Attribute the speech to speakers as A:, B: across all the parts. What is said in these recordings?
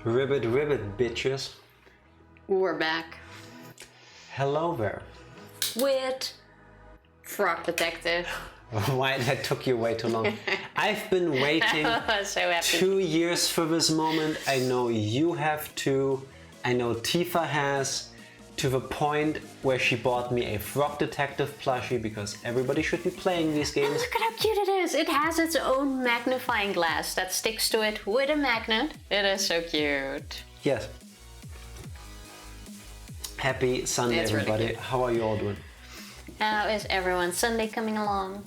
A: Ribbit, ribbit, bitches.
B: We're back
A: Hello there.
B: with Frog Detective.
A: Why that took you way too long? I've been waiting
B: So happy.
A: 2 years for this moment. I know you have too. I know Tifa has, to the point where she bought me a Frog Detective plushie because everybody should be playing these games.
B: Look at how cute it is. It has its own magnifying glass that sticks to it with a magnet. It is so cute.
A: Yes. Happy Sunday,
B: It's really
A: everybody.
B: cute.
A: How are you all doing?
B: How is everyone's Sunday coming along?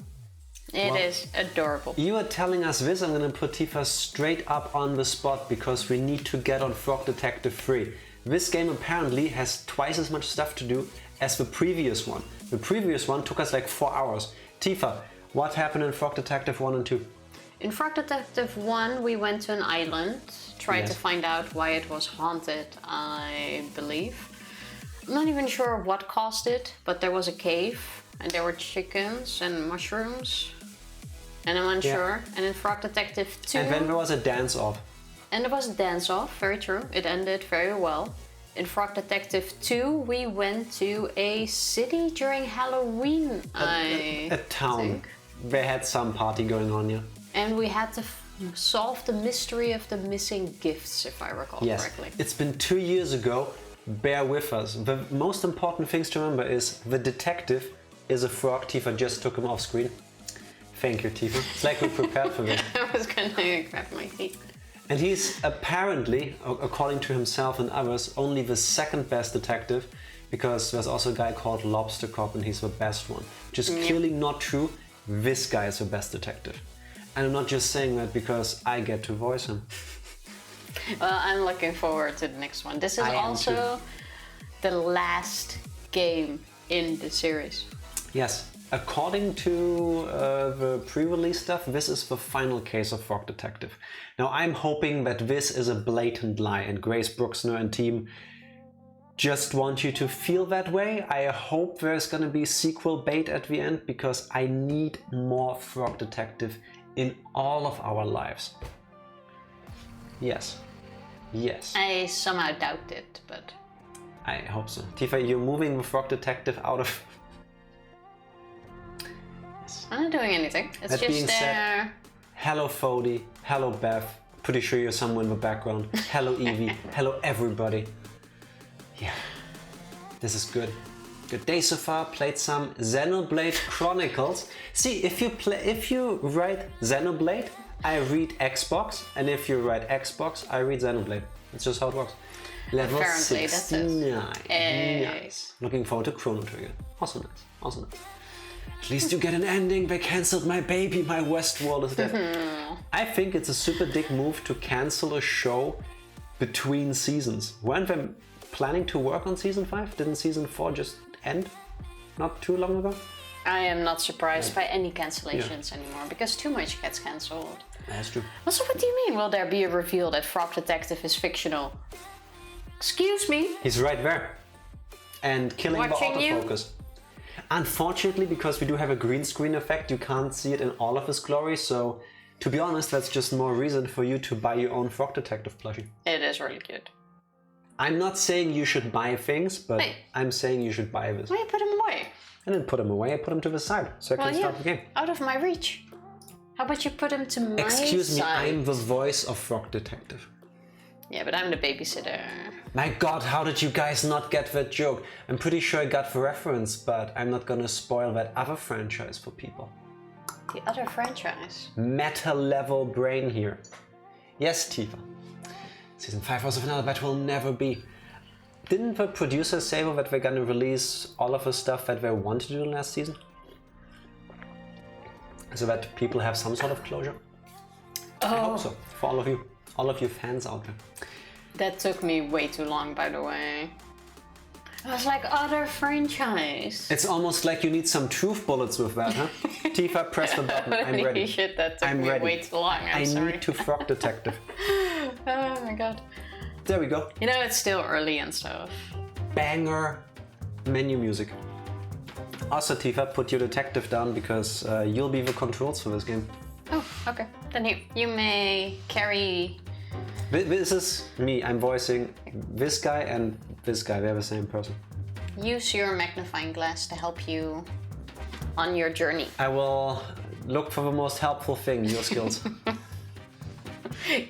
B: It
A: Well,
B: is adorable.
A: You are telling us this. I'm going to put Tifa straight up on the spot because we need to get on Frog Detective 3. This game apparently has twice as much stuff to do as the previous one. The previous one took us like 4 hours. Tifa, what happened in Frog Detective 1 and 2?
B: In Frog Detective 1, we went to an island, tried
A: Yes.
B: to find out why it was haunted, I believe. I'm not even sure what caused it, but there was a cave, and there were chickens and mushrooms, and I'm unsure. And in Frog Detective 2...
A: And then there was a dance-off.
B: And there was a dance-off, very true. It ended very well. In Frog Detective 2, we went to a city during Halloween,
A: A town.
B: think.
A: They had some party going on, yeah.
B: And we had to solve the mystery of the missing gifts, if I recall
A: Yes.
B: correctly.
A: It's been 2 years ago. Bear with us. The most important things to remember is the detective is a frog. Tifa just took him off screen. Thank you, Tifa. It's like we prepared for this.
B: I was gonna grab my teeth.
A: And he's apparently, according to himself and others, only the second best detective, because there's also a guy called Lobster Cop and he's the best one. Which is clearly not true. This guy is the best detective. And I'm not just saying that because I get to voice him.
B: Well, I'm looking forward to the next one. This is
A: I am
B: also the last game in the series.
A: Yes, according to the pre-release stuff, this is the final case of Frog Detective. Now I'm hoping that this is a blatant lie and Grace Brooksner and team just want you to feel that way. I hope there's gonna be sequel bait at the end because I need more Frog Detective in all of our lives. Yes. Yes.
B: I somehow doubt it, but...
A: I hope so. Tifa, you're moving the Frog Detective out of...
B: I'm not doing anything. It's
A: That being
B: just
A: said, hello Fody, hello Beth, pretty sure you're somewhere in the background. Hello Evie, hello everybody. Yeah, this is good. Good day so far. Played some Xenoblade Chronicles. See, if you write Xenoblade, I read Xbox, and if you write Xbox, I read Xenoblade. That's just how it works. Level
B: Apparently, that's it.
A: 69.
B: Hey.
A: Nice. Looking forward to Chrono Trigger. Also nice. Also nice. At least you get an ending. They cancelled my baby. My Westworld is dead. I think it's a super dick move to cancel a show between seasons. Weren't they planning to work on season 5? Didn't season 4 just end not too long ago?
B: I am not surprised by any cancellations anymore, because too much gets cancelled.
A: That's true.
B: Also, what do you mean, will there be a reveal that Frog Detective is fictional? Excuse me?
A: He's right there. And killing
B: Watching
A: the
B: you?
A: autofocus. Unfortunately, because we do have a green screen effect, you can't see it in all of its glory, so to be honest, that's just more reason for you to buy your own Frog Detective plushie.
B: It is really cute.
A: I'm not saying you should buy things, but
B: Hey.
A: I'm saying you should buy this.
B: Why you put him away?
A: I didn't put him away, I put him to the side, so I can
B: Well,
A: start the game.
B: out of my reach. How about you put him to my
A: Excuse me,
B: side?
A: I'm the voice of Frog Detective.
B: Yeah, but I'm the babysitter.
A: My god, how did you guys not get that joke? I'm pretty sure I got the reference, but I'm not gonna spoil that other franchise for people.
B: The other franchise.
A: Meta level brain here. Yes, Tifa. Season 5 was another that will never be. Didn't the producers say that they're gonna release all of the stuff that they wanted to do last season? So that people have some sort of closure? I hope so, for all of you fans out there.
B: That took me way too long, by the way. I was like, other franchise.
A: It's almost like you need some truth bullets with that, huh? Tifa, press the button, I'm
B: Holy
A: ready.
B: shit, that took
A: I'm
B: me
A: ready.
B: way too long, I'm
A: I
B: sorry.
A: need to Frog Detective.
B: Oh my god.
A: There we go.
B: You know, it's still early and stuff.
A: Banger menu music. Also, Tifa, put your detective down because you'll be the controls for this game.
B: Oh, okay. Then here, you may carry
A: This is me. I'm voicing this guy and this guy. They're the same person.
B: Use your magnifying glass to help you on your journey.
A: I will look for the most helpful thing, your skills.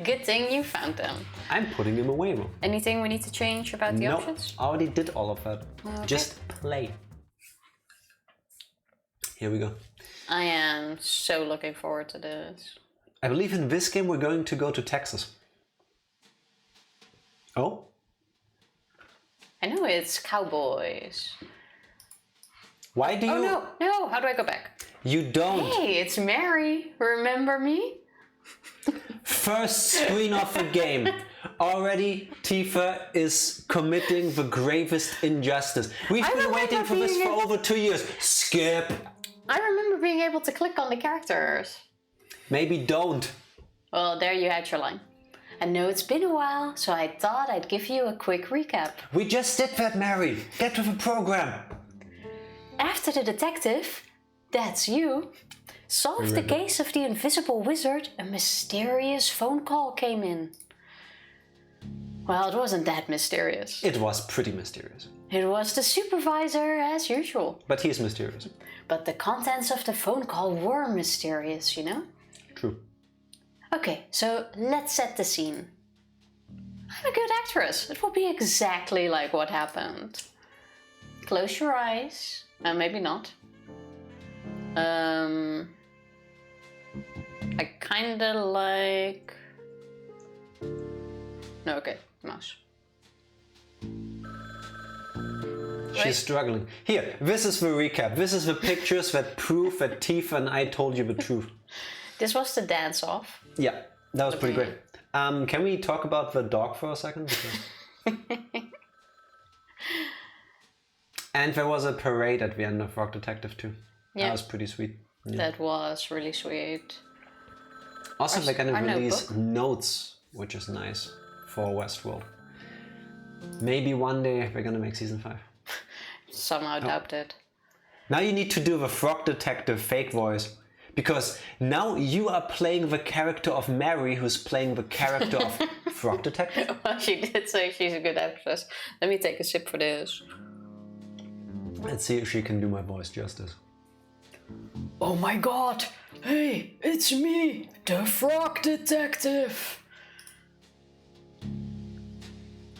B: Good thing you found them.
A: I'm putting them away now.
B: Anything we need to change about the options?
A: I already did all of that.
B: Okay.
A: Just play. Here we go.
B: I am so looking forward to this.
A: I believe in this game we're going to go to Texas. Oh?
B: I know it's cowboys.
A: Why do you...
B: Oh no, how do I go back?
A: You don't.
B: Hey, it's Mary. Remember me?
A: First screen of the game. Already Tifa is committing the gravest injustice. We've been waiting for this for over 2 years. Skip.
B: I remember being able to click on the characters.
A: Maybe don't.
B: Well, there you had your line. I know it's been a while, so I thought I'd give you a quick recap.
A: We just did that, Mary. Get to the program.
B: After the detective, that's you, solved the case of the invisible wizard, a mysterious phone call came in. Well, it wasn't that mysterious.
A: It was pretty mysterious.
B: It was the supervisor, as usual.
A: But he's mysterious.
B: But the contents of the phone call were mysterious, you know?
A: True.
B: Okay, so let's set the scene. I'm a good actress. It will be exactly like what happened. Close your eyes. Maybe not. I kinda like... No, okay, mouse.
A: She's struggling. Here, this is the recap. This is the pictures that prove that Tifa and I told you the truth.
B: This was the dance-off.
A: Yeah, that was pretty great. Can we talk about the dog for a second? Because... And there was a parade at the end of Rock Detective 2.
B: Yeah.
A: That was pretty sweet. Yeah.
B: That was really sweet.
A: Also, they're gonna release notes, which is nice for Westworld. Maybe one day they're gonna make season 5.
B: Somehow doubt it.
A: Now you need to do the Frog Detective fake voice. Because now you are playing the character of Mary, who's playing the character of Frog Detective.
B: Well, she did say she's a good actress. Let me take a sip for this.
A: Let's see if she can do my voice justice.
B: Oh my god! Hey, it's me, the Frog Detective!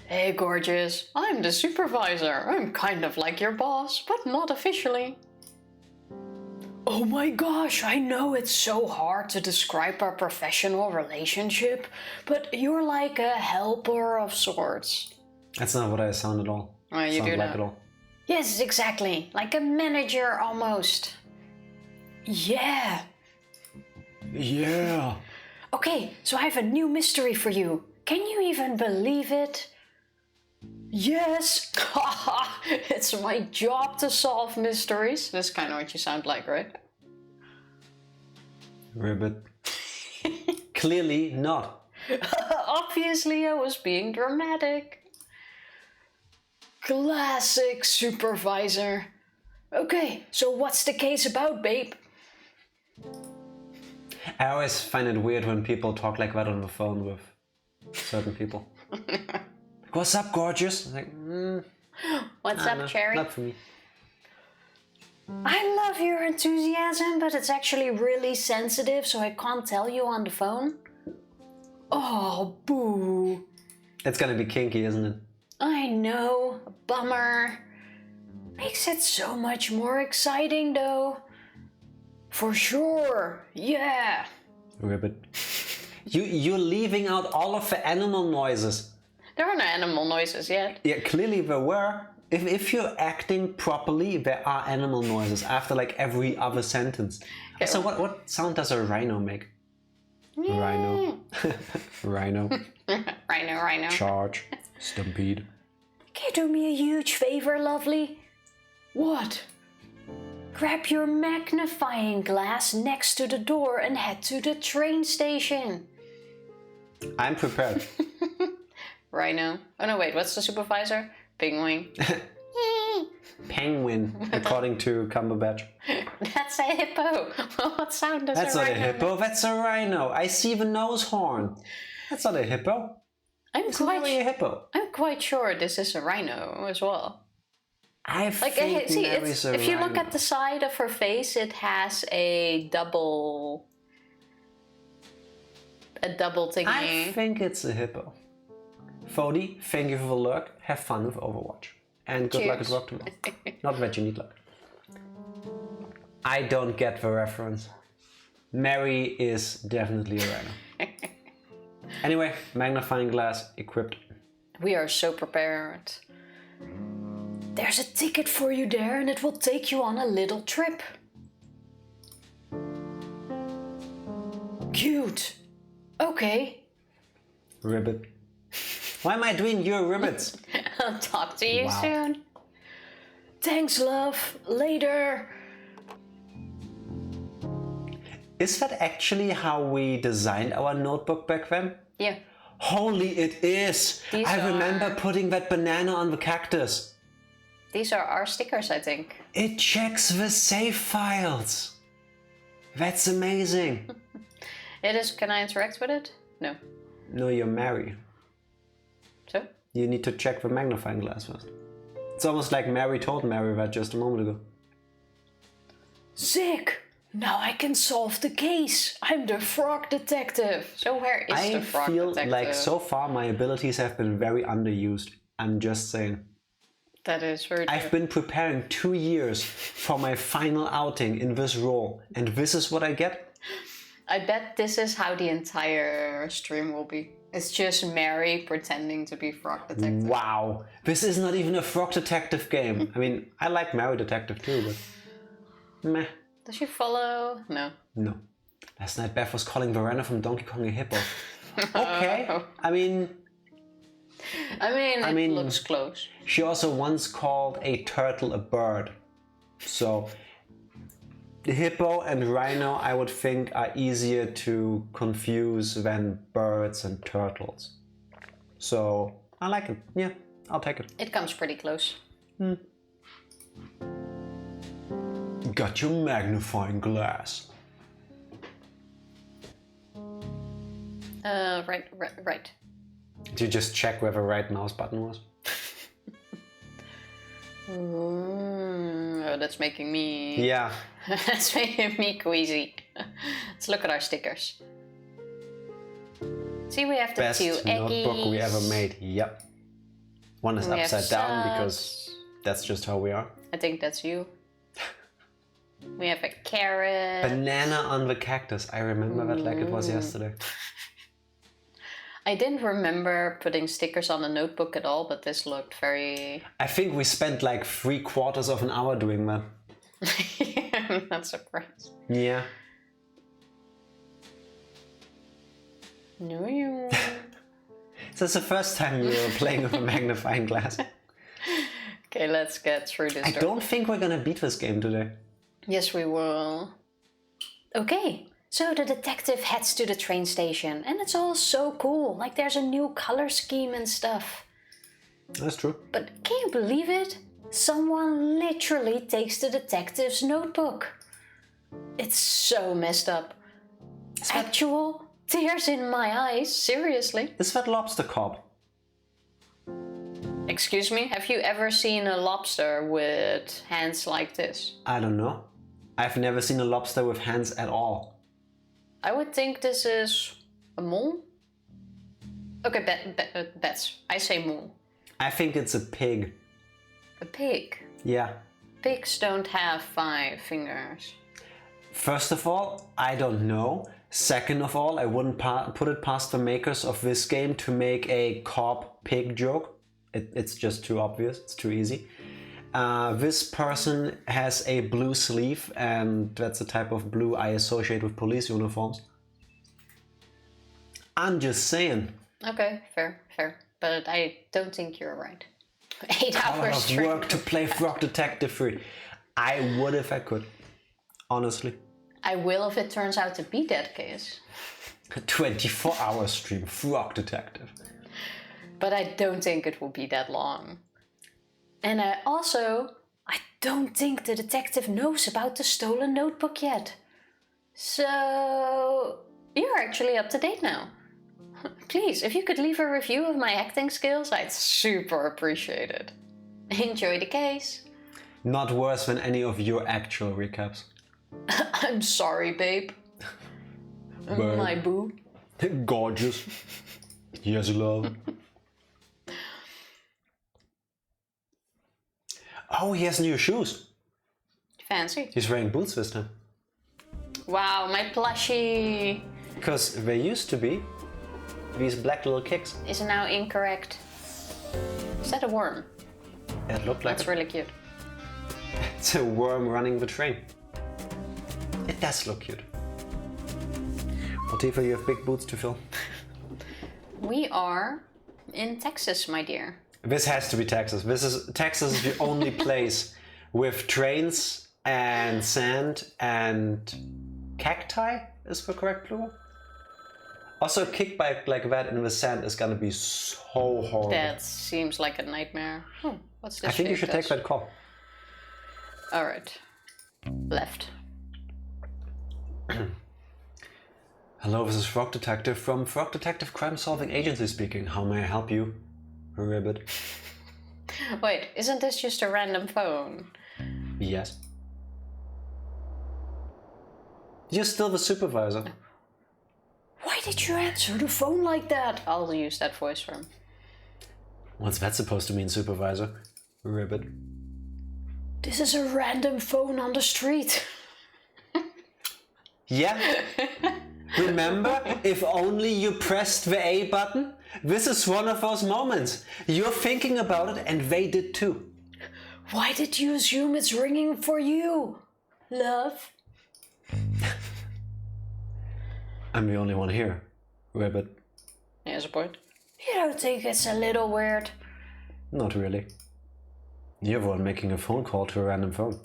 B: Hey, gorgeous. I'm the supervisor. I'm kind of like your boss, but not officially. Oh my gosh, I know it's so hard to describe our professional relationship, but you're like a helper of sorts.
A: That's not what I sound at all.
B: Oh, you do
A: like
B: that.
A: at all.
B: Yes, exactly. Like a manager almost. Yeah.
A: Yeah.
B: Okay, so I have a new mystery for you. Can you even believe it? Yes! It's my job to solve mysteries. That's kind of what you sound like, right?
A: Ribbit. Clearly not.
B: Obviously, I was being dramatic. Classic supervisor. Okay, so what's the case about, babe?
A: I always find it weird when people talk like that on the phone with certain people. Like, what's up, gorgeous? I'm like,
B: What's up, Cherry?
A: Not for me.
B: I love your enthusiasm, but it's actually really sensitive, so I can't tell you on the phone. Oh, boo.
A: It's gonna be kinky, isn't it?
B: I know, bummer. Makes it so much more exciting, though. For sure, yeah.
A: Ribbit. You're leaving out all of the animal noises.
B: There are no animal noises yet.
A: Yeah, clearly there were. If you're acting properly, there are animal noises after like every other sentence.
B: Okay,
A: So what sound does a rhino make? Rhino. Rhino.
B: Rhino.
A: Charge. Stampede.
B: Can you do me a huge favor, lovely? What? Grab your magnifying glass next to the door and head to the train station.
A: I'm prepared.
B: Rhino. Oh no, wait, what's the supervisor? Penguin.
A: Penguin, according to Cumberbatch.
B: That's a hippo. What sound does
A: That's
B: a
A: not a
B: rhino
A: hippo, that's a rhino. I see the nose horn. That's not a hippo. It's really a hippo.
B: I'm quite sure this is a rhino as well.
A: I think Mary's a
B: if you look
A: rhino.
B: at the side of her face, it has a double thingy.
A: I think it's a hippo. Fody, thank you for the lurk. Have fun with Overwatch. And good luck at work tomorrow. Not that you need luck. I don't get the reference. Mary is definitely a rhino. Anyway, magnifying glass equipped.
B: We are so prepared. There's a ticket for you there and it will take you on a little trip. Cute. Okay.
A: Ribbit. Why am I doing your ribbits?
B: I'll talk to you soon. Thanks, love. Later.
A: Is that actually how we designed our notebook back then?
B: Yeah.
A: Holy, it is! I remember putting that banana on the cactus.
B: These are our stickers, I think.
A: It checks the save files. That's amazing.
B: It is. Can I interact with it? No.
A: No, you're Mary.
B: So?
A: You need to check the magnifying glass first. It's almost like Mary told Mary that just a moment ago.
B: Sick! Now I can solve the case. I'm the frog detective. So where is the frog detective?
A: I feel like so far my abilities have been very underused. I'm just saying.
B: That is very true.
A: I've been preparing 2 years for my final outing in this role. And this is what I get?
B: I bet this is how the entire stream will be. It's just Mary pretending to be frog detective.
A: Wow. This is not even a frog detective game. I mean, I like Mary Detective too, but meh.
B: Does she follow? No.
A: No. Last night Beth was calling Verena from Donkey Kong a hippo. Okay. I mean,
B: it looks close.
A: She also once called a turtle a bird. So, the hippo and rhino, I would think, are easier to confuse than birds and turtles. So, I like it. Yeah, I'll take it.
B: It comes pretty close.
A: Got your magnifying glass.
B: Right.
A: Did you just check where the right mouse button was?
B: Oh, that's making me...
A: Yeah.
B: That's making me queasy. Let's look at our stickers. See, we have the
A: Best
B: two eggies.
A: notebook we ever made. Yep. One is upside down because that's just how we are.
B: I think that's you. We have a carrot.
A: Banana on the cactus. I remember that like it was yesterday.
B: I didn't remember putting stickers on the notebook at all, but this looked very...
A: I think we spent like 3/4 of an hour doing that.
B: I'm not surprised.
A: Yeah.
B: No, you...
A: So it's the first time you were playing with a magnifying glass.
B: Okay, let's get through this.
A: I don't think we're gonna beat this game today.
B: Yes, we will. Okay, so the detective heads to the train station and it's all so cool. Like there's a new color scheme and stuff.
A: That's true.
B: But can you believe it? Someone literally takes the detective's notebook. It's so messed up. Actual tears in my eyes, seriously.
A: Is that lobster cop?
B: Excuse me, have you ever seen a lobster with hands like this?
A: I don't know. I've never seen a lobster with hands at all.
B: I would think this is a mole. Okay, bets. I say mole.
A: I think it's a pig.
B: A pig.
A: Yeah.
B: Pigs don't have 5 fingers.
A: First of all, I don't know. Second of all, I wouldn't put it past the makers of this game to make a cop pig joke. It's just too obvious. It's too easy. This person has a blue sleeve, and that's the type of blue I associate with police uniforms. I'm just saying.
B: Okay, fair. But I don't think you're right. 8 hours
A: of
B: straight.
A: work to play Frog Detective 3. I would if I could. Honestly.
B: I will if it turns out to be that case.
A: A 24-hour stream, Frog Detective.
B: But I don't think it will be that long. And I don't think the detective knows about the stolen notebook yet. So, you're actually up to date now. Please, if you could leave a review of my acting skills, I'd super appreciate it. Enjoy the case.
A: Not worse than any of your actual recaps.
B: I'm sorry, babe.
A: Babe.
B: My boo.
A: Gorgeous. Yes, love. Oh, he has new shoes.
B: Fancy.
A: He's wearing boots this time.
B: Wow, my plushie
A: Because they used to be these black little kicks.
B: is now incorrect. Is that a worm?
A: It looked like
B: That's really cute.
A: it's a worm running the train. It does look cute. Well, Tifa, you have big boots to fill.
B: We are in Texas, my dear.
A: This has to be Texas. Texas is the only place with trains and sand and cacti is the correct plural. Also, a kickback like that in the sand is gonna be so horrible.
B: That seems like a nightmare. What's this?
A: I think you should take that call.
B: Alright. Left.
A: Hello, this is Frog Detective from Frog Detective Crime Solving Agency speaking. How may I help you, Ribbit?
B: Wait, isn't this just a random phone?
A: Yes. You're still the supervisor.
B: Why did you answer the phone like that? I'll use that voice for him.
A: What's that supposed to mean, supervisor? Ribbit.
B: This is a random phone on the street.
A: Yeah? Remember? If only you pressed the A button? This is one of those moments. You're thinking about it and they did too.
B: Why did you assume it's ringing for you, love?
A: I'm the only one here, Ribbit.
B: He has a point. You don't think it's a little weird?
A: Not really. You're the one making a phone call to a random phone,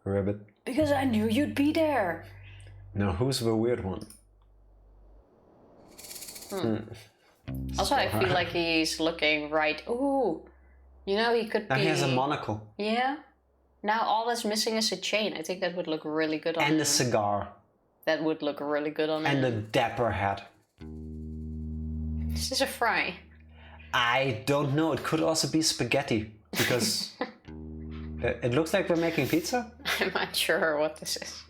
A: Ribbit.
B: Because I knew you'd be there.
A: Now who's the weird one?
B: Also, I feel like he's looking right. Ooh, you know, he could be.
A: And he has a monocle.
B: Yeah. Now all that's missing is a chain. I think that would look really good on him.
A: And a cigar.
B: That would look really good on him.
A: And a dapper hat.
B: Is this a fry?
A: I don't know. It could also be spaghetti. Because it looks like we're making pizza.
B: I'm not sure what this is.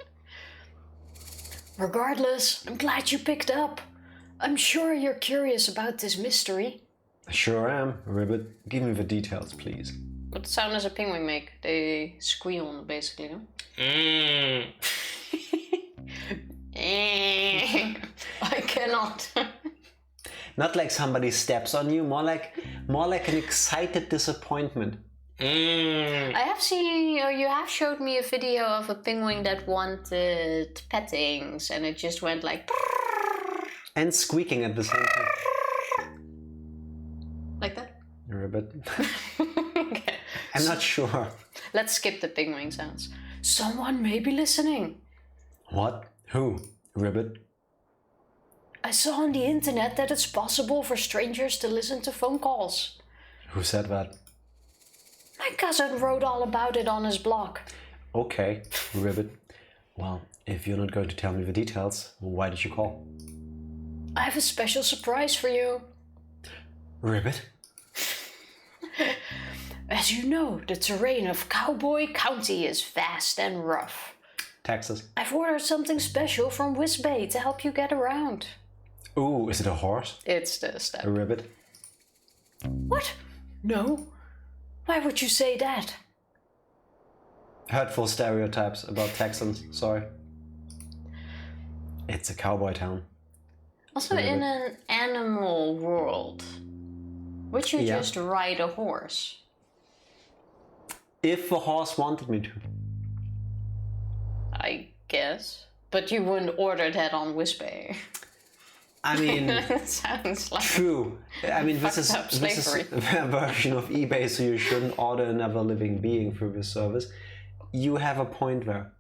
B: Regardless, I'm glad you picked up. I'm sure you're curious about this mystery.
A: Sure am, Ribbit. Give me the details, please.
B: What sound does a penguin make? They squeal, basically. Huh? I cannot.
A: Not like somebody steps on you, more like an excited disappointment.
B: I have seen, or you have showed me a video of a penguin that wanted pettings, and it just went like.
A: And squeaking at the same time.
B: Like that?
A: Ribbit.
B: Okay.
A: I'm not sure.
B: Let's skip the penguin sounds. Someone may be listening.
A: What? Who? Ribbit?
B: I saw on the internet that it's possible for strangers to listen to phone calls.
A: Who said that?
B: My cousin wrote all about it on his blog.
A: Okay, Ribbit. Well, if you're not going to tell me the details, why did you call?
B: I have a special surprise for you.
A: Ribbit?
B: As you know, the terrain of Cowboy County is vast and rough.
A: Texas.
B: I've ordered something special from Whizbay to help you get around.
A: Ooh, is it a horse?
B: It's the step.
A: A ribbit?
B: What? No. Why would you say that?
A: Hurtful stereotypes about Texans, sorry. It's a cowboy town.
B: Also, in an animal world, would you just ride a horse?
A: If the horse wanted me to.
B: I guess. But you wouldn't order that on Whizbay.
A: I mean,
B: That sounds like
A: true. I mean, this is
B: up slavery.
A: a version of eBay, so you shouldn't order another living being through this service. You have a point there.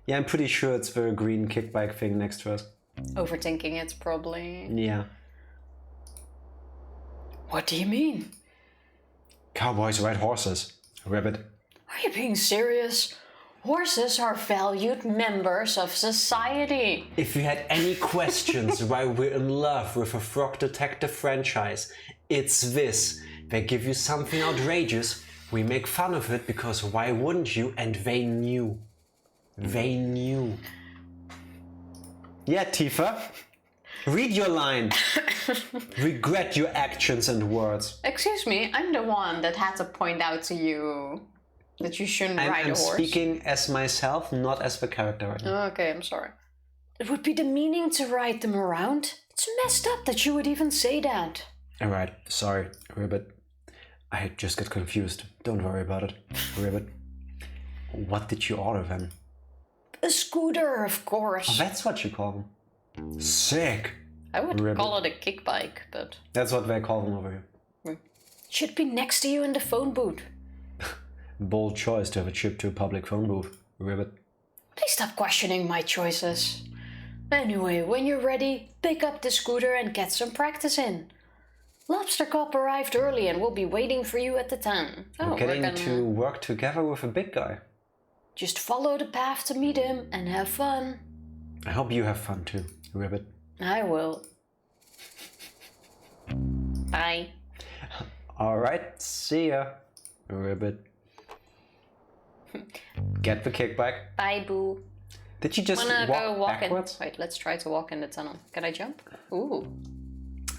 A: Yeah, I'm pretty sure it's the green kickbike thing next to us.
B: overthinking it, probably.
A: Yeah.
B: What do you mean?
A: Cowboys ride horses. Ribbit.
B: Are you being serious? Horses are valued members of society.
A: If you had any questions why we're in love with a Frog Detective franchise, it's this. They give you something outrageous, we make fun of it because why wouldn't you? And they knew. They knew. Yeah, Tifa. Read your line. Regret your actions and words.
B: Excuse me, I'm the one that had to point out to you that you shouldn't ride a
A: I'm
B: horse.
A: speaking as myself, not as the character right now.
B: Okay, I'm sorry. It would be demeaning to ride them around. It's messed up that you would even say that.
A: Alright, sorry, Ribbit. I just got confused. Don't worry about it, Ribbit. What did you order then?
B: A scooter, of course.
A: Oh, that's what you call them. Sick.
B: I would
A: Ribbit.
B: call it a kick bike, but...
A: That's what they call them over here.
B: Should be next to you in the phone booth.
A: Bold choice to have a trip to a public phone booth, Ribbit.
B: Please stop questioning my choices. Anyway, when you're ready, pick up the scooter and get some practice in. Lobster Cop arrived early and will be waiting for you at the town.
A: We're getting to work together with a big guy.
B: Just follow the path to meet him and have fun.
A: I hope you have fun too, Ribbit.
B: I will. Bye.
A: Alright, see ya, Ribbit. Get the kickback.
B: Bye, boo.
A: Did you just walk backwards?
B: Wait, let's try to walk in the tunnel. Can I jump? Ooh.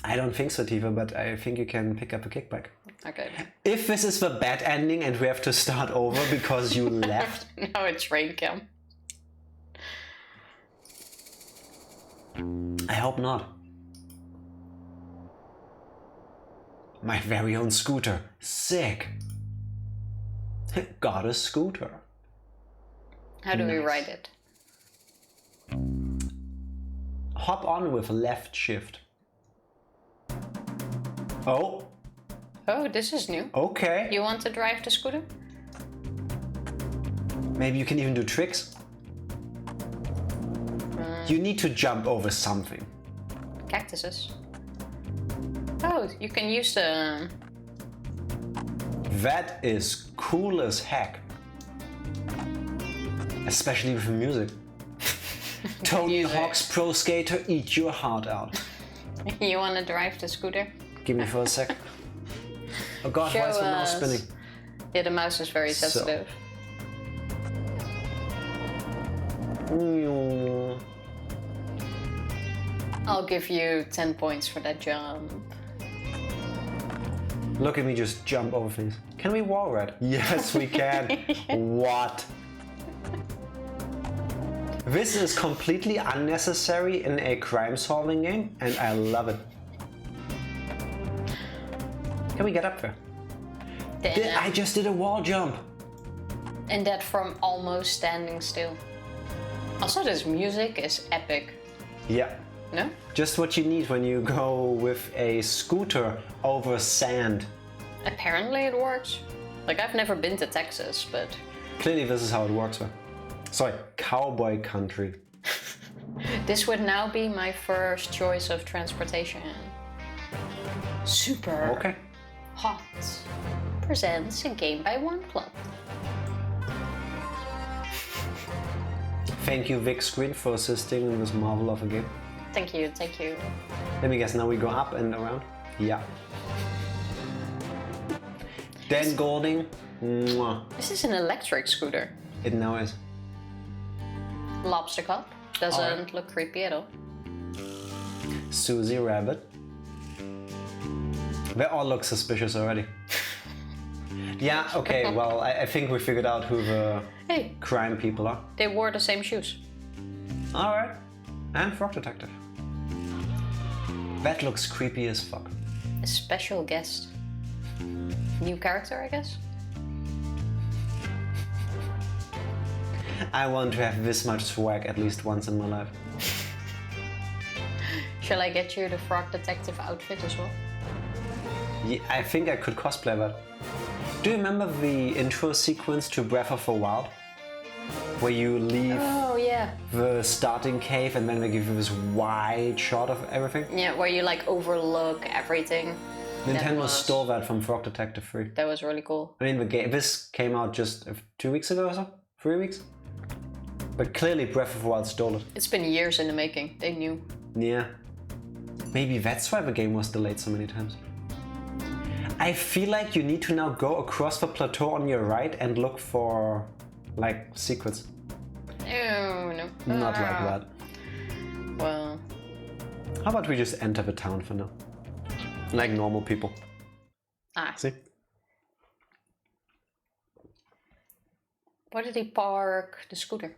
A: I don't think so, Tifa, but I think you can pick up a kickback.
B: Okay.
A: If this is the bad ending and we have to start over because you left.
B: No, it's train cam.
A: I hope not. My very own scooter. Sick. Got a scooter.
B: How do we ride it?
A: Hop on with left shift. Oh.
B: Oh, this is new.
A: Okay.
B: You want to drive the scooter?
A: Maybe you can even do tricks. You need to jump over something.
B: Cactuses. Oh, you can use the...
A: That is cool as heck. Especially with the music. Tony Hawk's Pro Skater, eat your heart out.
B: You want to drive the scooter?
A: Give me for a sec. Oh god, why is the mouse spinning?
B: Yeah, the mouse is very sensitive. I'll give you 10 points for that jump.
A: Look at me just jump over things. Can we wall ride? Yes, we can. What? This is completely unnecessary in a crime-solving game, and I love it. Can we get up there? I just did a wall jump.
B: And that from almost standing still. Also, this music is epic.
A: Yeah.
B: No?
A: Just what you need when you go with a scooter over sand.
B: Apparently it works. Like, I've never been to Texas, but...
A: Clearly this is how it works. Sorry, cowboy country.
B: This would now be my first choice of transportation. Super
A: Okay.
B: Hot presents a Game by One Club.
A: Thank you, Vic Screen, for assisting in this marvel of a game.
B: Thank you, thank you.
A: Let me guess, now we go up and around? Yeah. Dan Golding. Mwah.
B: This is an electric scooter.
A: It now is.
B: Lobster Cup. Doesn't look creepy at all.
A: Susie Rabbit. They all look suspicious already. Yeah, okay, well, I think we figured out who the crime people are.
B: They wore the same shoes.
A: Alright. And Frog Detective. That looks creepy as fuck.
B: A special guest. New character, I guess?
A: I want to have this much swag at least once in my life.
B: Shall I get you the Frog Detective outfit as well?
A: Yeah, I think I could cosplay that. Do you remember the intro sequence to Breath of the Wild? Where you leave the starting cave and then they give you this wide shot of everything?
B: Yeah, where you like overlook everything.
A: Nintendo stole that from Frog Detective 3.
B: That was really cool.
A: I mean, this came out just 2 weeks ago or so? 3 weeks? But clearly Breath of the Wild stole it.
B: It's been years in the making. They knew.
A: Yeah. Maybe that's why the game was delayed so many times. I feel like you need to now go across the plateau on your right and look for, like, secrets.
B: Oh, no.
A: Not like that.
B: Well...
A: How about we just enter the town for now? Like normal people.
B: Ah.
A: See?
B: Where did he park the scooter?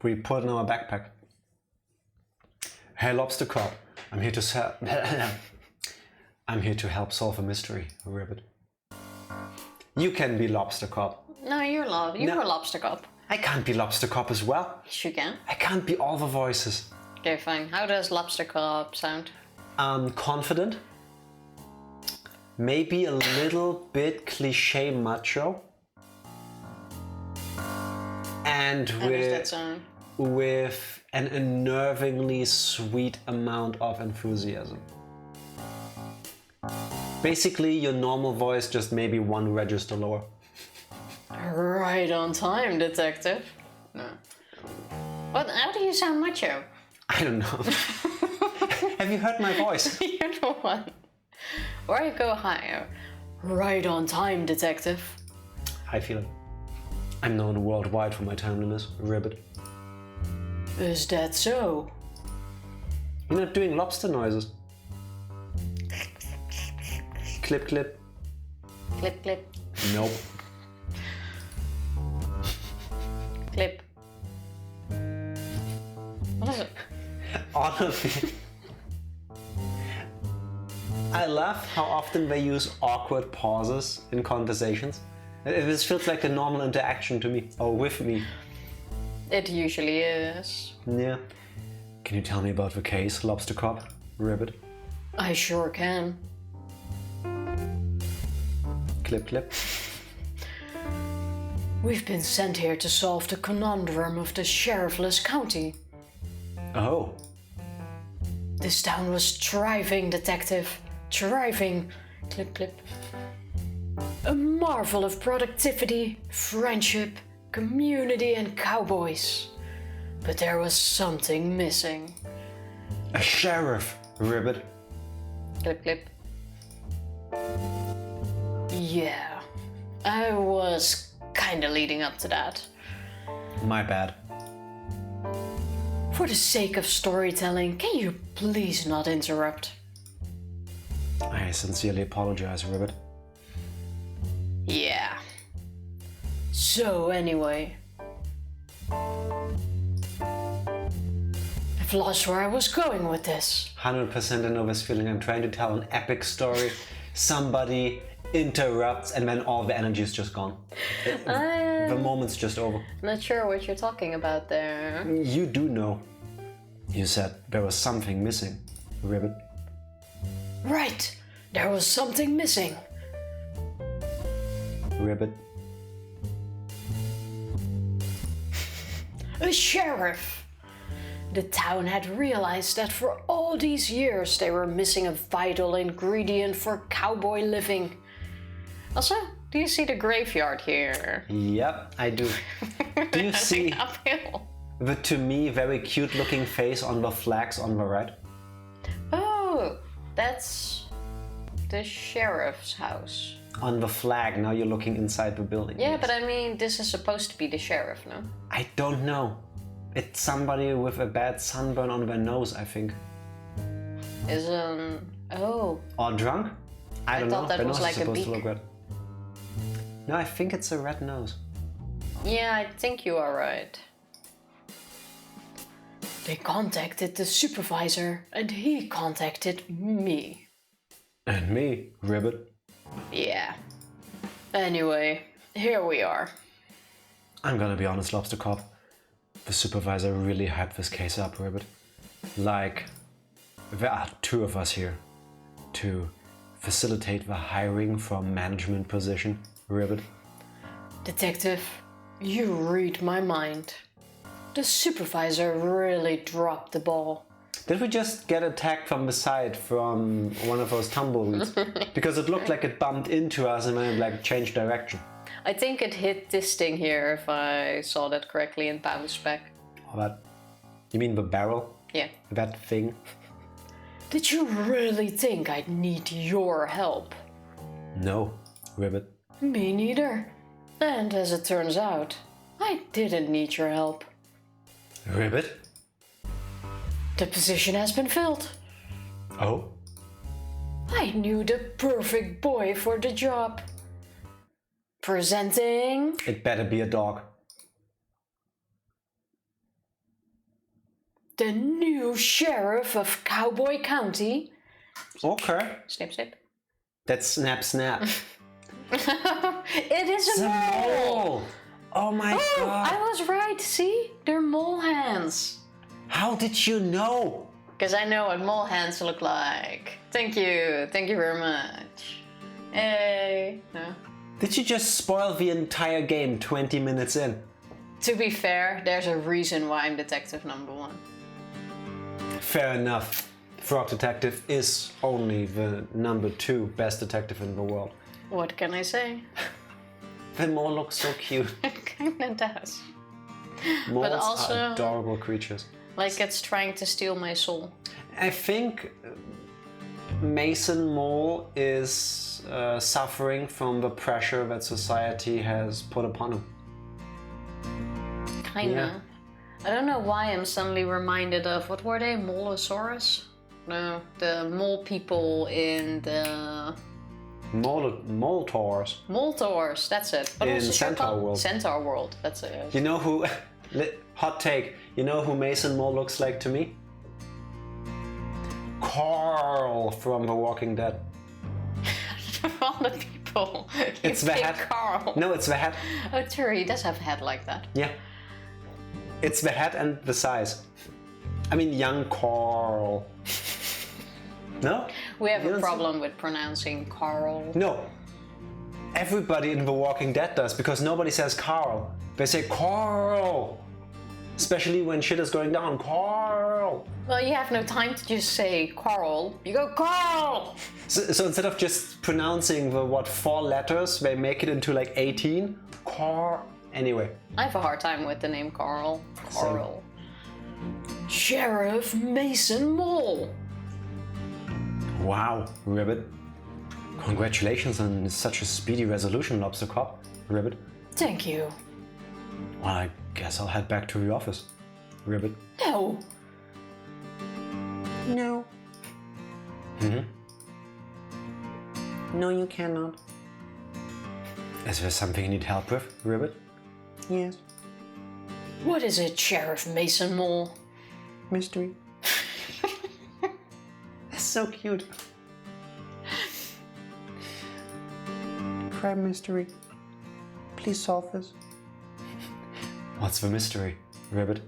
A: We put it in our backpack. Hey, Lobster Cop. I'm here to I'm here to help solve a mystery, Ribbit. You can be Lobster Cop.
B: No, you're a lobster cop.
A: I can't be Lobster Cop as well.
B: Yes, you can.
A: I can't be all the voices.
B: Okay, fine. How does lobster cop sound?
A: Confident. Maybe a little bit cliche macho. And
B: How does that sound?
A: with an unnervingly sweet amount of enthusiasm. Basically your normal voice, just maybe one register lower.
B: Right on time, detective. No. What? How do you sound macho?
A: I don't know. Have you heard my voice?
B: You're the one. Or you go higher. Right on time, detective.
A: I feel it. I'm known worldwide for my timeliness, Ribbit.
B: Is that so?
A: You're not doing lobster noises. Clip, clip.
B: Clip, clip.
A: Nope.
B: Clip. What is it?
A: Honestly, I love how often they use awkward pauses in conversations. This feels like a normal interaction to me, or with me.
B: It usually is.
A: Yeah. Can you tell me about the case, Lobster Cop, Ribbit?
B: I sure can.
A: Clip, clip.
B: We've been sent here to solve the conundrum of the sheriffless county.
A: Oh.
B: This town was thriving, detective. Thriving. Clip, clip. A marvel of productivity, friendship, community, and cowboys. But there was something missing.
A: A sheriff, Ribbit.
B: Clip, clip. Yeah, I was kinda leading up to that.
A: My bad.
B: For the sake of storytelling, can you please not interrupt?
A: I sincerely apologize, Ribbit.
B: Yeah. So anyway, I've lost where I was going with this.
A: 100% I know this feeling. I'm trying to tell an epic story. Somebody interrupts and then all the energy is just gone. The moment's just over.
B: Not sure what you're talking about there.
A: You do know. You said there was something missing, Ribbit.
B: Right, there was something missing.
A: Ribbit.
B: A sheriff. The town had realized that for all these years they were missing a vital ingredient for cowboy living. Also, do you see the graveyard here?
A: Yep, I do. Do you see
B: Uphill.
A: the, to me, very cute looking face on the flags on the right?
B: Oh, that's the sheriff's house.
A: On the flag, now you're looking inside the building.
B: Yeah,
A: yes.
B: but I mean, this is supposed to be the sheriff, no?
A: I don't know. It's somebody with a bad sunburn on their nose, I think.
B: Oh.
A: Or drunk? I don't know.
B: thought that
A: Their
B: was
A: nose
B: like
A: is
B: a
A: supposed
B: beak.
A: to look red. No, I think it's a red nose.
B: Yeah, I think you are right. They contacted the supervisor and he contacted me.
A: And me, Ribbit.
B: Yeah. Anyway, here we are.
A: I'm gonna be honest, Lobster Cop. The supervisor really hyped this case up, Ribbit. Like, there are two of us here to facilitate the hiring from management position, Ribbit.
B: Detective, you read my mind. The supervisor really dropped the ball.
A: Did we just get attacked from the side from one of those tumbleweeds? Because it looked like it bumped into us and then it like changed direction.
B: I think it hit this thing here, if I saw that correctly in Pavu's spec.
A: Oh, that... You mean the barrel?
B: Yeah.
A: That thing?
B: Did you really think I'd need your help?
A: No, Ribbit.
B: Me neither. And as it turns out, I didn't need your help.
A: Ribbit?
B: The position has been filled.
A: Oh?
B: I knew the perfect boy for the job. Presenting...
A: It better be a dog.
B: the new sheriff of Cowboy County.
A: Okay.
B: Snip, snip.
A: That's Snap Snap.
B: It is a mole!
A: Oh my god.
B: I was right, see? They're mole hands.
A: How did you know?
B: Because I know what mole hands look like. Thank you very much. Hey. No.
A: Did you just spoil the entire game 20 minutes in?
B: To be fair, there's a reason why I'm detective number 1.
A: Fair enough. Frog Detective is only the number 2 best detective in the world.
B: What can I say?
A: The mole looks so cute.
B: It kinda does.
A: Moles
B: But also,
A: are adorable creatures.
B: like it's trying to steal my soul.
A: I think Mason Mole is suffering from the pressure that society has put upon him.
B: Kinda.
A: Yeah.
B: I don't know why I'm suddenly reminded of, what were they? Molosaurus? No, the mole people in the...
A: Moltors.
B: Moltors, that's it. What
A: In
B: was the show
A: Centaur
B: called?
A: World.
B: Centaur World, that's it.
A: You know who... Hot take. You know who Mason Mole looks like to me? Carl from The Walking Dead.
B: All the people.
A: It's the hat.
B: Carl.
A: No, it's the hat.
B: Oh, true, he does have a head like that.
A: Yeah. It's the hat and the size. I mean, young Carl. No?
B: We have
A: You
B: a
A: don't
B: problem with pronouncing Carl.
A: No. Everybody in The Walking Dead does, because nobody says Carl. They say Carl. Especially when shit is going down. Carl.
B: Well, you have no time to just say Carl. You go Carl!
A: So instead of just pronouncing the 4 letters, they make it into like 18. Carl. Anyway.
B: I have a hard time with the name Carl. Carl. Sheriff Mason Mole.
A: Wow, Ribbit. Congratulations on such a speedy resolution, Lobster Cop. Ribbit.
B: Thank you.
A: Well, I guess I'll head back to the office. Ribbit.
B: No.
A: No. No, you cannot. Is there something you need help with, Ribbit? Yes.
B: What is it, Sheriff Mason Mole?
A: Mystery. That's so cute. Crime mystery. Please solve this. What's the mystery, Ribbit?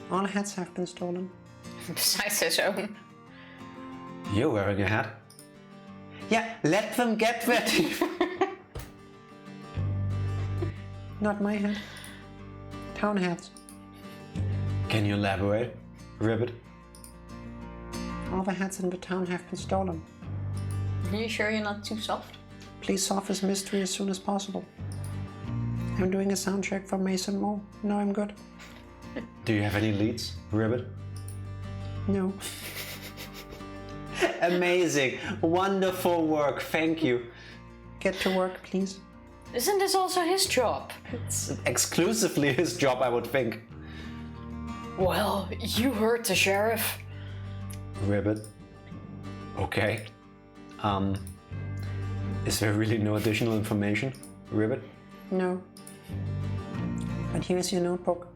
A: All hats have been stolen.
B: Besides his own.
A: You're wearing a hat. Yeah, let them get that. Not my hat. Town hats. Can you elaborate, Ribbit? All the hats in the town have been stolen.
B: Are you sure you're not too soft?
A: Please solve this mystery as soon as possible. I'm doing a sound check for Mason Mole. No, I'm good. Do you have any leads, Ribbit? No. Amazing. Wonderful work. Thank you. Get to work, please.
B: Isn't this also his job?
A: It's exclusively his job, I would think.
B: Well, you heard the sheriff.
A: Ribbit. Okay. Is there really no additional information, Ribbit? No. But here's your notebook.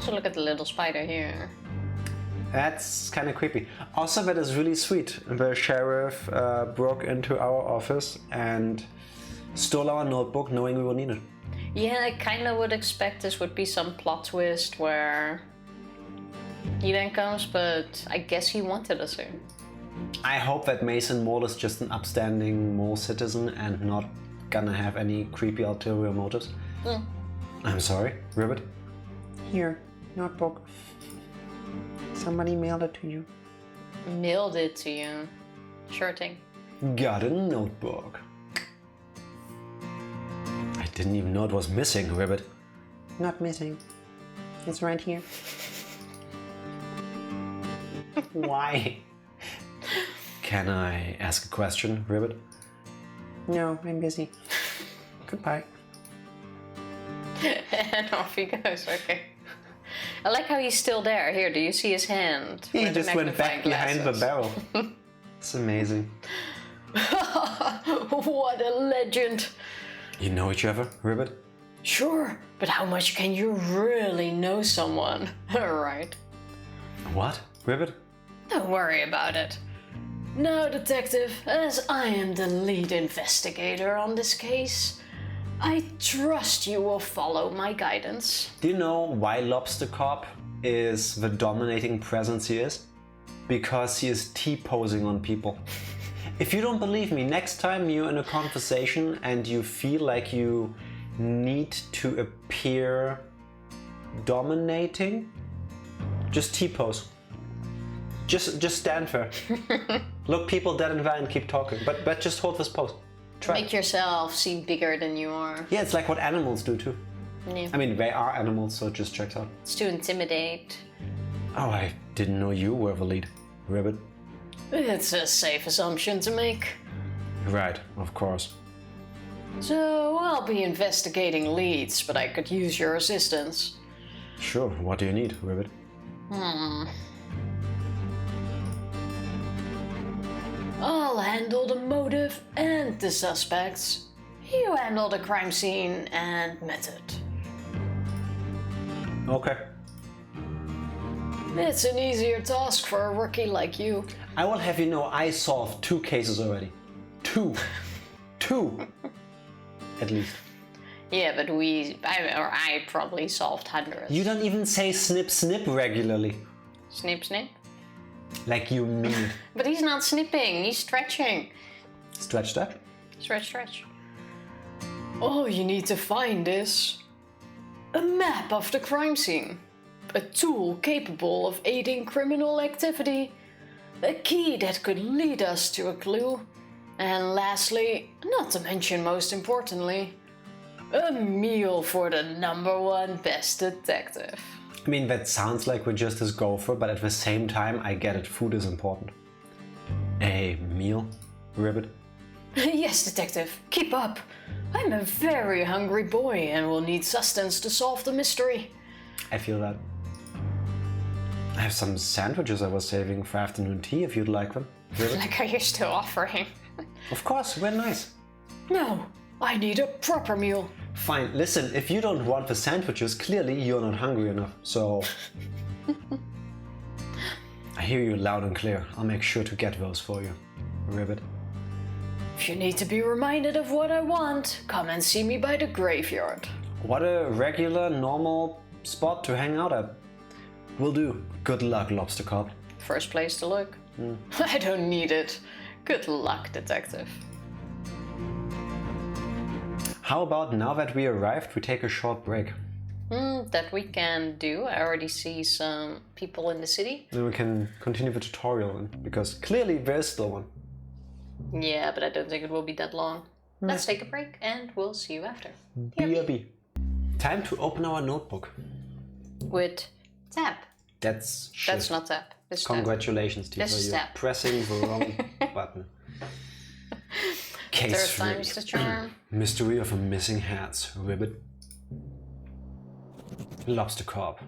B: So look at the little spider here.
A: That's kind of creepy. Also, that is really sweet. The sheriff broke into our office and stole our notebook knowing we would need it.
B: Yeah, I kind of would expect this would be some plot twist where he then comes, but I guess he wanted us to.
A: I hope that Mason Mole is just an upstanding mole citizen and not gonna have any creepy ulterior motives. I'm sorry, Ribbit. Here, notebook. Somebody mailed it to you.
B: Mailed it to you. Sure thing.
A: Got a notebook. didn't even know it was missing, Ribbit. Not missing. It's right here. Why? Can I ask a question, Ribbit? No, I'm busy. Goodbye.
B: And off he goes, okay. I like how he's still there. Here, do you see his hand?
A: He just went back behind the barrel. It's amazing.
B: What a legend.
A: You know each other, Ribbit?
B: Sure, but how much can you really know someone? Right.
A: What, Ribbit?
B: Don't worry about it. Now, detective, as I am the lead investigator on this case, I trust you will follow my guidance.
A: Do you know why Lobster Cop is the dominating presence he is? Because he is T-posing on people. If you don't believe me, next time you're in a conversation and you feel like you need to appear dominating, just T-pose. Just stand there. Look people dead in the eye and keep talking. But just hold this pose. Try.
B: Make yourself seem bigger than you are.
A: Yeah, it's like what animals do too.
B: Yeah.
A: I mean, they are animals, so it just checks out.
B: It's to intimidate.
A: Oh, I didn't know you were the lead, Ribbit.
B: It's a safe assumption to make.
A: Right, of course.
B: So I'll be investigating leads, but I could use your assistance.
A: Sure, what do you need, Ribbit?
B: I'll handle the motive and the suspects. You handle the crime scene and method.
A: Okay.
B: It's an easier task for a rookie like you.
A: I will have you know I solved 2 cases already. 2. 2. At least.
B: Yeah, but I probably solved hundreds.
A: You don't even say snip snip regularly.
B: Snip, snip?
A: Like you mean it.
B: But he's not snipping, he's stretching.
A: Stretch that.
B: Stretch, stretch. All you need to find is a map of the crime scene, a tool capable of aiding criminal activity, a key that could lead us to a clue, and lastly, not to mention most importantly, a meal for the #1 best detective.
A: I mean, that sounds like we're just his gopher, but at the same time, I get it, food is important. A meal, Ribbit?
B: Yes, detective, keep up. I'm a very hungry boy and will need sustenance to solve the mystery.
A: I feel that. I have some sandwiches I was saving for afternoon tea if you'd like them. Ribbit?
B: Like how you're still offering.
A: Of course, we're nice.
B: No, I need a proper meal.
A: Fine, listen, if you don't want the sandwiches, clearly you're not hungry enough, so... I hear you loud and clear. I'll make sure to get those for you, Ribbit.
B: If you need to be reminded of what I want, come and see me by the graveyard.
A: What a regular, normal spot to hang out at. Will do. Good luck, Lobster Cop.
B: First place to look. I don't need it. Good luck, detective.
A: How about now that we arrived, we take a short break?
B: That we can do. I already see some people in the city.
A: Then we can continue the tutorial, because clearly there's still one.
B: Yeah, but I don't think it will be that long. Let's take a break and we'll see you after.
A: BRB. Time to open our notebook.
B: With tab.
A: That's
B: not tab. This
A: Congratulations,
B: This
A: Tifa.
B: is
A: You're
B: tab.
A: pressing the wrong button. Case
B: Third time's the charm.
A: Mystery of a missing hat, Ribbit. Lobster Cop.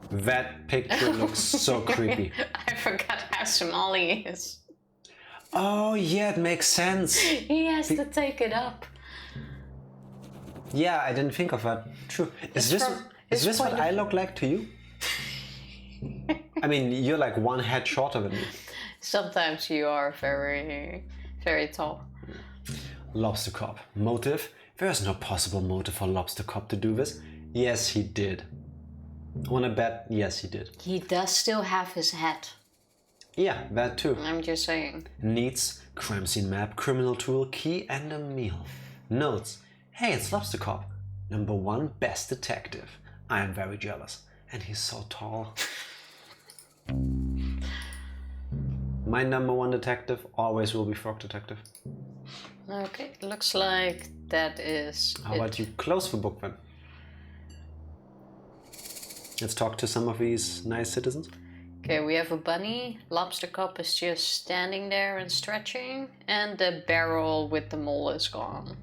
A: That picture looks so creepy.
B: I forgot how small he is.
A: Oh yeah, it makes sense.
B: He has to take it up.
A: Yeah, I didn't think of that. True. Is this what I look like to you? I mean, you're like 1 head shorter than me.
B: Sometimes you are very, very tall.
A: Lobster Cop. Motive? There's no possible motive for Lobster Cop to do this. Yes, he did. Wanna bet? Yes, he did.
B: He does still have his hat.
A: Yeah, that too.
B: I'm just saying.
A: Needs, crime scene map, criminal tool, key, and a meal. Notes. Hey, it's Lobster Cop. #1 best detective. I am very jealous. And he's so tall. My #1 detective always will be Frog Detective.
B: Okay, looks like that is
A: How about you close the book then? Let's talk to some of these nice citizens.
B: Okay, we have a bunny. Lobster Cup is just standing there and stretching. And the barrel with the mole is gone.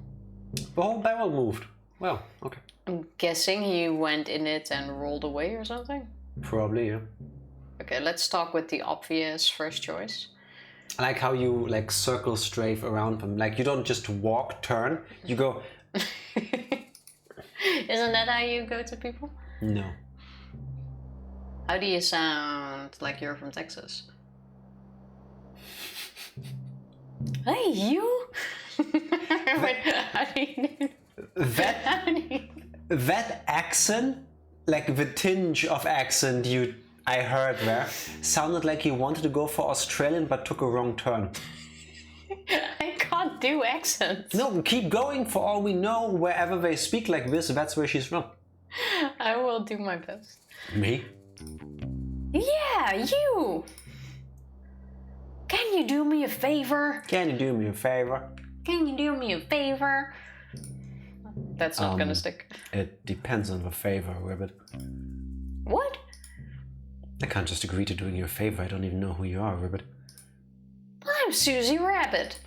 A: The whole barrel moved. Well, okay.
B: I'm guessing he went in it and rolled away or something.
A: Probably, yeah.
B: Okay, let's talk with the obvious first choice.
A: I like how you like circle strafe around them. Like you don't just walk, turn, you go...
B: Isn't that how you go to people?
A: No.
B: How do you sound like you're from Texas? Hey, you? Wait, how do you...
A: That accent, like the tinge of accent I heard there, sounded like he wanted to go for Australian but took a wrong turn.
B: I can't do accents.
A: No, keep going. For all we know, wherever they speak like this, that's where she's from.
B: I will do my best.
A: Me?
B: Yeah, you! Can you do me a favor?
A: Can you do me a favor?
B: Can you do me a favor? That's not gonna stick.
A: It depends on the favor, Ribbit.
B: What?
A: I can't just agree to doing you a favor. I don't even know who you are, Ribbit.
B: I'm Susie Rabbit.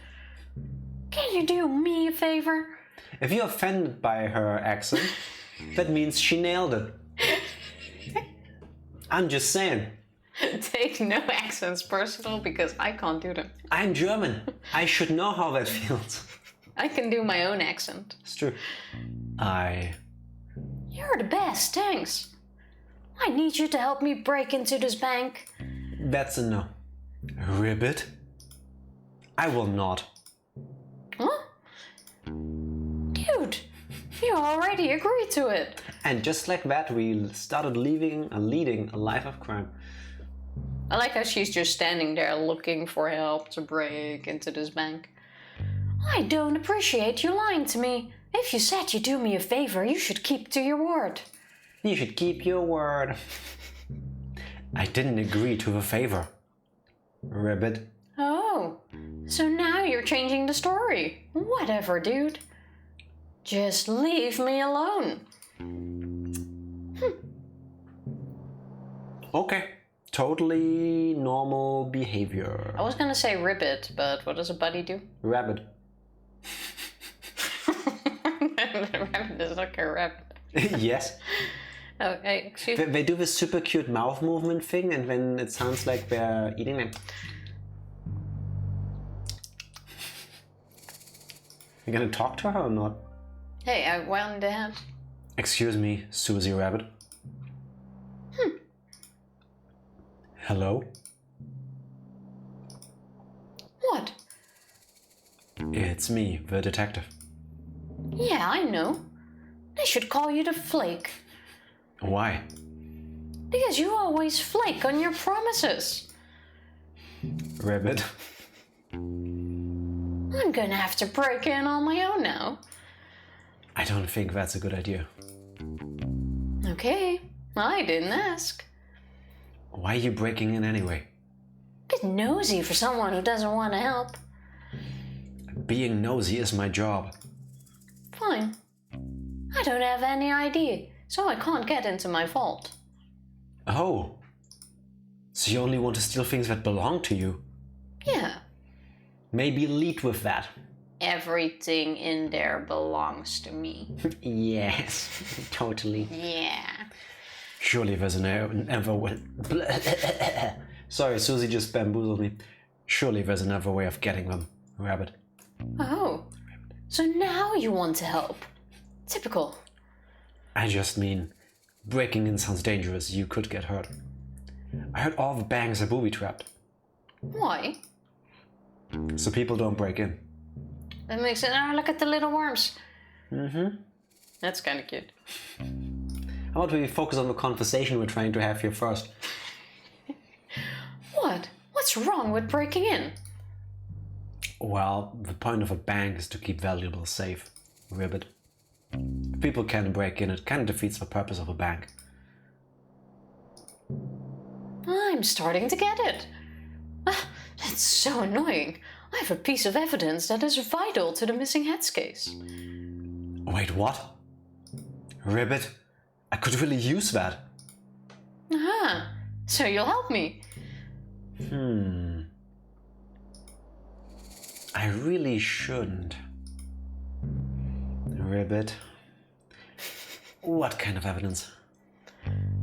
B: Can you do me a favor?
A: If you're offended by her accent, that means she nailed it. I'm just saying.
B: Take no accents personal because I can't do them.
A: I'm German. I should know how that feels.
B: I can do my own accent.
A: It's true.
B: You're the best, thanks. I need you to help me break into this bank.
A: That's a no. Ribbit? I will not.
B: Huh? Dude, you already agreed to it.
A: And just like that, we started leading a life of crime.
B: I like how she's just standing there looking for help to break into this bank. I don't appreciate you lying to me. If you said you'd do me a favor, you should keep to your word.
A: You should keep your word. I didn't agree to the favor, Ribbit.
B: Oh, so now you're changing the story. Whatever, dude. Just leave me alone.
A: Okay, totally normal behavior.
B: I was gonna say Ribbit, but what does a buddy do?
A: Rabbit.
B: Rabbit is like a rabbit.
A: Yes.
B: Oh, hey, excuse me.
A: They do this super cute mouth movement thing, and then it sounds like they're eating them. You gonna talk to her or not?
B: Hey, I wound the hand.
A: Excuse me, Susie Rabbit. Hello?
B: What?
A: It's me, the detective.
B: Yeah, I know. They should call you the Flake.
A: Why?
B: Because you always flake on your promises.
A: Ribbit.
B: I'm gonna have to break in on my own now.
A: I don't think that's a good idea.
B: Okay, I didn't ask.
A: Why are you breaking in anyway?
B: Bit nosy for someone who doesn't want to help.
A: Being nosy is my job.
B: Fine. I don't have any ID, so I can't get into my vault.
A: Oh. So you only want to steal things that belong to you?
B: Yeah.
A: Maybe lead with that.
B: Everything in there belongs to me.
A: Yes, totally.
B: Yeah.
A: Surely there's another way. Sorry, Susie just bamboozled me. Surely there's another way of getting them, Rabbit.
B: Oh. So now you want to help. Typical.
A: I just mean, breaking in sounds dangerous. You could get hurt. I heard all the banks are booby-trapped.
B: Why?
A: So people don't break in.
B: That makes it. Oh, look at the little worms.
A: Mm-hmm.
B: That's kind of cute.
A: How about we focus on the conversation we're trying to have here first?
B: What? What's wrong with breaking in?
A: Well, the point of a bank is to keep valuables safe, Ribbit. If people can break in, it kind of defeats the purpose of a bank.
B: I'm starting to get it. That's so annoying. I have a piece of evidence that is vital to the missing heads case.
A: Wait, what? Ribbit? I could really use that.
B: Aha, so you'll help me.
A: I really shouldn't. Ribbit. What kind of evidence?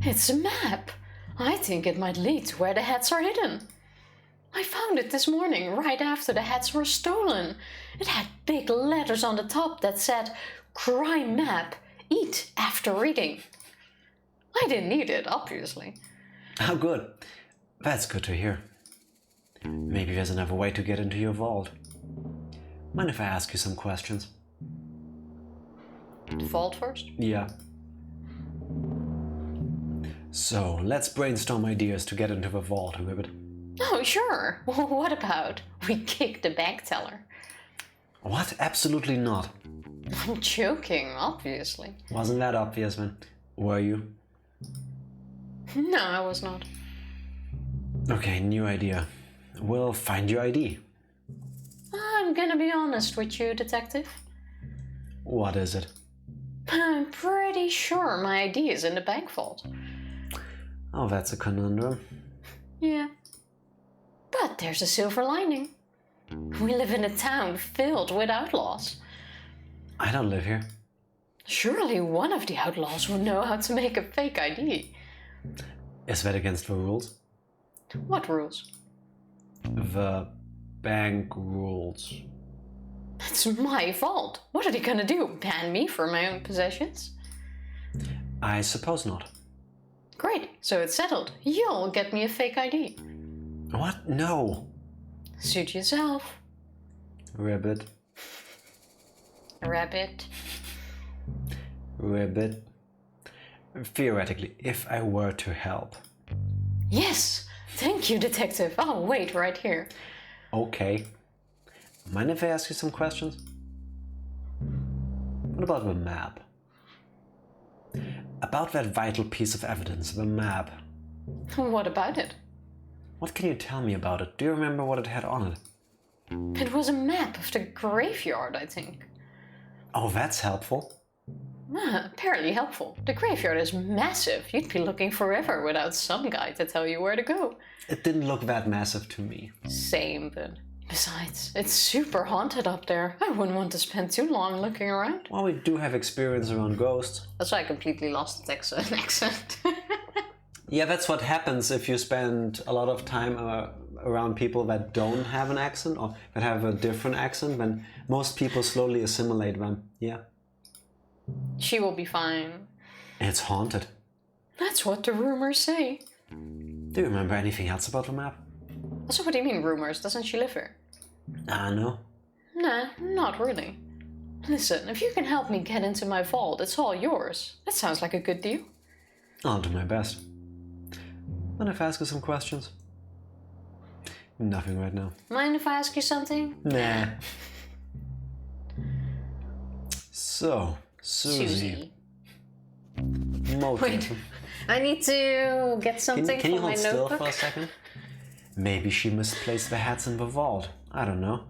B: It's a map. I think it might lead to where the heads are hidden. I found it this morning, right after the heads were stolen. It had big letters on the top that said, "Crime map, eat after reading." I didn't eat it, obviously.
A: Oh, good. That's good to hear. Maybe there's another way to get into your vault. Mind if I ask you some questions?
B: The vault first?
A: Yeah. So, let's brainstorm ideas to get into the vault, Ribbit.
B: Oh, sure. What about we kick the bank teller?
A: What? Absolutely not.
B: I'm joking, obviously.
A: Wasn't that obvious then? Were you?
B: No, I was not.
A: Okay, new idea. We'll find your ID.
B: I'm gonna be honest with you, detective.
A: What is it?
B: I'm pretty sure my ID is in the bank vault.
A: Oh, that's a conundrum.
B: Yeah. But there's a silver lining. We live in a town filled with outlaws.
A: I don't live here.
B: Surely one of the outlaws will know how to make a fake ID.
A: Is that against the rules?
B: What rules?
A: The bank rules.
B: It's my vault. What are they gonna do? Ban me for my own possessions?
A: I suppose not.
B: Great, so it's settled. You'll get me a fake ID.
A: What? No.
B: Suit yourself.
A: Ribbit.
B: Rabbit.
A: Ribbit. Theoretically, if I were to help.
B: Yes! Thank you, detective. I'll wait right here.
A: Okay. Mind if I ask you some questions? What about the map? About that vital piece of evidence, the map.
B: What about it?
A: What can you tell me about it? Do you remember what it had on it?
B: It was a map of the graveyard, I think.
A: Oh, that's helpful.
B: Apparently helpful. The graveyard is massive. You'd be looking forever without some guy to tell you where to go.
A: It didn't look that massive to me.
B: Same, but besides, it's super haunted up there. I wouldn't want to spend too long looking around.
A: Well, we do have experience around ghosts.
B: That's why I completely lost the Texan accent.
A: Yeah, that's what happens if you spend a lot of time around people that don't have an accent or that have a different accent. Then most people slowly assimilate them. Yeah.
B: She will be fine.
A: It's haunted.
B: That's what the rumors say.
A: Do you remember anything else about the map?
B: So what do you mean rumors? Doesn't she live here?
A: No.
B: Nah, not really. Listen, if you can help me get into my vault, it's all yours. That sounds like a good deal.
A: I'll do my best. Mind if I ask you some questions? Nothing right now.
B: Mind if I ask you something?
A: Nah. So, Susie.
B: Wait, I need to get something
A: Can you
B: from my
A: hold still
B: notebook.
A: for a second? Maybe she misplaced the hats in the vault. I don't know.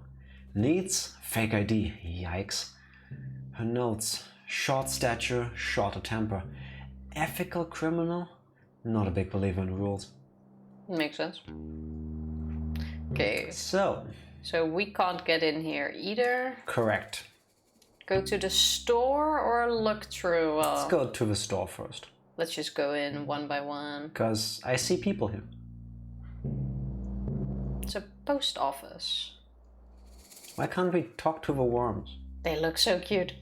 A: Needs fake ID. Yikes. Her notes. Short stature, shorter temper. Ethical criminal? Not a big believer in rules.
B: Makes sense. Okay,
A: So,
B: we can't get in here either.
A: correct.
B: Go to the store or look through?
A: Let's go to the store first.
B: Let's just go in one by one.
A: Because I see people here.
B: It's a post office.
A: Why can't we talk to the worms?
B: They look so cute.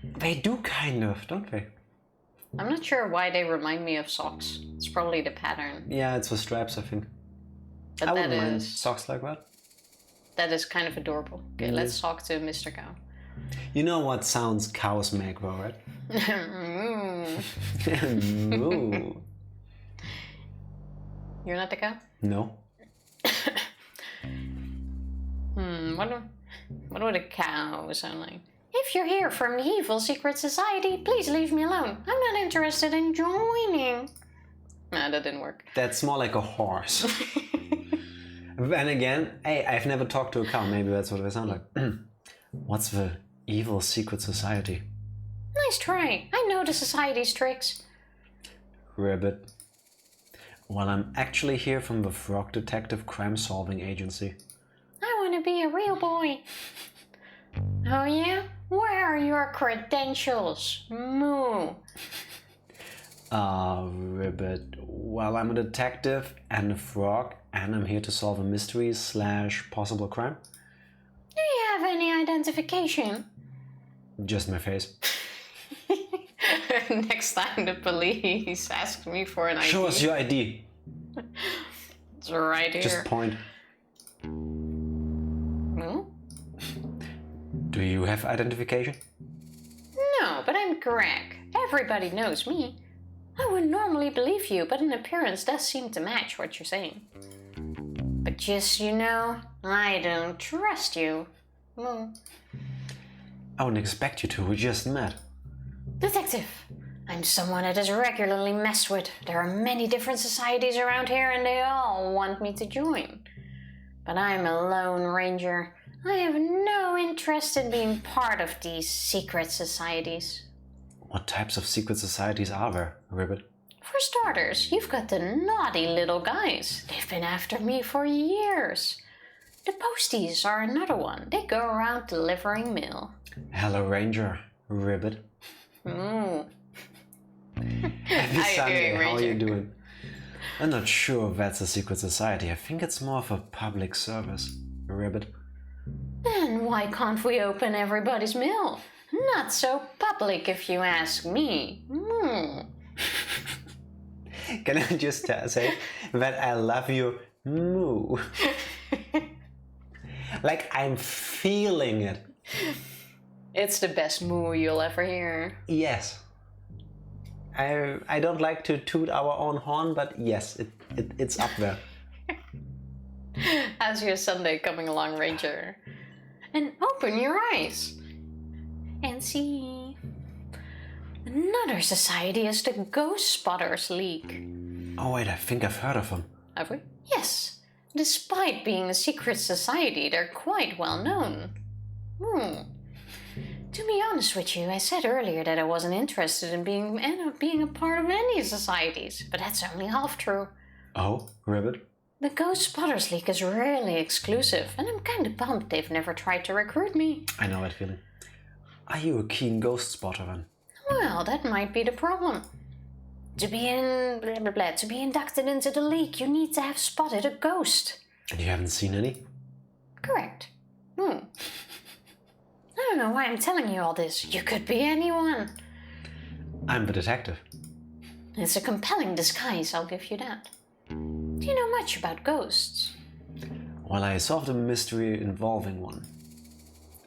A: They do kind of, don't they?
B: I'm not sure why they remind me of socks. It's probably the pattern.
A: Yeah, it's the stripes, I think.
B: But
A: I
B: that
A: wouldn't mind
B: is
A: socks like that.
B: that is kind of adorable. Okay,
A: It
B: let's
A: is.
B: talk to Mr. Cow.
A: You know what sounds cows make, though, right? Moo.
B: You're not the cow?
A: No.
B: What would a cow sound like? If you're here from the evil secret society, please leave me alone. I'm not interested in joining. Nah, that didn't work.
A: That's more like a horse. And again, hey, I've never talked to a cow. Maybe that's what they sound like. What's the evil secret society?
B: Nice try. I know the society's tricks.
A: Ribbit. Well, I'm actually here from the Frog Detective Crime Solving Agency.
B: I want to be a real boy. Oh yeah? Where are your credentials? Moo.
A: Ribbit. Well, I'm a detective and a frog, and I'm here to solve a mystery / possible crime.
B: Do you have any identification?
A: Just my face.
B: Next time the police ask me for an ID.
A: Show us your ID.
B: It's right here.
A: Just point.
B: No?
A: Do you have identification?
B: No, but I'm Greg. Everybody knows me. I would normally believe you, but an appearance does seem to match what you're saying. But just so you know, I don't trust you. No.
A: I wouldn't expect you to. We just met.
B: Detective. I'm someone that is regularly messed with. There are many different societies around here and they all want me to join. But I'm a lone ranger. I have no interest in being part of these secret societies.
A: What types of secret societies are there, Ribbit?
B: For starters, you've got the naughty little guys. They've been after me for years. The posties are another one. They go around delivering mail.
A: Hello, Ranger. Ribbit.
B: Ooh.
A: Happy Sunday. How are you doing? I'm not sure if that's a secret society. I think it's more of a public service, Ribbit.
B: Then why can't we open everybody's mail? Not so public if you ask me.
A: Can I just say that I love you, moo? Like I'm feeling it.
B: It's the best moo you'll ever hear.
A: Yes. I don't like to toot our own horn, but yes, it's up there.
B: How's your Sunday coming along, Ranger? And open your eyes and see. Another society is the Ghost Spotters League.
A: Oh wait, I think I've heard of them.
B: Have we? Yes. Despite being a secret society, they're quite well known. To be honest with you, I said earlier that I wasn't interested in being a part of any societies, but that's only half true.
A: Oh, Ribbit?
B: The Ghost Spotters League is really exclusive, and I'm kinda bummed they've never tried to recruit me.
A: I know that feeling. Are you a keen ghost spotter then?
B: Well, that might be the problem. To be inducted into the league, you need to have spotted a ghost.
A: And you haven't seen any?
B: Correct. I don't know why I'm telling you all this. You could be anyone.
A: I'm the detective.
B: It's a compelling disguise, I'll give you that. Do you know much about ghosts?
A: Well, I solved a mystery involving one.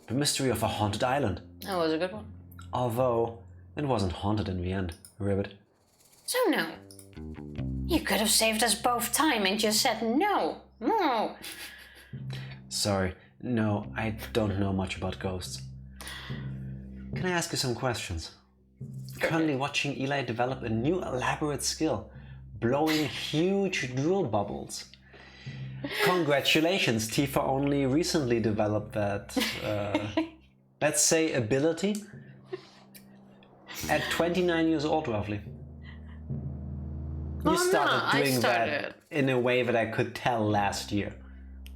A: The mystery of a haunted island.
B: That was a good one.
A: Although, it wasn't haunted in the end, Ribbit.
B: So no. You could have saved us both time and just said no. No.
A: Sorry, no, I don't know much about ghosts. Can I ask you some questions? Currently watching Eli develop a new elaborate skill, blowing huge drool bubbles. Congratulations, Tifa only recently developed that, let's say, ability. At 29 years old, roughly. You started doing that in a way that I could tell last year.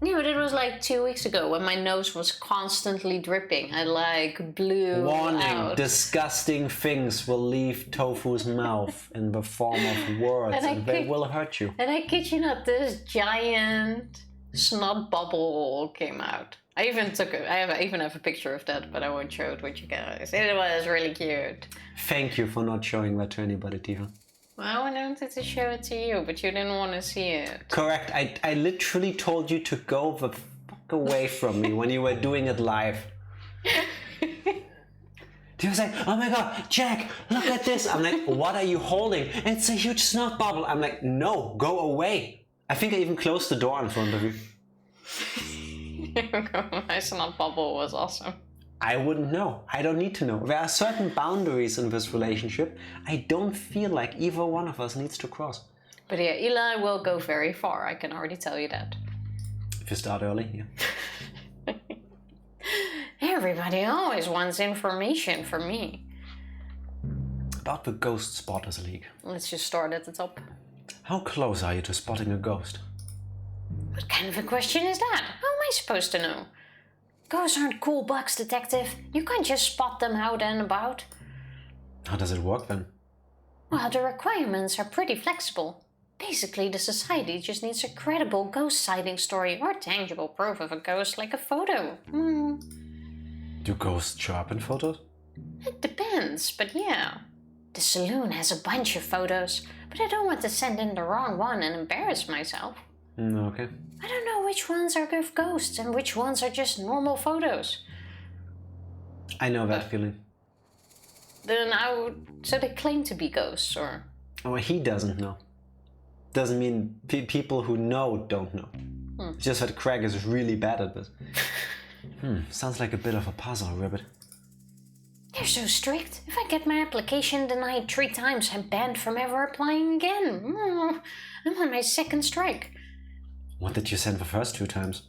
B: Yeah, but it was like 2 weeks ago when my nose was constantly dripping. I like blew
A: Warning,
B: out.
A: disgusting things will leave Tofu's mouth in the form of words and they will hurt you.
B: And I kid you not, this giant snot bubble came out. I even have a picture of that, but I won't show it with you guys. It was really cute.
A: Thank you for not showing that to anybody, Tifa.
B: Well, I wanted to show it to you, but you didn't want to see it.
A: Correct. I literally told you to go the fuck away from me when you were doing it live. Tifa's like, oh my god, Jack, look at this. I'm like, what are you holding? It's a huge snot bubble. I'm like, no, go away. I think I even closed the door in front of you.
B: My snot bubble was awesome.
A: I wouldn't know. I don't need to know. There are certain boundaries in this relationship I don't feel like either one of us needs to cross.
B: But yeah, Eli will go very far. I can already tell you that.
A: If you start early, yeah.
B: Everybody always wants information from me.
A: About the Ghost Spotters League.
B: Let's just start at the top.
A: How close are you to spotting a ghost?
B: What kind of a question is that? How am I supposed to know? Ghosts aren't cool bugs, detective. You can't just spot them out and about.
A: How does it work then?
B: Well, the requirements are pretty flexible. Basically, the society just needs a credible ghost sighting story or tangible proof of a ghost like a photo.
A: Do ghosts show up in photos?
B: It depends, but yeah. The saloon has a bunch of photos, but I don't want to send in the wrong one and embarrass myself.
A: Okay.
B: I don't know which ones are of ghosts and which ones are just normal photos.
A: I know that feeling.
B: Then so they claim to be ghosts, or?
A: Oh, he doesn't know. Doesn't mean people who know don't know. It's just that Craig is really bad at this. Sounds like a bit of a puzzle, Ribbit.
B: They're so strict. If I get my application denied 3 times, I'm banned from ever applying again. I'm on my 2nd strike.
A: What did you send the first 2 times?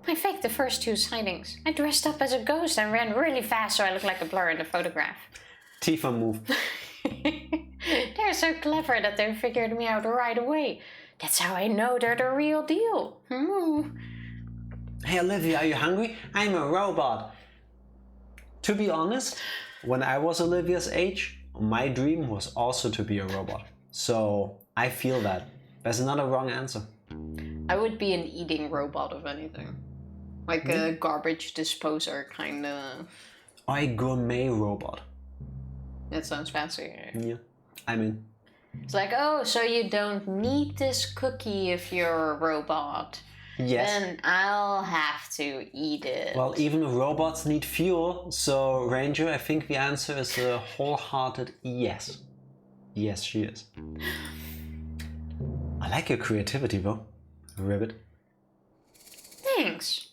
B: I faked the first 2 sightings. I dressed up as a ghost and ran really fast so I looked like a blur in the photograph.
A: Tifa move.
B: They're so clever that they figured me out right away. That's how I know they're the real deal.
A: Hey Olivia, are you hungry? I'm a robot. To be honest, when I was Olivia's age, my dream was also to be a robot. So I feel that. There's not a wrong answer.
B: I would be an eating robot, if anything. Like a garbage disposer kind of.
A: Or a gourmet robot.
B: That sounds fancy.
A: Yeah, I'm in.
B: It's like, oh, so you don't need this cookie if you're a robot.
A: Yes.
B: Then I'll have to eat it.
A: Well, even robots need fuel, so Ranger, I think the answer is a wholehearted yes. Yes, she is. I like your creativity though, Ribbit.
B: Thanks.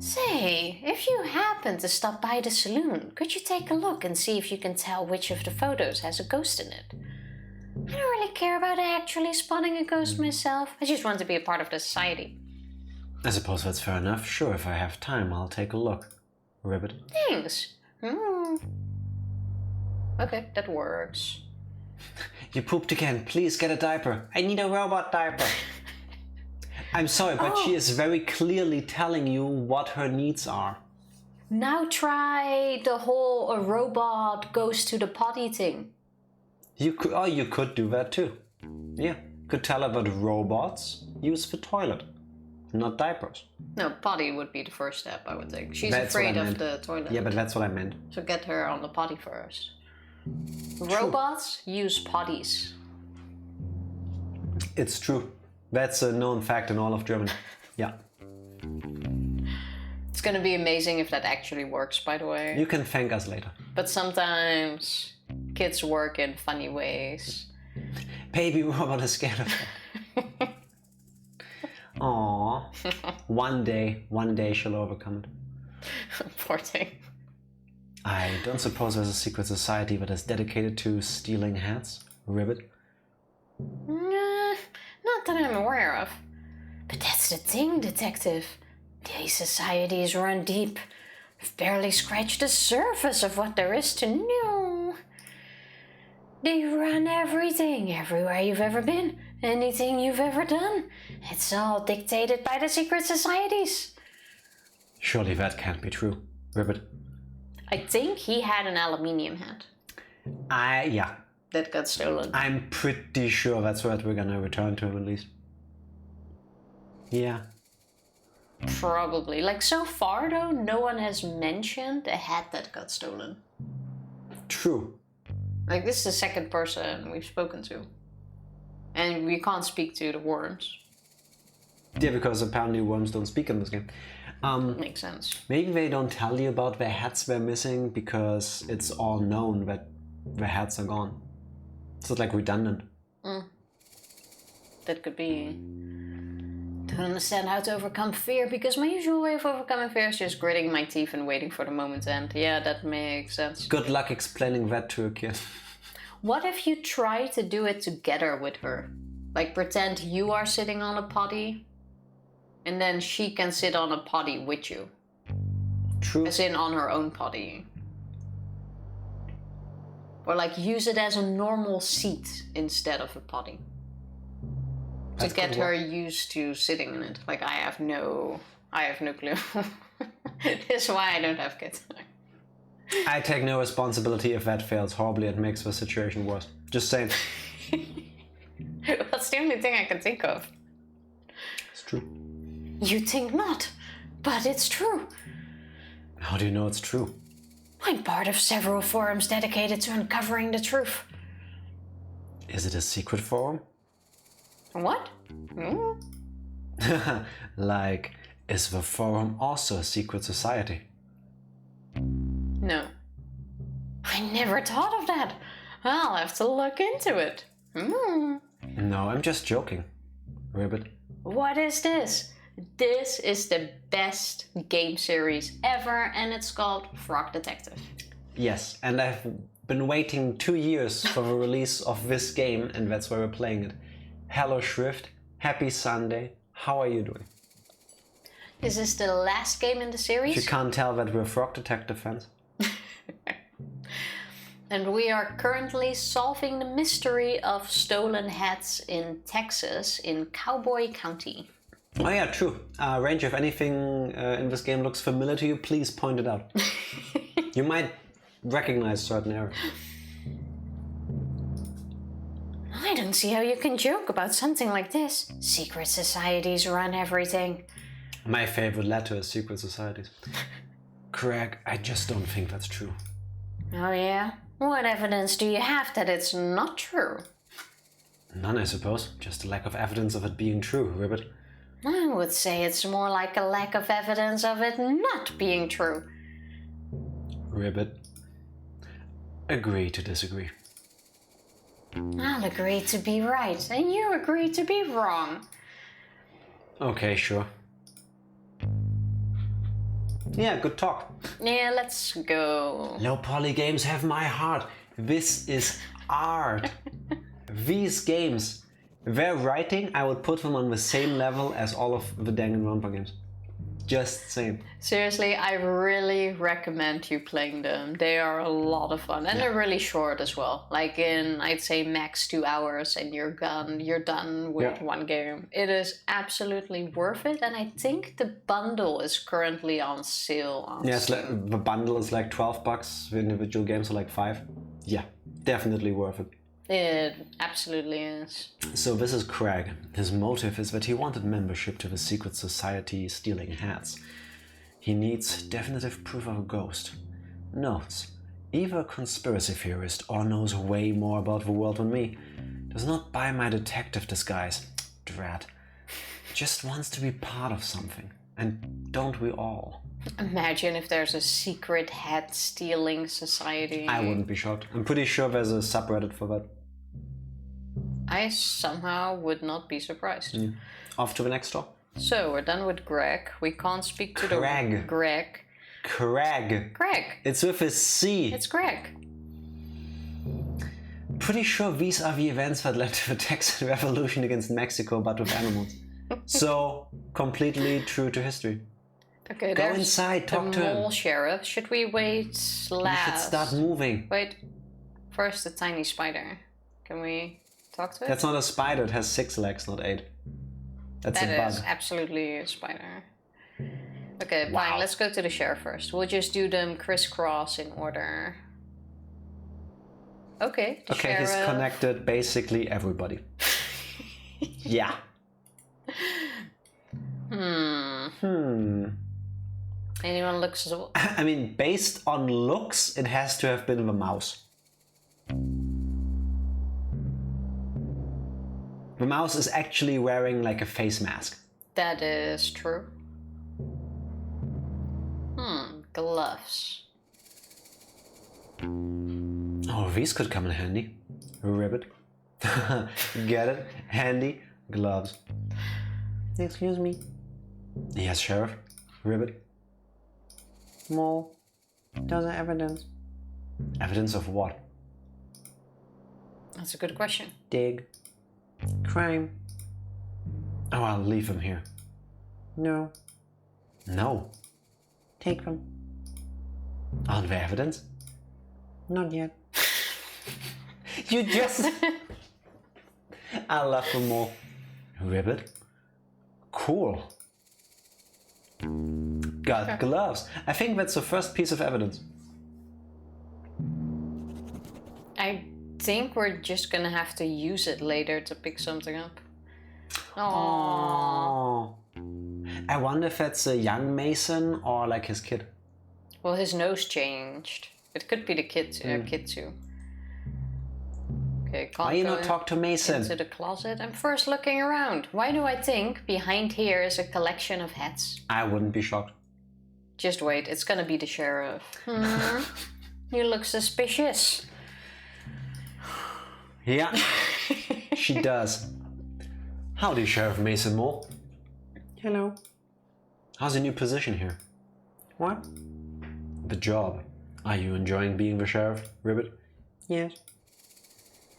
B: Say, if you happen to stop by the saloon, could you take a look and see if you can tell which of the photos has a ghost in it? I don't really care about actually spotting a ghost myself. I just want to be a part of the society.
A: I suppose that's fair enough. Sure, if I have time, I'll take a look. Ribbit.
B: Thanks. Okay, that works.
A: You pooped again. Please get a diaper. I need a robot diaper. I'm sorry, but she is very clearly telling you what her needs are.
B: Now try the whole a robot goes to the potty thing.
A: You could do that too. Yeah, could tell her that robots use the toilet, not diapers.
B: No, potty would be the first step, I would think. She's
A: That's what I
B: afraid of
A: meant.
B: the toilet.
A: Yeah, but that's what I meant.
B: So get her on the potty first. Robots use potties.
A: It's true. That's a known fact in all of Germany. Yeah.
B: It's gonna be amazing if that actually works, by the way.
A: You can thank us later.
B: But sometimes kids work in funny ways.
A: Baby robot is scared of that. Aww. One day she'll overcome it.
B: Poor thing.
A: I don't suppose there's a secret society that is dedicated to stealing hats, Ribbit?
B: Not that I'm aware of. But that's the thing, detective. These societies run deep. We've barely scratched the surface of what there is to know. They run everything, everywhere you've ever been, anything you've ever done. It's all dictated by the secret societies.
A: Surely that can't be true, Ribbit.
B: I think he had an aluminium hat.
A: Yeah.
B: That got stolen.
A: I'm pretty sure that's what we're gonna return to at least. Yeah.
B: Probably. Like, so far though, no one has mentioned a hat that got stolen.
A: True.
B: Like, this is the second person we've spoken to. And we can't speak to the worms.
A: Yeah, because apparently worms don't speak in this game.
B: Makes sense.
A: Maybe they don't tell you about their hats they're missing because it's all known that their hats are gone. So it's like redundant.
B: That could be. Don't understand how to overcome fear, because my usual way of overcoming fear is just gritting my teeth and waiting for the moment to end. Yeah, that makes sense.
A: Good luck explaining that to a kid.
B: What if you try to do it together with her? Like pretend you are sitting on a potty, and then she can sit on a potty with you.
A: True.
B: As in on her own potty. Or like use it as a normal seat instead of a potty. To get her used to sitting in it. Like I have no clue. This is why I don't have kids.
A: I take no responsibility if that fails horribly and makes the situation worse. Just saying.
B: That's the only thing I can think of.
A: It's true.
B: You think not, but it's true.
A: How do you know it's true?
B: I'm part of several forums dedicated to uncovering the truth.
A: Is it a secret forum?
B: What?
A: Like, is the forum also a secret society?
B: No. I never thought of that. I'll have to look into it.
A: No, I'm just joking. Ribbit.
B: What is this? This is the best game series ever, and it's called Frog Detective.
A: Yes, and I've been waiting 2 years for the release of this game, and that's why we're playing it. Hello Shrift, happy Sunday, how are you doing?
B: Is this the last game in the series?
A: If you can't tell that we're Frog Detective fans.
B: And we are currently solving the mystery of stolen hats in Texas, in Cowboy County.
A: Oh yeah, true. Ranger, if anything in this game looks familiar to you, please point it out. You might recognize certain areas.
B: I don't see how you can joke about something like this. Secret societies run everything.
A: My favorite letter is secret societies. Craig, I just don't think that's true.
B: Oh yeah? What evidence do you have that it's not true?
A: None, I suppose. Just a lack of evidence of it being true, Ribbit.
B: I would say it's more like a lack of evidence of it not being true.
A: Ribbit. Agree to disagree.
B: I'll agree to be right, and you agree to be wrong.
A: Okay, sure. Yeah, good talk.
B: Yeah, let's go.
A: Low poly games have my heart. This is art. These games, their writing, I would put them on the same level as all of the Danganronpa games. Just same.
B: Seriously, I really recommend you playing them. They are a lot of fun, and they're really short as well. Like in, I'd say max 2 hours, and you're done with one game. It is absolutely worth it, and I think the bundle is currently on sale.
A: It's like, the bundle is like $12. The individual games are like $5. Yeah, definitely worth it.
B: It absolutely is.
A: So this is Craig. His motive is that he wanted membership to the secret society stealing hats. He needs definitive proof of a ghost. Notes, either a conspiracy theorist or knows way more about the world than me. Does not buy my detective disguise. Drat. Just wants to be part of something. And don't we all?
B: Imagine if there's a secret hat stealing society.
A: I wouldn't be shocked. I'm pretty sure there's a subreddit for that.
B: I somehow would not be surprised.
A: Yeah. Off to the next stop.
B: So, we're done with Greg. We can't speak to
A: Craig.
B: the... Greg.
A: Craig.
B: Greg.
A: It's with a C.
B: It's Greg.
A: Pretty sure these are the events that led to the Texan Revolution against Mexico, but with animals. So, completely true to history.
B: Okay,
A: go inside, talk to him.
B: Mole sheriff. Should we wait last?
A: You should start moving.
B: Wait. First, the tiny spider. Can we talk to it?
A: That's not a spider. It has 6 legs, not 8. That's a bug.
B: That is absolutely a spider. Okay, fine. Let's go to the sheriff first. We'll just do them crisscross in order. Okay, the
A: okay,
B: sheriff.
A: He's connected basically everybody. Yeah.
B: Anyone looks...
A: I mean, based on looks, it has to have been the mouse. The mouse is actually wearing like a face mask.
B: That is true. Gloves.
A: Oh, these could come in handy. Ribbit. Get it? Handy gloves. Excuse me. Yes, Sheriff. Ribbit. Mole. Does there evidence? Evidence of what?
B: That's a good question.
A: Dig.
C: Crime.
A: Oh, I'll leave them here.
C: No.
A: No.
C: Take them.
A: Aren't there evidence?
C: Not yet.
A: You just... I love them more. Ribbit. Cool. Got gloves. I think that's the first piece of evidence.
B: I think we're just gonna have to use it later to pick something up. Aww.
A: Oh. I wonder if that's a young Mason or like his kid.
B: Well, his nose changed. It could be the kid too. Okay,
A: Why you not talk to Mason?
B: Into the closet. I'm first looking around. Why do I think behind here is a collection of hats?
A: I wouldn't be shocked.
B: Just wait, it's gonna be the sheriff. You look suspicious.
A: Yeah, she does. Howdy, Sheriff Mason Mole.
C: Hello.
A: How's your new position here?
C: What?
A: The job. Are you enjoying being the sheriff, Ribbit?
C: Yes.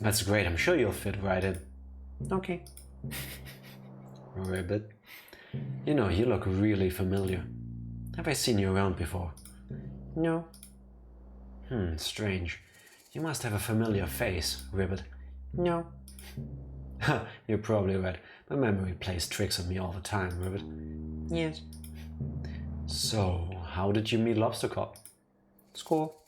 A: That's great. I'm sure you'll fit right in.
C: Okay.
A: Ribbit. You know, you look really familiar. Have I seen you around before?
C: No.
A: Strange. You must have a familiar face, Ribbit.
C: No.
A: You're probably right. My memory plays tricks on me all the time, Ribbit.
C: Yes.
A: So, how did you meet Lobster Cop?
C: School.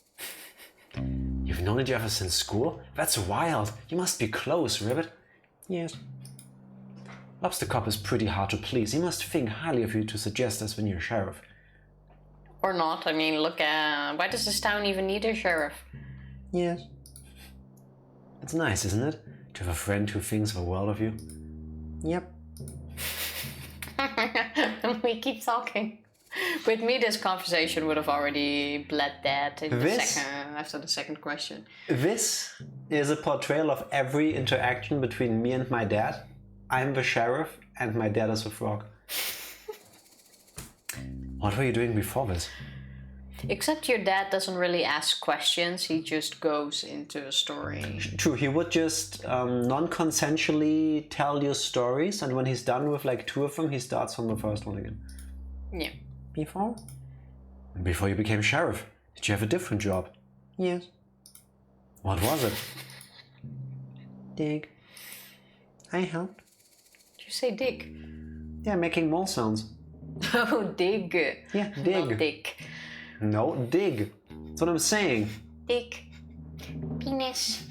A: You've known each other since school? That's wild. You must be close, Ribbit.
C: Yes.
A: Lobster Cop is pretty hard to please. He must think highly of you to suggest us when you're sheriff.
B: Or not. I mean, look at... Why does this town even need a sheriff?
C: Yes.
A: It's nice, isn't it? To have a friend who thinks the world of you.
C: Yep.
B: We keep talking. With me, this conversation would have already bled dead in after the second question.
A: This is a portrayal of every interaction between me and my dad. I'm the sheriff and my dad is a frog. What were you doing before this?
B: Except your dad doesn't really ask questions, he just goes into a story.
A: True, he would just non-consensually tell you stories, and when he's done with like 2 of them, he starts from the first one again.
B: Yeah.
C: Before?
A: Before you became sheriff, did you have a different job?
C: Yes.
A: What was it?
C: Dig. I helped.
B: Did you say dig?
A: Yeah, making mole sounds.
B: Oh, dig.
A: Yeah, dig.
B: Not dick.
A: No, dig. That's what I'm saying.
B: Dick. Penis.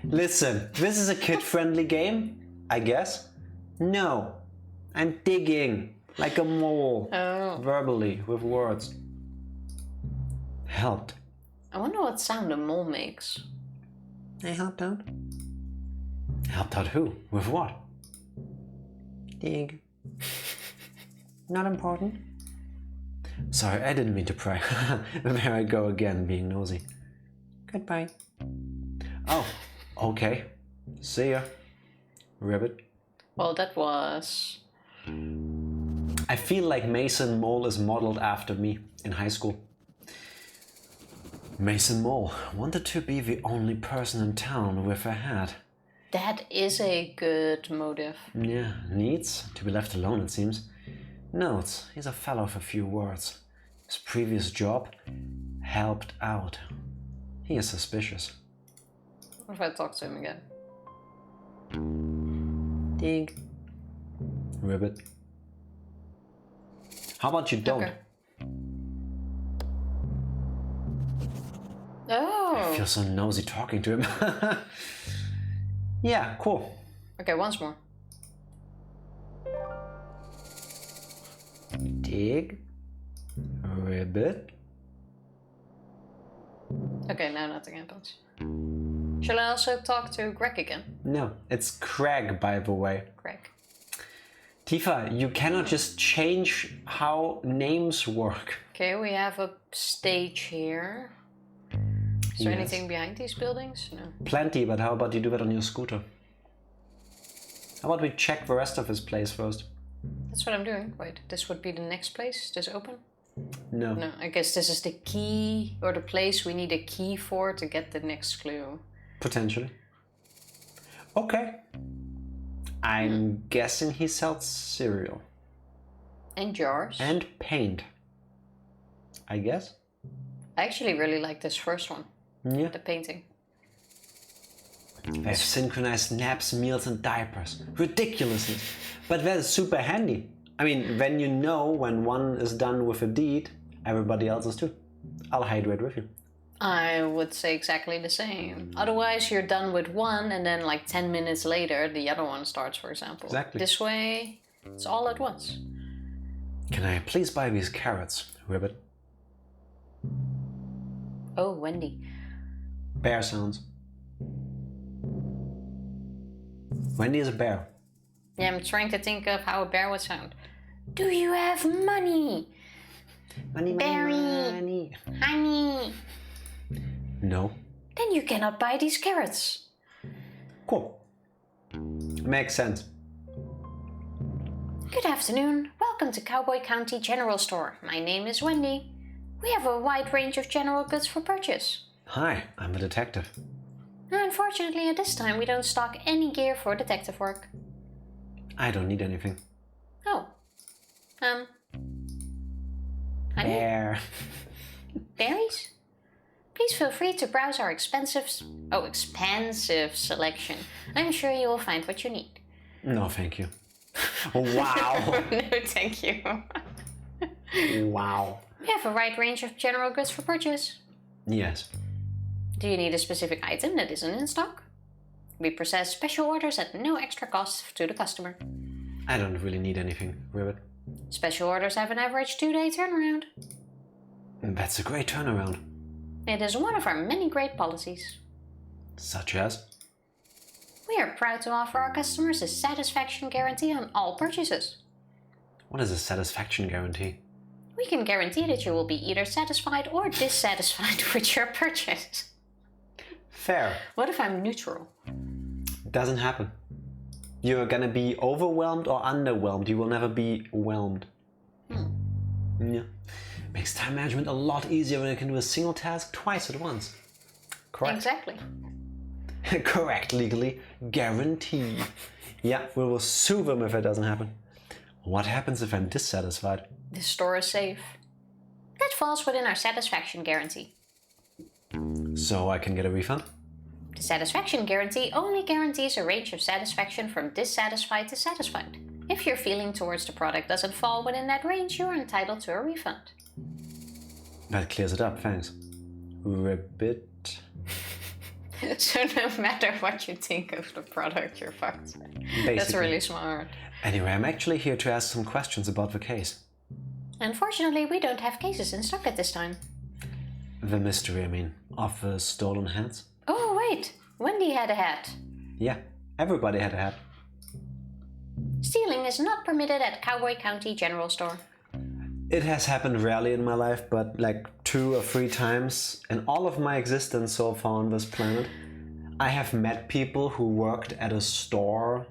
A: Listen, this is a kid-friendly game, I guess. No, I'm digging like a mole.
B: Oh.
A: Verbally, with words. Helped.
B: I wonder what sound a mole makes.
C: I helped out.
A: Helped out who? With what?
C: Dig. Not important.
A: Sorry, I didn't mean to pry. There I go again, being nosy.
C: Goodbye.
A: Oh, okay. See ya, Ribbit.
B: Well, that was...
A: I feel like Mason Mole is modeled after me in high school. Mason Mole wanted to be the only person in town with a hat.
B: That is a good motive.
A: Yeah, needs to be left alone, it seems. Notes, he's a fellow of a few words. His previous job helped out. He is suspicious.
B: What if I talk to him again?
C: Dig.
A: Ribbit. How about you don't?
B: Okay. Oh!
A: I feel so nosy talking to him. Yeah, cool.
B: Okay, once more.
A: Dig. Ribbit.
B: Okay, now nothing happens. Shall I also talk to Greg again?
A: No, it's Craig, by the way.
B: Greg.
A: Tifa, you cannot just change how names work.
B: Okay, we have a stage here. Is there anything behind these buildings? No.
A: Plenty, but how about you do that on your scooter? How about we check the rest of his place first?
B: That's what I'm doing. Wait, this would be the next place? Is this open?
A: No.
B: No, I guess this is the key or the place we need a key for to get the next clue.
A: Potentially. Okay. I'm guessing he sells cereal.
B: And jars.
A: And paint. I guess.
B: I actually really like this first one.
A: Yeah.
B: The painting.
A: They have synchronized naps, meals, and diapers. Ridiculousness. But that is super handy. I mean, when you know when one is done with a deed, everybody else is too. I'll hydrate with you.
B: I would say exactly the same. Otherwise, you're done with one, and then like 10 minutes later, the other one starts, for example.
A: Exactly.
B: This way, it's all at once.
A: Can I please buy these carrots, Ribbit?
B: Oh, Wendy.
A: Bear sounds. Wendy is a bear.
B: Yeah, I'm trying to think of how a bear would sound. Do you have money?
A: Money,
B: Berry.
A: money.
B: Honey.
A: No.
B: Then you cannot buy these carrots.
A: Cool. Makes sense.
B: Good afternoon. Welcome to Cowboy County General Store. My name is Wendy. We have a wide range of general goods for purchase.
A: Hi, I'm a detective.
B: Unfortunately, at this time, we don't stock any gear for detective work.
A: I don't need anything.
B: Oh. Honey?
A: Bear.
B: Berries? Please feel free to browse our expansive selection. I'm sure you will find what you need.
A: No, thank you. Wow.
B: No, thank you.
A: Wow.
B: We have a wide range of general goods for purchase.
A: Yes.
B: Do you need a specific item that isn't in stock? We process special orders at no extra cost to the customer.
A: I don't really need anything, Ribbit.
B: Special orders have an average 2-day turnaround.
A: That's a great turnaround.
B: It is one of our many great policies.
A: Such as?
B: We are proud to offer our customers a satisfaction guarantee on all purchases.
A: What is a satisfaction guarantee?
B: We can guarantee that you will be either satisfied or dissatisfied with your purchase.
A: Fair.
B: What if I'm neutral?
A: Doesn't happen. You're gonna be overwhelmed or underwhelmed. You will never be whelmed. Yeah. Makes time management a lot easier when you can do a single task twice at once. Correct?
B: Exactly.
A: Correct, legally. Guarantee. Yeah, we will sue them if it doesn't happen. What happens if I'm dissatisfied?
B: The store is safe. That falls within our satisfaction guarantee.
A: So I can get a refund?
B: The satisfaction guarantee only guarantees a range of satisfaction from dissatisfied to satisfied. If your feeling towards the product doesn't fall within that range, you are entitled to a refund.
A: That clears it up, thanks. Ribbit.
B: So no matter what you think of the product, you're fucked.
A: Basically.
B: That's really smart.
A: Anyway, I'm actually here to ask some questions about the case.
B: Unfortunately, we don't have cases in stock at this time.
A: The mystery, I mean, of the stolen hats.
B: Oh, wait. Wendy had a hat.
A: Yeah, everybody had a hat.
B: Stealing is not permitted at Cowboy County General Store.
A: It has happened rarely in my life, but like 2 or 3 times in all of my existence so far on this planet. I have met people who worked at a store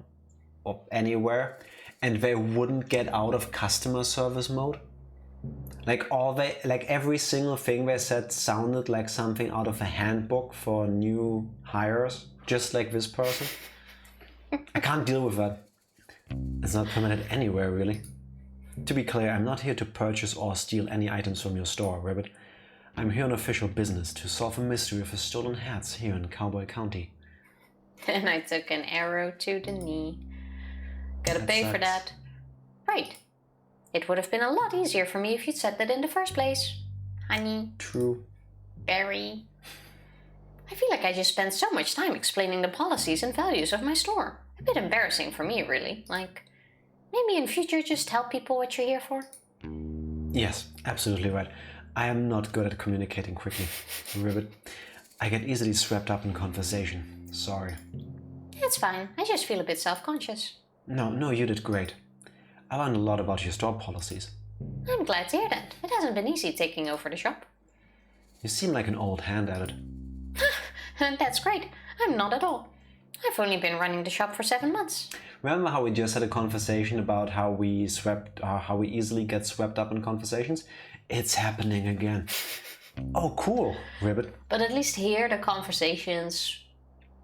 A: or anywhere and they wouldn't get out of customer service mode. Like every single thing they said sounded like something out of a handbook for new hires, just like this person. I can't deal with that. It's not permitted anywhere, really. To be clear, I'm not here to purchase or steal any items from your store, Ribbit. I'm here on official business to solve a mystery of the stolen hats here in Cowboy County.
B: And I took an arrow to the knee. Gotta pay for that. Right. It would have been a lot easier for me if you'd said that in the first place. Honey.
A: True.
B: Berry. I feel like I just spent so much time explaining the policies and values of my store. A bit embarrassing for me, really. Like, maybe in future just tell people what you're here for?
A: Yes, absolutely right. I am not good at communicating quickly, Ribbit. I get easily swept up in conversation. Sorry.
B: It's fine. I just feel a bit self-conscious.
A: No, you did great. I learned a lot about your store policies.
B: I'm glad to hear that. It hasn't been easy taking over the shop.
A: You seem like an old hand at it.
B: That's great. I'm not at all. I've only been running the shop for 7 months.
A: Remember how we just had a conversation about how we easily get swept up in conversations? It's happening again. Oh, cool, Ribbit.
B: But at least here the conversations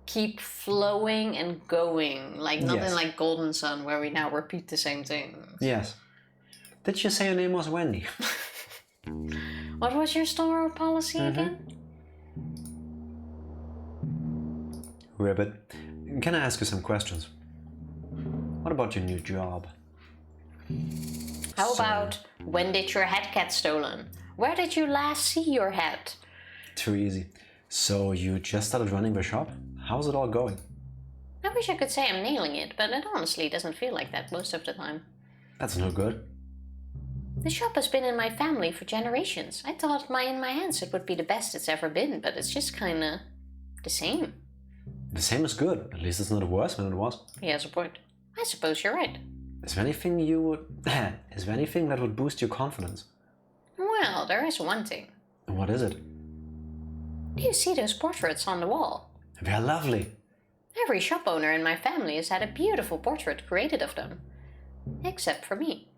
B: keep flowing and going, like nothing
A: Yes.
B: like Golden Sun where we now repeat the same thing.
A: Yes. Did you say your name was Wendy?
B: What was your store policy again?
A: Ribbit, can I ask you some questions? What about your new job?
B: How about, when did your hat get stolen? Where did you last see your hat?
A: Too easy. So you just started running the shop? How's it all going?
B: I wish I could say I'm nailing it, but it honestly doesn't feel like that most of the time.
A: That's no good.
B: The shop has been in my family for generations. I thought in my hands it would be the best it's ever been, but it's just kinda the same.
A: The same is good. At least it's not worse than it was.
B: He has a point. I suppose you're right.
A: Is there anything is there anything that would boost your confidence?
B: Well, there is one thing.
A: And what is it?
B: Do you see those portraits on the wall?
A: They're lovely.
B: Every shop owner in my family has had a beautiful portrait created of them. Except for me.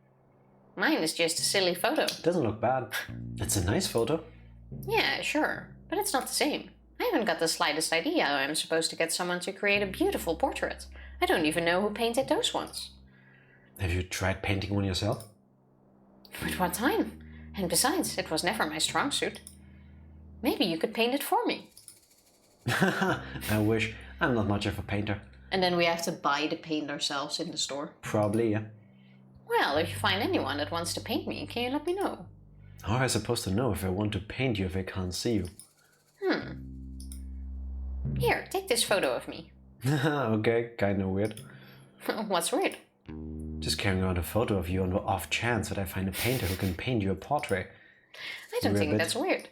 B: Mine is just a silly photo.
A: It doesn't look bad. It's a nice photo.
B: Yeah, sure, but it's not the same. I haven't got the slightest idea how I'm supposed to get someone to create a beautiful portrait. I don't even know who painted those ones.
A: Have you tried painting one yourself?
B: At what time? And besides, it was never my strong suit. Maybe you could paint it for me.
A: I wish. I'm not much of a painter.
B: And then we have to buy the paint ourselves in the store.
A: Probably, yeah.
B: Well, if you find anyone that wants to paint me, can you let me know?
A: How am I supposed to know if I want to paint you if I can't see you?
B: Here, take this photo of me.
A: Okay, kinda weird.
B: What's weird?
A: Just carrying around a photo of you on the off chance that I find a painter who can paint you a portrait.
B: I don't think
A: Ribbit.
B: that's weird.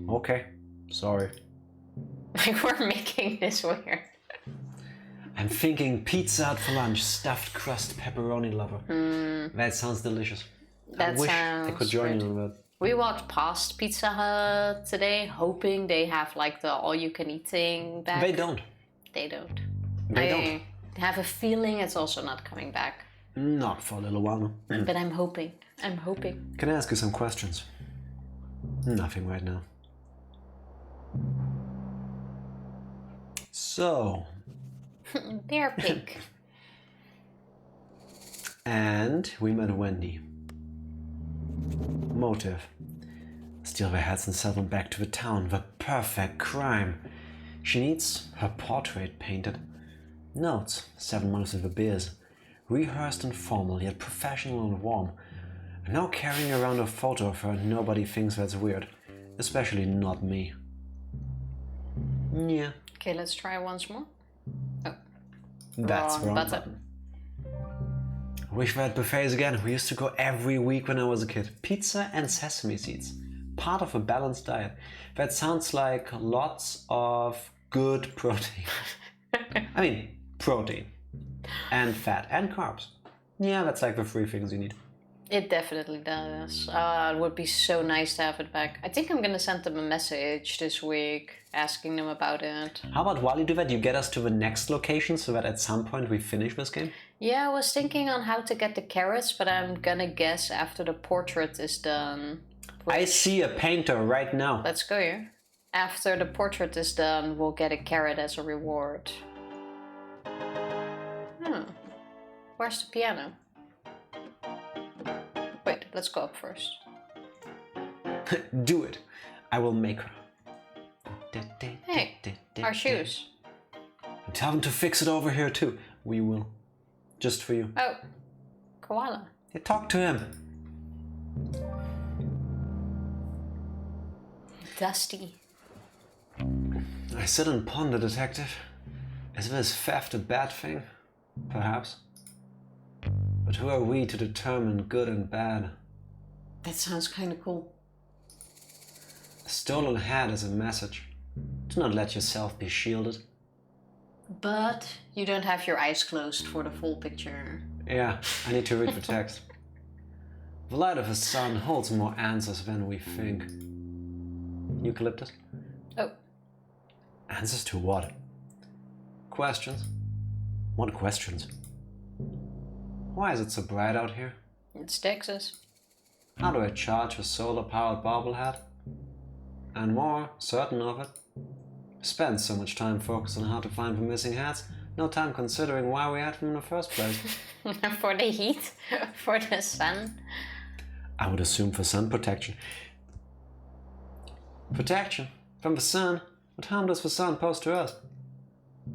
A: Okay, sorry.
B: Like we're making this weird.
A: I'm thinking pizza Hut for lunch, stuffed crust pepperoni lover. That sounds delicious.
B: That
A: I wish I
B: sounds
A: could join
B: good.
A: you on that.
B: We walked past Pizza Hut today, hoping they have like the all-you-can-eat thing back.
A: They don't.
B: They don't.
A: They
B: I have a feeling it's also not coming back.
A: Not for a little while. No.
B: But I'm hoping. I'm hoping.
A: Can I ask you some questions? Nothing right now. So,
B: Bear pig.
A: and we met Wendy. Motive. Steal their hats and sell them back to the town. The perfect crime. She needs her portrait painted. Notes. 7 months of the beers. Rehearsed and formal, yet professional and warm. And now carrying around a photo of her, nobody thinks that's weird. Especially not me. Yeah.
B: Okay, let's try once more. Oh,
A: That's
B: wrong
A: wrong
B: button.
A: I wish we had buffets again. We used to go every week when I was a kid. Pizza and sesame seeds. Part of a balanced diet. That sounds like lots of good protein. I mean, protein. And fat and carbs. Yeah, that's like the 3 things you need.
B: It definitely does. It would be so nice to have it back. I think I'm gonna send them a message this week asking them about it.
A: How about while you do that, you get us to the next location so that at some point we finish this game?
B: Yeah, I was thinking on how to get the carrots, but I'm gonna guess after the portrait is done.
A: I see a painter right now.
B: Let's go here. After the portrait is done, we'll get a carrot as a reward. Where's the piano? Wait, let's go up first.
A: Do it. I will make her.
B: Hey, our shoes.
A: Tell them to fix it over here too. We will. Just for you.
B: Oh, koala.
A: Yeah, talk to him.
B: Dusty.
A: I sit and ponder, detective. Is this theft a bad thing? Perhaps. But who are we to determine good and bad?
B: That sounds kind of cool.
A: A stolen hat is a message. Do not let yourself be shielded.
B: But you don't have your eyes closed for the full picture.
A: Yeah, I need to read the text. The light of the sun holds more answers than we think. Eucalyptus?
B: Oh.
A: Answers to what? Questions? What questions? Why is it so bright out here?
B: It's Texas.
A: How do I charge a solar-powered bobblehead? And more certain of it? Spent so much time focused on how to find the missing hats, no time considering why we had them in the first place.
B: For the heat? For the sun?
A: I would assume for sun protection. Protection? From the sun? What harm does the sun pose to us?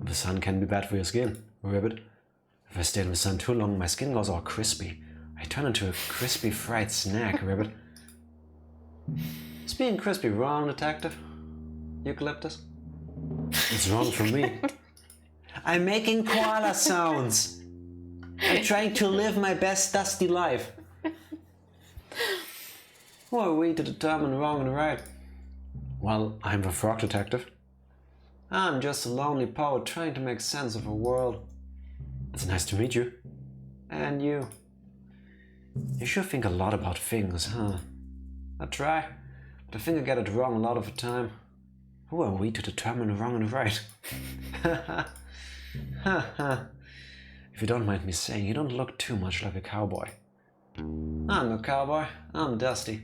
A: The sun can be bad for your skin, Ribbit. If I stay in the sun too long, my skin goes all crispy. I turn into a crispy fried snack, Ribbit. Is being crispy wrong, detective? Eucalyptus? It's wrong for me. I'm making koala sounds. I'm trying to live my best dusty life. Who are we to determine wrong and right? Well, I'm the frog detective. I'm just a lonely poet trying to make sense of a world. It's nice to meet you. And you. You sure think a lot about things, huh? I try, but I think I get it wrong a lot of the time. Who are we to determine wrong and right? If you don't mind me saying, you don't look too much like a cowboy. I'm no cowboy, I'm Dusty.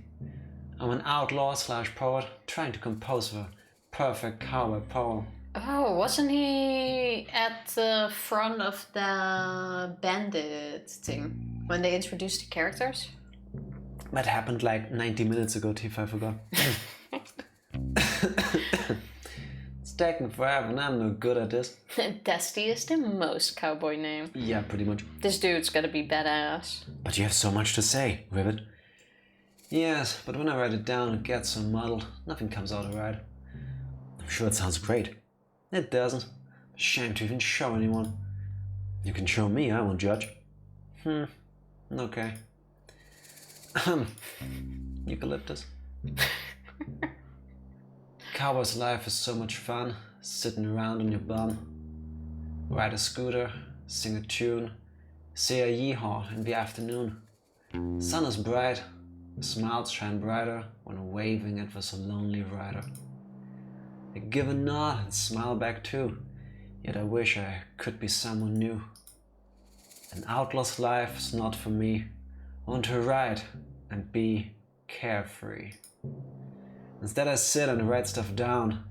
A: I'm an outlaw / poet trying to compose the perfect cowboy poem.
B: Oh, wasn't he at the front of the bandit thing when they introduced the characters?
A: That happened like 90 minutes ago, Tiff, I forgot. It's taking forever and I'm no good at this.
B: Dusty is the most cowboy name.
A: Yeah, pretty much.
B: This dude's gotta be badass.
A: But you have so much to say, Ribbit. Yes, but when I write it down, it gets so muddled. Nothing comes out alright. I'm sure it sounds great. It doesn't. Shame to even show anyone. You can show me, I won't judge. Okay. Eucalyptus. Cowboy's life is so much fun, sitting around on your bum. Ride a scooter, sing a tune, say a yeehaw in the afternoon. Sun is bright, smiles shine brighter when waving at the lonely rider. I give a nod and smile back too, yet I wish I could be someone new. An outlaw's life is not for me. I want to ride and be carefree. Instead I sit and write stuff down,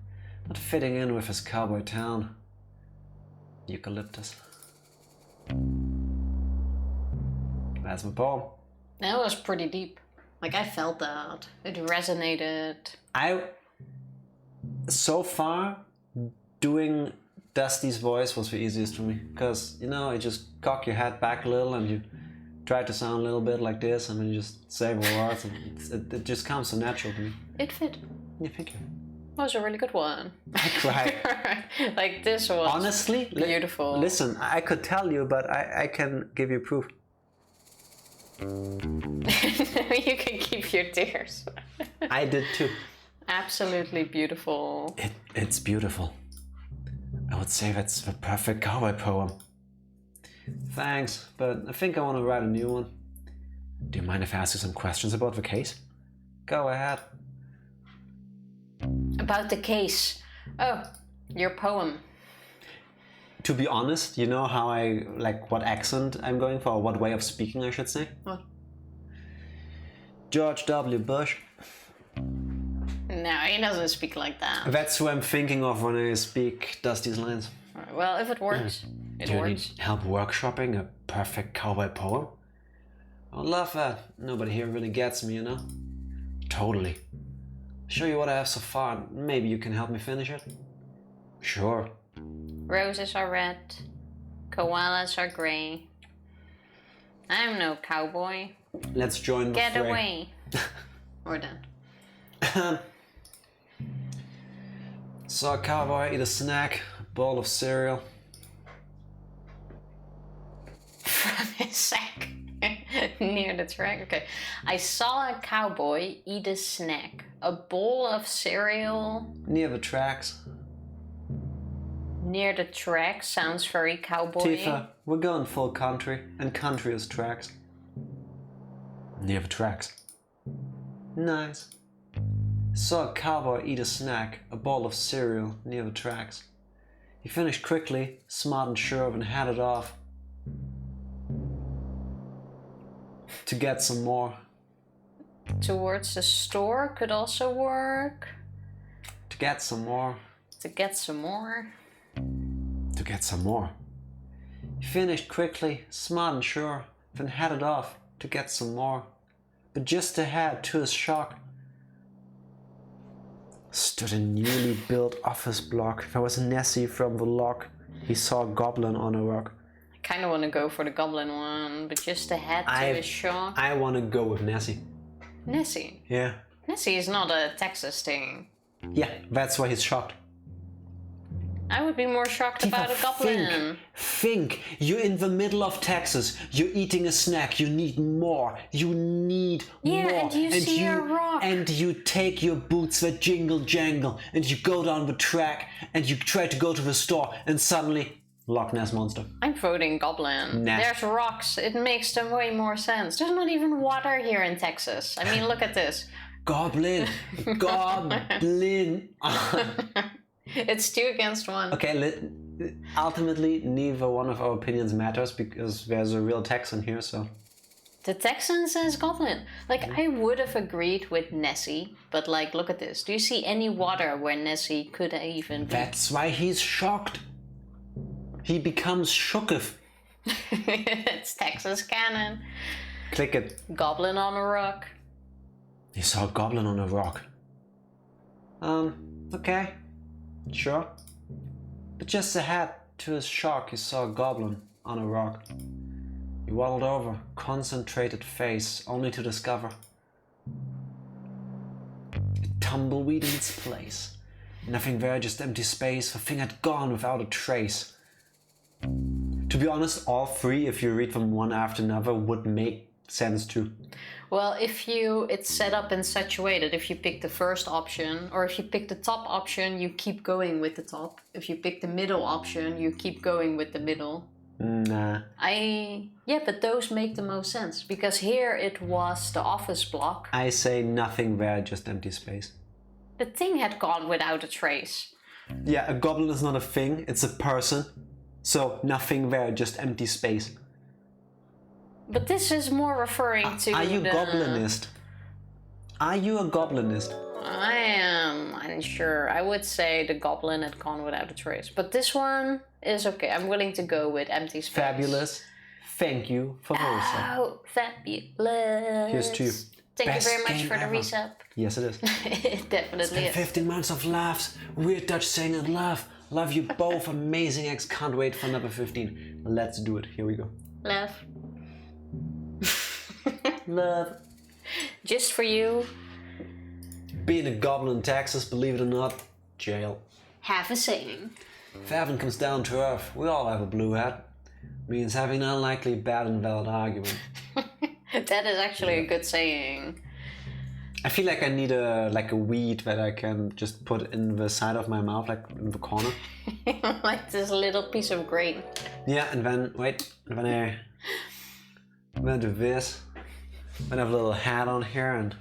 A: not fitting in with his cowboy town. Eucalyptus. That's my poem.
B: That was pretty deep. Like, I felt that. It resonated.
A: So far, doing Dusty's voice was the easiest for me. Because, you know, you just cock your head back a little and you try to sound a little bit like this and then you just say the words and it just comes so natural to me.
B: It fit.
A: Yeah, thank you.
B: That was a really good one.
A: I cried.
B: Like, this was
A: honestly
B: beautiful.
A: Listen, I could tell you, but I can give you proof.
B: You can keep your tears.
A: I did too.
B: Absolutely beautiful.
A: It's beautiful. I would say that's the perfect cowboy poem. Thanks, but I think I want to write a new one. Do you mind if I ask you some questions about the case? Go ahead.
B: About the case. Oh, your poem.
A: To be honest, you know how what accent I'm going for, or what way of speaking I should say?
B: What?
A: George W. Bush.
B: No, he doesn't speak like that.
A: That's who I'm thinking of when I speak Dusty's lines.
B: Well, if it works, it
A: Do you
B: works.
A: need help workshopping a perfect cowboy poem? I would love that. Nobody here really gets me, you know? Totally. Show you what I have so far, and maybe you can help me finish it? Sure.
B: Roses are red, koalas are gray. I'm no cowboy.
A: Let's join the
B: Get
A: fray.
B: away. Or done.
A: Saw a cowboy eat a snack, a bowl of cereal.
B: From his sack near the track. Okay. I saw a cowboy eat a snack, a bowl of cereal
A: Near the tracks.
B: near the track. Sounds very cowboy.
A: Tifa, we're going full country, and country is tracks. Near the tracks. Nice. Saw a cowboy eat a snack, a bowl of cereal near the tracks. He finished quickly, smart and sure, and headed off to get some more.
B: Towards the store could also work.
A: To get some more.
B: To get some more.
A: To get some more. He finished quickly, smart and sure, then headed off to get some more. But just ahead, to his shock, stood a newly built office block. There was Nessie from the lock. He saw a goblin on a rock.
B: I kind of want to go for the goblin one, but just ahead to his shock.
A: I want to go with Nessie.
B: Nessie.
A: Yeah.
B: Nessie is not a Texas thing.
A: Yeah, that's why he's shocked.
B: I would be more shocked about a goblin.
A: Think, you're in the middle of Texas. You're eating a snack. You need more. You need more.
B: Yeah, and you see a rock.
A: And you take your boots that jingle jangle, and you go down the track, and you try to go to the store, and suddenly, Loch Ness Monster.
B: I'm voting goblin.
A: Nah.
B: There's rocks. It makes them way more sense. There's not even water here in Texas. I mean, look at this.
A: Goblin. Goblin.
B: It's 2 against 1.
A: Okay, ultimately, neither one of our opinions matters because there's a real Texan here, so...
B: The Texan says goblin. Like, I would have agreed with Nessie, but like, look at this. Do you see any water where Nessie could even be?
A: That's why he's shocked. He becomes shooketh.
B: It's Texas canon.
A: Click it.
B: Goblin on a rock.
A: He saw a goblin on a rock. Okay. Sure. But just ahead, to his shock, he saw a goblin on a rock. He waddled over, concentrated face, only to discover a tumbleweed in its place. Nothing there, just empty space. The thing had gone without a trace. To be honest, all 3, if you read them one after another, would make sense too.
B: Well, it's set up in such a way that if you pick the first option, or if you pick the top option, you keep going with the top. If you pick the middle option, you keep going with the middle.
A: Nah.
B: Yeah, but those make the most sense, because here it was the office block.
A: I say nothing there, just empty space.
B: The thing had gone without a trace.
A: Yeah, a goblin is not a thing, it's a person. So nothing there, just empty space.
B: But this is more referring to
A: Are you
B: the...
A: goblinist? Are you a goblinist?
B: I am unsure. I would say the goblin had gone without a trace. But this one is okay. I'm willing to go with empty space.
A: Fabulous. Thank you for the resub.
B: Oh, fabulous.
A: Here's to you.
B: Thank
A: Best
B: you very much
A: game
B: for the
A: ever.
B: resub.
A: Yes, it is.
B: It definitely is.
A: 15 months of laughs, weird Dutch saying and love. Love you both, amazing ex. Can't wait for another 15. Let's do it. Here we go.
B: Love.
A: Love.
B: Just for you.
A: Being a goblin in Texas, believe it or not, jail.
B: Have a saying.
A: If heaven comes down to earth, we all have a blue hat. Means having an unlikely bad and valid argument.
B: That is actually a good saying.
A: I feel like I need a weed that I can just put in the side of my mouth, like in the corner.
B: Like this little piece of grain.
A: Yeah, and then when I do this, then I have a little hat on here and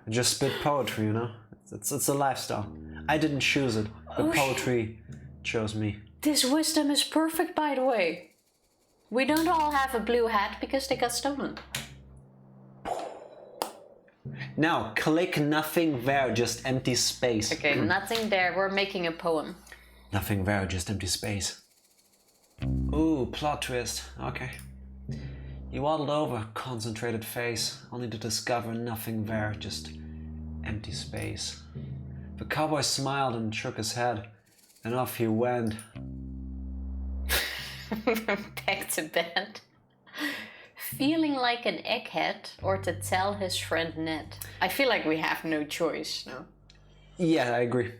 A: I just spit poetry, you know? It's a lifestyle. I didn't choose it, but poetry chose me.
B: This wisdom is perfect, by the way. We don't all have a blue hat because they got stolen.
A: Now, click nothing there, just empty space.
B: Okay, nothing there. We're making a poem.
A: Nothing there, just empty space. Ooh, plot twist. Okay. He waddled over, concentrated face, only to discover nothing there, just empty space. The cowboy smiled and shook his head, and off he went.
B: Back to bed. Feeling like an egghead, or to tell his friend Ned. I feel like we have no choice, no?
A: Yeah, I agree.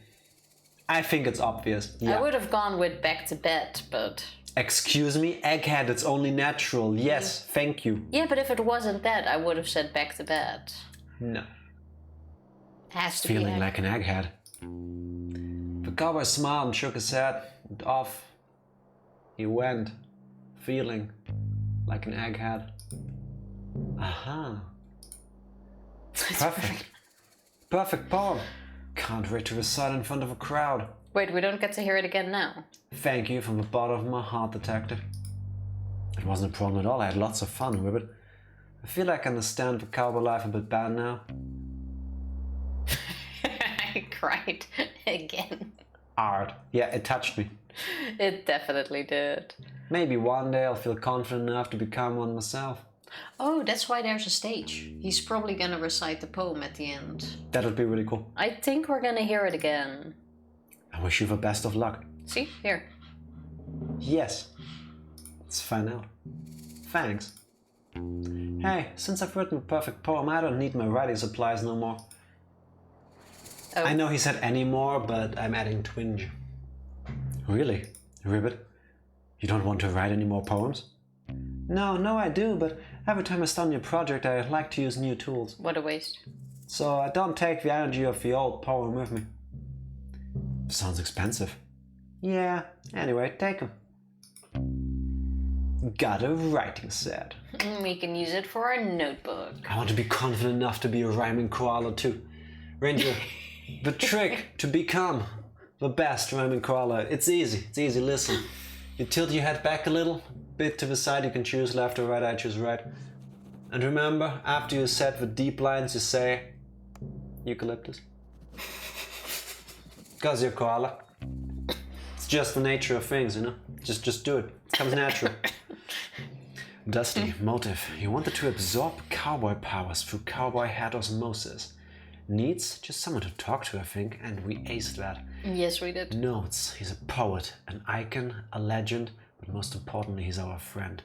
A: I think it's obvious. Yeah.
B: I would have gone with back to bed, but...
A: Excuse me? Egghead, it's only natural. Yes, thank you.
B: Yeah, but if it wasn't that, I would have said back to bed.
A: No.
B: Has to
A: Feeling
B: be
A: like an egghead. The cowboy smiled and shook his head, and off he went, feeling like an egghead. Aha. Perfect. Perfect poem. Can't wait to recite in front of a crowd.
B: Wait, we don't get to hear it again now.
A: Thank you from the bottom of my heart, detective. It wasn't a problem at all. I had lots of fun, Ribbit. I feel like I understand the cowboy life a bit better now.
B: I cried again.
A: art. Yeah, it touched me.
B: It definitely did.
A: Maybe one day I'll feel confident enough to become one myself.
B: Oh, that's why there's a stage. He's probably gonna recite the poem at the end.
A: That would be really cool.
B: I think we're gonna hear it again.
A: I wish you the best of luck.
B: See? Here.
A: Yes. Let's find out. Thanks. Hey, since I've written a perfect poem, I don't need my writing supplies no more.
B: Oh.
A: I know he said anymore, but I'm adding twinge. Really? Ribbit? You don't want to write any more poems? No, I do, but every time I start a new project, I like to use new tools.
B: What a waste.
A: So I don't take the energy of the old poem with me. Sounds expensive. Yeah, anyway, take them. Got a writing set.
B: We can use it for our notebook.
A: I want to be confident enough to be a rhyming koala too. Ranger, the trick to become the best rhyming koala. It's easy, listen. You tilt your head back a little, bit to the side, you can choose left or right, I choose right. And remember, after you set the deep lines, you say, eucalyptus. Cause you're koala. It's just the nature of things, you know? Just do it. It comes natural. Dusty, motive. You wanted to absorb cowboy powers through cowboy head osmosis. Needs just someone to talk to, I think, and we aced that.
B: Yes, we did.
A: Notes. He's a poet, an icon, a legend, but most importantly, he's our friend.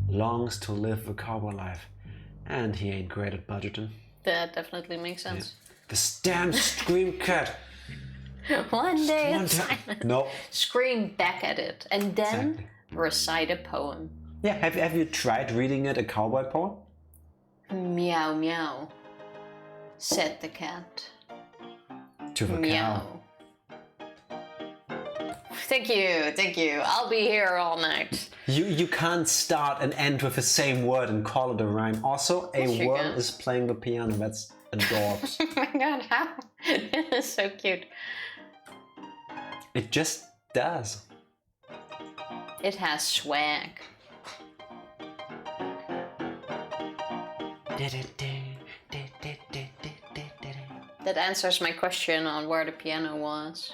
A: Longs to live the cowboy life. And he ain't great at budgeting.
B: That definitely makes sense.
A: Yeah. This damn scream cat.
B: One day
A: One
B: it's
A: time.
B: time.
A: No.
B: Scream back at it and then
A: Exactly.
B: recite a poem.
A: Yeah, have you tried reading it a cowboy poem?
B: Meow meow, said the cat.
A: To the
B: Meow.
A: cow.
B: Thank you. I'll be here all night.
A: You can't start and end with the same word and call it a rhyme. Also,
B: Yes,
A: a
B: you
A: worm
B: can.
A: is playing the piano. That's adorbs.
B: Oh my god, how? It's so cute.
A: It just does.
B: It has swag. That answers my question on where the piano was.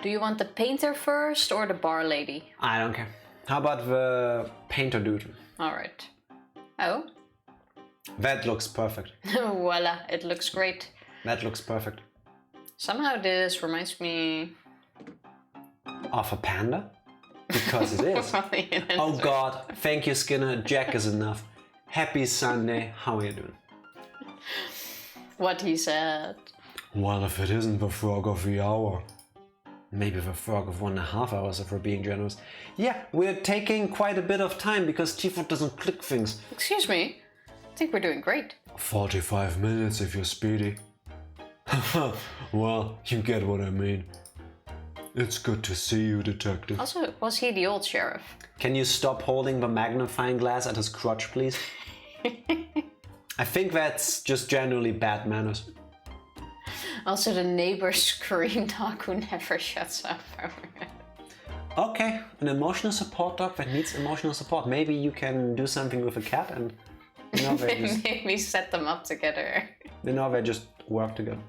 B: Do you want the painter first or the bar lady?
A: I don't care. How about the painter dude?
B: Alright. Oh?
A: That looks perfect.
B: Voila, it looks great.
A: That looks perfect.
B: Somehow this reminds me...
A: Of a panda? Because it is. Oh god, thank you Skinner, Jack is enough. Happy Sunday, how are you doing?
B: What he said.
A: Well, if it isn't the frog of the hour. Maybe the frog of 1.5 hours if we're being generous. Yeah, we're taking quite a bit of time because Tifo doesn't click things.
B: Excuse me, I think we're doing great.
A: 45 minutes if you're speedy. Well, you get what I mean. It's good to see you, detective.
B: Also, was he the old sheriff?
A: Can you stop holding the magnifying glass at his crotch, please? I think that's just generally bad manners.
B: Also the neighbor scream dog who never shuts up.
A: Okay, an emotional support dog that needs emotional support. Maybe you can do something with a cat and
B: Maybe set them up together.
A: they just work together.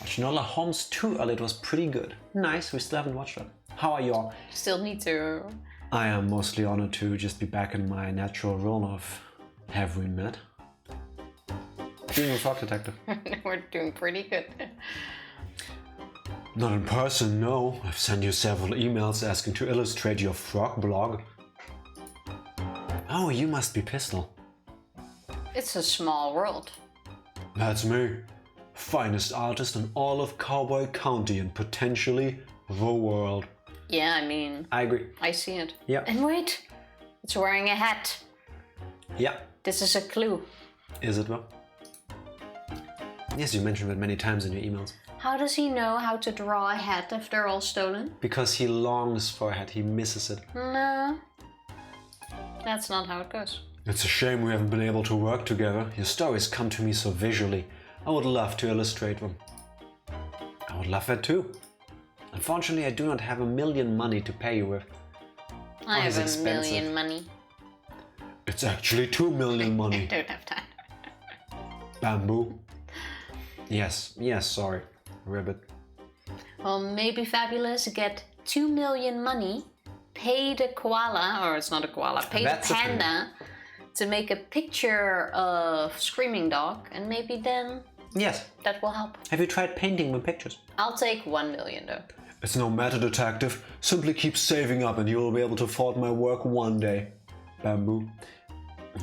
A: Shinola Holmes 2 it was pretty good. Nice, we still haven't watched that. How are y'all?
B: Still need to.
A: I am mostly honored to just be back in my natural role of have we met? Being a frog detective.
B: We're doing pretty good.
A: Not in person, no. I've sent you several emails asking to illustrate your frog blog. Oh, you must be Pistol.
B: It's a small world.
A: That's me. Finest artist in all of Cowboy County and potentially the world.
B: Yeah, I mean,
A: I agree.
B: I see it.
A: Yeah.
B: And wait, it's wearing a hat.
A: Yeah.
B: This is a clue.
A: Is it though? Yes, you mentioned it many times in your emails.
B: How does he know how to draw a hat if they're all stolen?
A: Because he longs for a hat, he misses it.
B: No. That's not how it goes.
A: It's a shame we haven't been able to work together. Your stories come to me so visually. I would love to illustrate them. I would love that too. Unfortunately, I do not have $1 million money to pay you with.
B: I have
A: it's
B: $1 million money.
A: It's actually $2 million
B: I
A: money.
B: don't have time.
A: Bamboo. Yes, sorry. Ribbit.
B: Well, maybe Fabulous get 2 million money, pay the koala, or it's not a koala, pay
A: That's
B: the
A: a
B: panda to make a picture of Screaming Dog, and maybe then
A: Yes.
B: that will help.
A: Have you tried painting with pictures?
B: I'll take 1 million though.
A: It's no matter, detective. Simply keep saving up and you will be able to afford my work one day. Bamboo.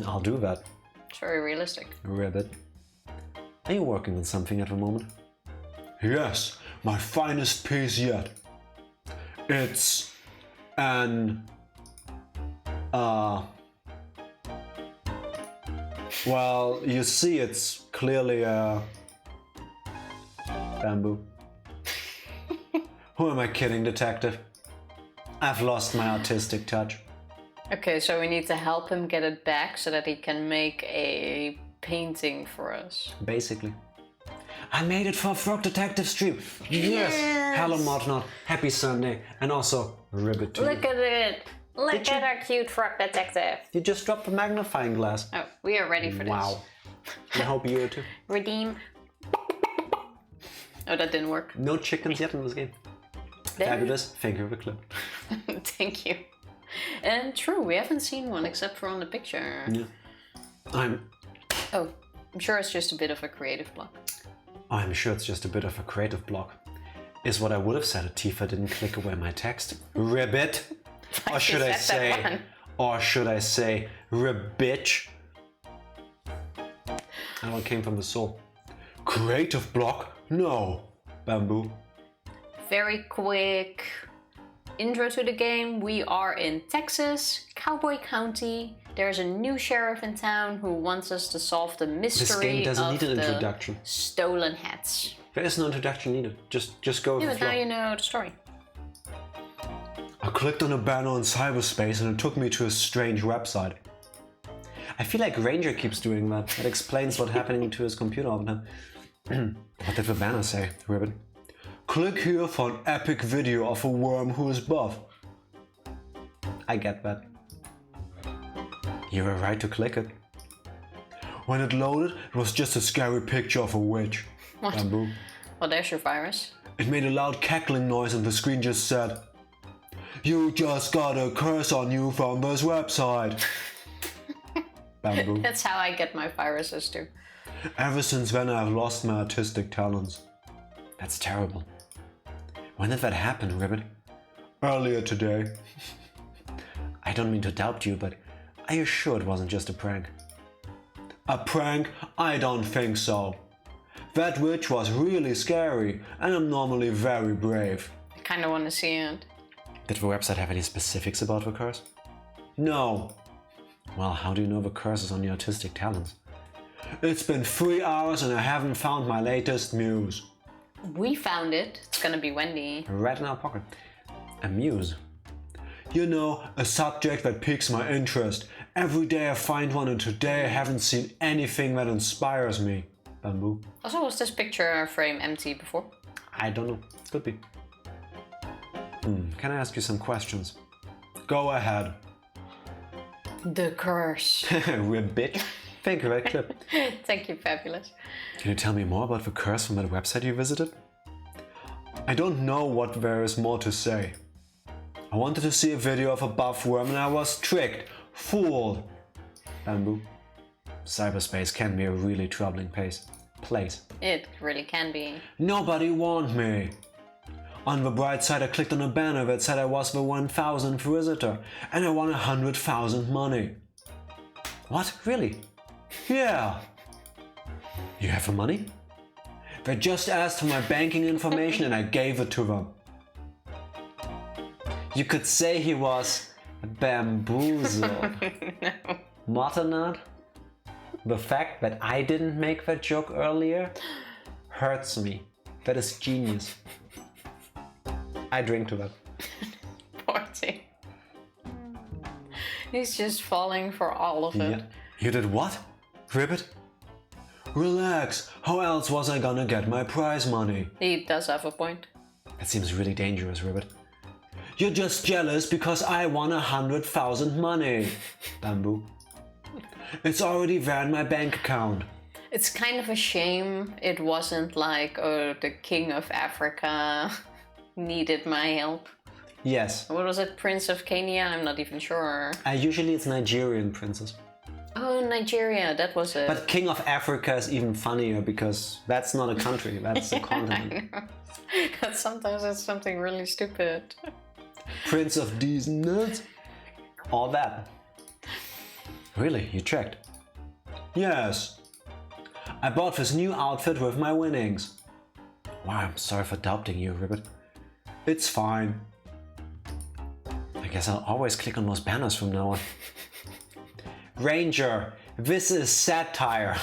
A: I'll do that.
B: It's very realistic.
A: Ribbit. Are you working on something at the moment? Yes, my finest piece yet. It's an... Well, you see, it's clearly a... Bamboo. Who am I kidding, detective? I've lost my artistic touch.
B: Okay, so we need to help him get it back so that he can make a painting for us.
A: Basically. I made it for a Frog Detective stream. Yes! Hello, Mortnot. Happy Sunday. And also, Ribbit too.
B: Look at it! Look at our cute frog detective.
A: You just dropped the magnifying glass.
B: Oh, we are ready for this.
A: Wow. I hope you are too.
B: Redeem. Oh, that didn't work.
A: No chickens yet in this game.
B: There.
A: Fabulous. Thank you for the clip.
B: Thank you. And true, we haven't seen one except for on the picture.
A: Yeah. I'm
B: sure it's just a bit of a creative block.
A: sure it's just a bit of a creative block. Is what I would have said if Tifa didn't click away my text. Ribbit. Or should I say ribbitch? That one came from the soul. Creative block? No. Bamboo.
B: Very quick intro to the game. We are in Texas, Cowboy County. There's a new sheriff in town who wants us to solve the mystery
A: This game doesn't
B: of
A: need an
B: the
A: introduction.
B: stolen hats.
A: There is no introduction needed. Just go with
B: Yeah,
A: the
B: but
A: flow.
B: now you know the story.
A: I clicked on a banner in cyberspace and it took me to a strange website. I feel like Ranger keeps doing that. That explains what's happening to his computer all the time. What did the banner say, Ribbit? Click here for an epic video of a worm who is buff. I get that. You were right to click it. When it loaded, it was just a scary picture of a witch.
B: What?
A: Bamboo.
B: Well, there's your virus.
A: It made a loud cackling noise and the screen just said, "You just got a curse on you from this website." Bamboo.
B: That's how I get my viruses too.
A: Ever since then I've lost my artistic talents. That's terrible. When did that happen, Ribbit? Earlier today. I don't mean to doubt you, but are you sure it wasn't just a prank? A prank? I don't think so. That witch was really scary, and I'm normally very brave.
B: I kind of want to see it.
A: Did the website have any specifics about the curse? No. Well, how do you know the curse is on your artistic talents? It's been 3 hours and I haven't found my latest muse.
B: We found it. It's gonna be Wendy.
A: Right in our pocket. A muse? You know, a subject that piques my interest. Every day I find one and today I haven't seen anything that inspires me. Bamboo.
B: Also, was this picture frame empty before?
A: I don't know. Could be. Can I ask you some questions? Go ahead.
B: The curse.
A: Ribbit. Thank you for that clip.
B: Thank you, Fabulous.
A: Can you tell me more about the curse from that website you visited? I don't know what there is more to say. I wanted to see a video of a buff worm and I was tricked, fooled. Bamboo. Cyberspace can be a really troubling place.
B: It really can be.
A: Nobody warned me. On the bright side, I clicked on a banner that said I was the 1000th visitor and I won 100,000 money. What? Really? Yeah. You have the money? They just asked for my banking information and I gave it to them. You could say he was bamboozled.
B: No.
A: Mortnot, the fact that I didn't make that joke earlier hurts me. That is genius. I drink to that.
B: Poor thing. He's just falling for all of it.
A: Yeah. You did what? Ribbit? Relax. How else was I gonna get my prize money?
B: He does have a point.
A: That seems really dangerous, Ribbit. You're just jealous because I won 100,000 money. Bamboo. It's already there in my bank account.
B: It's kind of a shame it wasn't like the King of Africa needed my help.
A: Yes.
B: What was it? Prince of Kenya? I'm not even sure.
A: Usually it's Nigerian princess.
B: Oh, Nigeria, that was it.
A: But King of Africa is even funnier because that's not a country, that's a continent.
B: Sometimes it's something really stupid.
A: Prince of these nuts? All that. Really, you checked? Yes. I bought this new outfit with my winnings. Wow, I'm sorry for doubting you, Ribbit. It's fine. I guess I'll always click on those banners from now on. Ranger, this is satire.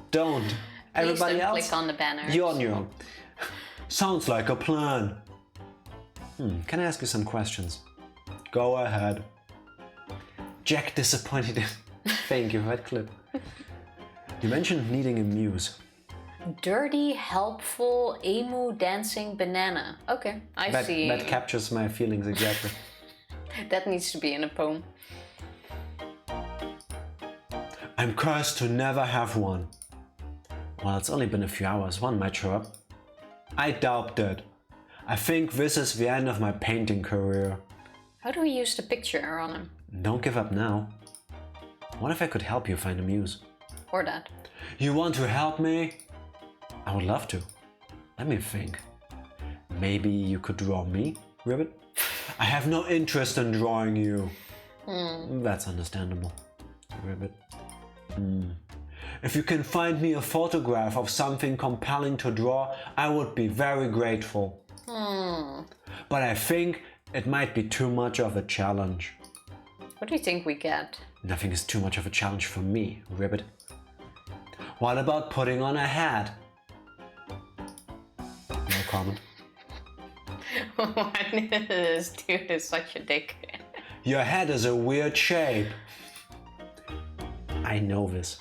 A: Don't.
B: Please
A: Everybody
B: don't
A: else?
B: click on the banners.
A: You're on your own. Sounds like a plan. Can I ask you some questions? Go ahead. Jack disappointed in. Thank you for that clip. You mentioned needing a muse.
B: Dirty, helpful, emu dancing banana. Okay, I see.
A: That captures my feelings exactly.
B: That needs to be in a poem.
A: I'm cursed to never have one. Well, it's only been a few hours. One might show up. I doubt that. I think this is the end of my painting career.
B: How do we use the picture on him?
A: Don't give up now. What if I could help you find a muse?
B: Or that?
A: You want to help me? I would love to. Let me think. Maybe you could draw me, Ribbit? I have no interest in drawing you. That's understandable, Ribbit. If you can find me a photograph of something compelling to draw, I would be very grateful. But I think it might be too much of a challenge.
B: What do you think we get?
A: Nothing is too much of a challenge for me, Ribbit. What about putting on a hat? No comment.
B: This dude is such a dick.
A: Your head is a weird shape. I know this.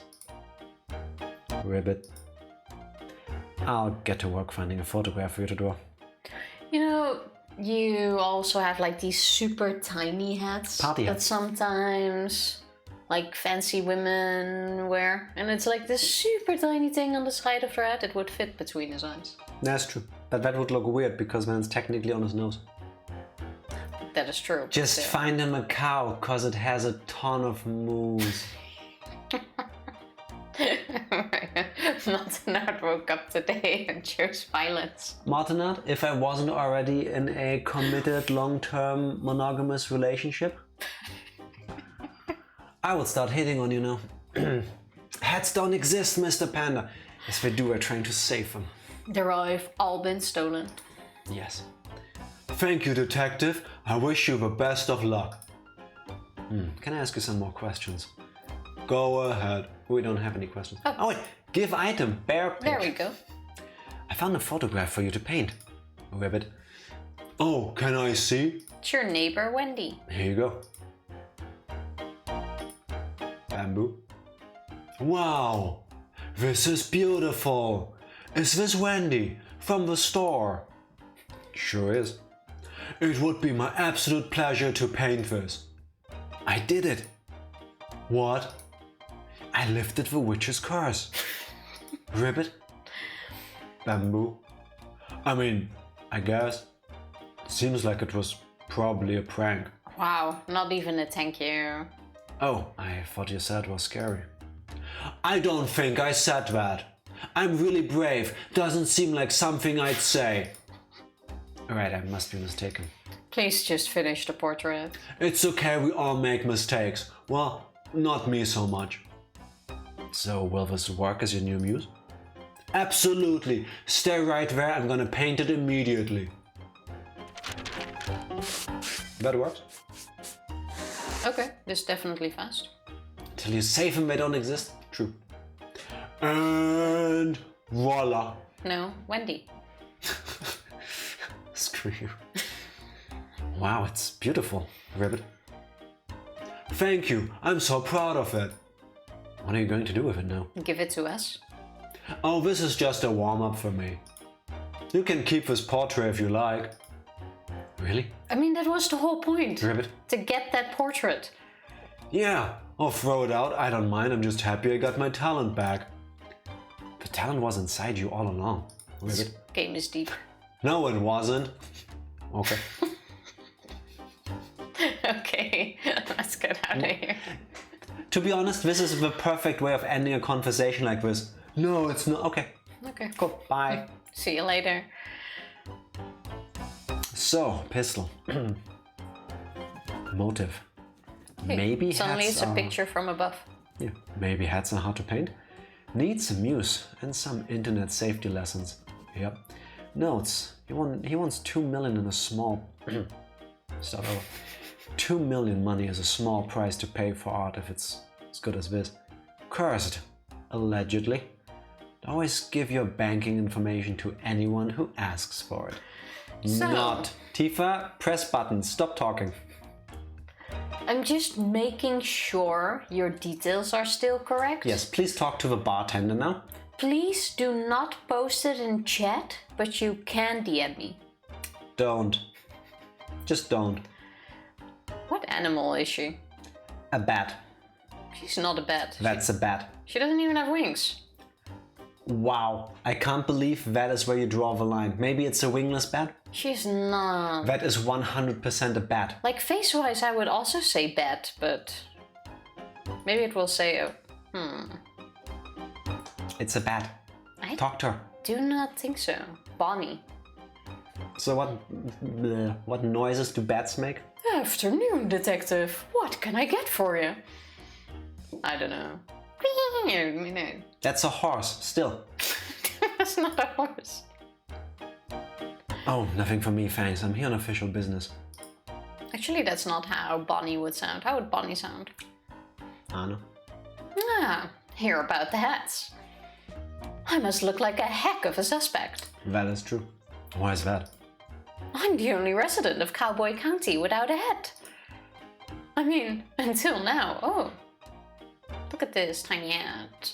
A: Ribbit. I'll get to work finding a photograph for you to draw.
B: You know, you also have like these super tiny hats
A: Party
B: that
A: hats.
B: sometimes like fancy women wear. And it's like this super tiny thing on the side of their head. It would fit between his eyes.
A: That's true. But that would look weird because then it's technically on his nose.
B: That is true.
A: Just
B: Still.
A: find him a cow cause it has a ton of moose.
B: Martinard woke up today and chose violence.
A: Martinard, if I wasn't already in a committed long-term monogamous relationship, I would start hitting on you now. Hats don't exist, Mr. Panda. Yes, they do. We're trying to save them.
B: They've all been stolen.
A: Yes. Thank you, detective. I wish you the best of luck. Can I ask you some more questions? Go ahead. We don't have any questions. Oh wait, give item, bear pic.
B: There we go.
A: I found a photograph for you to paint, Ribbit. Oh, can I see?
B: It's your neighbor, Wendy.
A: Here you go. Bamboo. Wow, this is beautiful. Is this Wendy from the store? Sure is. It would be my absolute pleasure to paint this. I did it. What? I lifted the witch's curse. Ribbit? Bamboo? I mean, I guess. Seems like it was probably a prank.
B: Wow, not even a thank you.
A: Oh, I thought you said it was scary. I don't think I said that. I'm really brave. Doesn't seem like something I'd say. Alright, I must be mistaken.
B: Please just finish the portrait.
A: It's okay, we all make mistakes. Well, not me so much. So, will this work as your new muse? Absolutely! Stay right there, I'm gonna paint it immediately. That works?
B: Okay, this is definitely fast.
A: Till you save them, they don't exist? True. And voila!
B: No, Wendy.
A: Screw you. Wow, it's beautiful, Ribbit. Thank you, I'm so proud of it. What are you going to do with it now?
B: Give it to us.
A: Oh, this is just a warm-up for me. You can keep this portrait if you like. Really?
B: I mean, that was the whole point.
A: Ribbit?
B: To get that portrait.
A: Yeah, I'll throw it out, I don't mind, I'm just happy I got my talent back. The talent was inside you all along, Ribbit.
B: Game is deep.
A: No, it wasn't. Okay.
B: Okay, let's get out of here.
A: To be honest, this is the perfect way of ending a conversation like this. No, it's not. Okay.
B: Okay,
A: Cool. Bye.
B: see you later.
A: So, pistol. Motive.
B: Hey,
A: Maybe
B: suddenly
A: hats
B: it's a
A: are...
B: picture from above.
A: Yeah, maybe hats are hard to paint. Needs a muse and some internet safety lessons. Yep. Notes. He wants 2 million in a small... Start over. 2 million money is a small price to pay for art if it's as good as this. Cursed. Allegedly. Always give your banking information to anyone who asks for it.
B: So-
A: Not. Tifa, press button. Stop talking.
B: I'm just making sure your details are still correct.
A: Yes, please talk to the bartender now.
B: Please do not post it in chat, but you can DM me.
A: Don't. Just don't.
B: What animal is she?
A: A bat.
B: She's not a bat.
A: That's a bat.
B: She doesn't even have wings.
A: Wow, I can't believe that is where you draw the line. Maybe it's a wingless bat?
B: She's not.
A: That is 100% a bat.
B: Like face-wise, I would also say bat, but maybe it will say,
A: It's a bat.
B: I
A: Talk to her.
B: do not think so. Bonnie.
A: So what noises do bats make?
B: Afternoon, detective. What can I get for you? I don't know.
A: That's a horse, still.
B: That's not a horse.
A: Oh, nothing for me, thanks. I'm here on official business.
B: Actually, that's not how Bonnie would sound. How would Bonnie sound?
A: Anna.
B: Ah, hear about the hats. I must look like a heck of a suspect.
A: That is true. Why is that?
B: I'm the only resident of Cowboy County without a hat. I mean, until now. Oh, look at this tiny hat.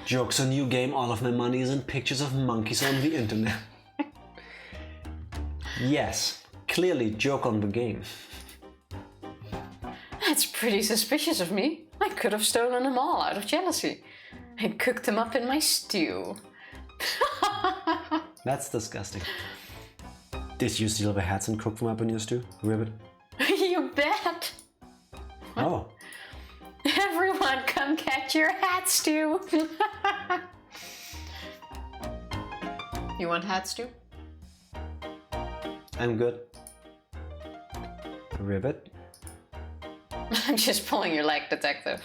A: Joke's on you, game. All of my money is in pictures of monkeys on the internet. Yes, clearly joke on the game.
B: That's pretty suspicious of me. I could have stolen them all out of jealousy and cooked them up in my stew.
A: That's disgusting. Did you steal the hats and cook them up in your stew, Ribbit?
B: You bet.
A: Oh,
B: Everyone come catch your hat stew. You want hat stew?
A: I'm good. Ribbit?
B: I'm just pulling your leg, detective.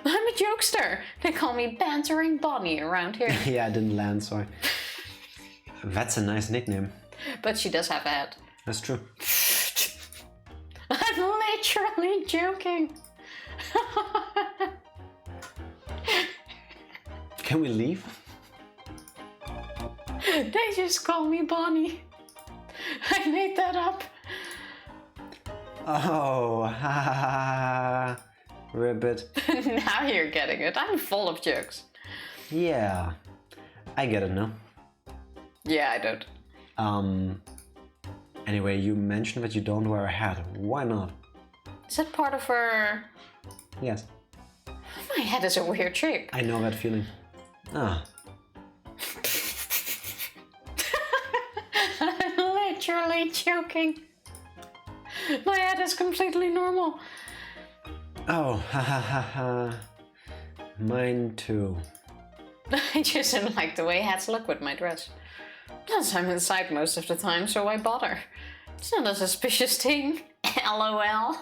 B: I'm a jokester. They call me Bantering Bonnie around here.
A: Yeah, I didn't land, sorry. That's a nice nickname.
B: But she does have a hat.
A: That's true.
B: I'm literally joking.
A: Can we leave?
B: They just call me Bonnie. I made that up.
A: Oh, ha ha ha. Ribbit.
B: Now you're getting it. I'm full of jokes.
A: Yeah, I get it now.
B: Yeah, I don't.
A: Anyway, you mentioned that you don't wear a hat. Why not?
B: Is that part of her...
A: Yes,
B: My head is a weird shape.
A: I know that feeling. Ah,
B: I'm literally joking. My head is completely normal.
A: oh, ha ha ha ha. Mine too.
B: I just don't like the way hats look with my dress. Plus, I'm inside most of the time, so why bother? It's not a suspicious thing. LOL.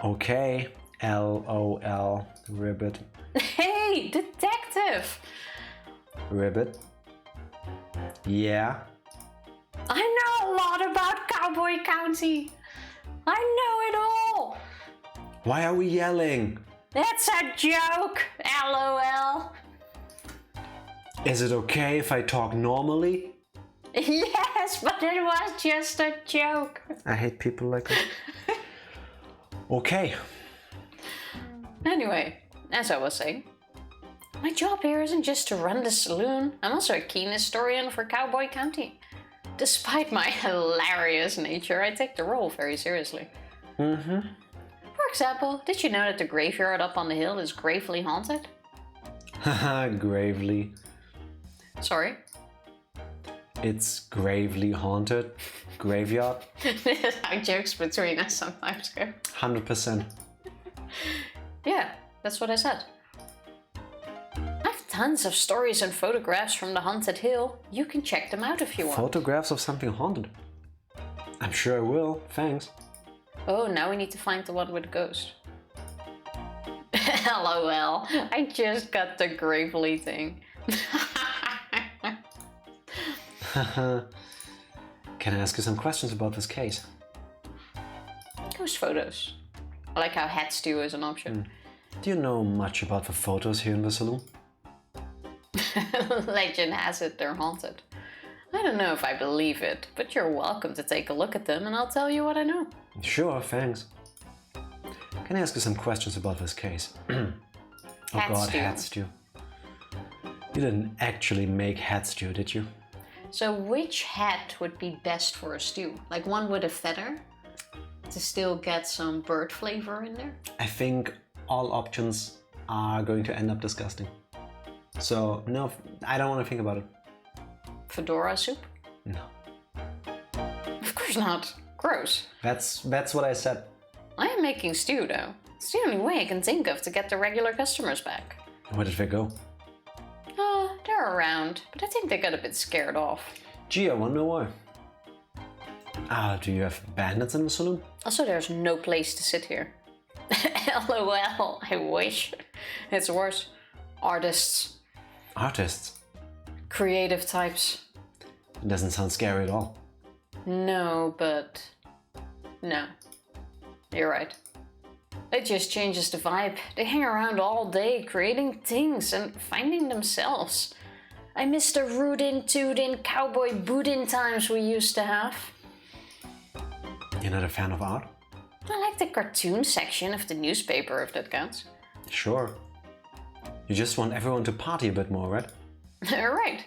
A: Okay, LOL, Ribbit.
B: Hey, detective!
A: Ribbit? Yeah?
B: I know a lot about Cowboy County. I know it all.
A: Why are we yelling?
B: It's a joke. LOL.
A: Is it okay if I talk normally?
B: Yes, but it was just a joke.
A: I hate people like that. Okay.
B: Anyway, as I was saying, my job here isn't just to run the saloon. I'm also a keen historian for Cowboy County. Despite my hilarious nature, I take the role very seriously.
A: Mm-hmm.
B: For example, did you know that the graveyard up on the hill is gravely haunted?
A: Haha, gravely.
B: Sorry.
A: It's gravely haunted. Graveyard.
B: This is how jokes between us sometimes go.
A: 100%.
B: Yeah, that's what I said. I have tons of stories and photographs from the haunted hill. You can check them out if you want.
A: Photographs of something haunted. I'm sure I will, thanks.
B: Oh, now we need to find the one with the ghost. LOL, I just got the gravely thing.
A: Can I ask you some questions about this case?
B: Ghost photos. I like how head stew is an option.
A: Do you know much about the photos here in the saloon?
B: Legend has it they're haunted. I don't know if I believe it, but you're welcome to take a look at them and I'll tell you what I know.
A: Sure, thanks. Can I ask you some questions about this case? Oh god, head stew. You didn't actually make head stew, did you?
B: So which head would be best for a stew? Like one with a feather? To still get some bird flavor in there?
A: I think all options are going to end up disgusting. So, no, I don't want to think about it.
B: Fedora soup?
A: No.
B: Of course not. Gross.
A: That's what I said.
B: I am making stew though. It's the only way I can think of to get the regular customers back.
A: Where did they go?
B: Oh, they're around, but I think they got a bit scared off.
A: Gee, I wonder why. Do you have bandits in the saloon?
B: Also, there's no place to sit here. LOL, I wish. It's worse. Artists.
A: Artists?
B: Creative types.
A: It doesn't sound scary at all.
B: No, but... no. You're right. It just changes the vibe. They hang around all day, creating things and finding themselves. I miss the rootin' tootin' cowboy bootin' times we used to have.
A: You're not a fan of art?
B: I like the cartoon section of the newspaper, if that counts.
A: Sure. You just want everyone to party a bit more, right?
B: Right.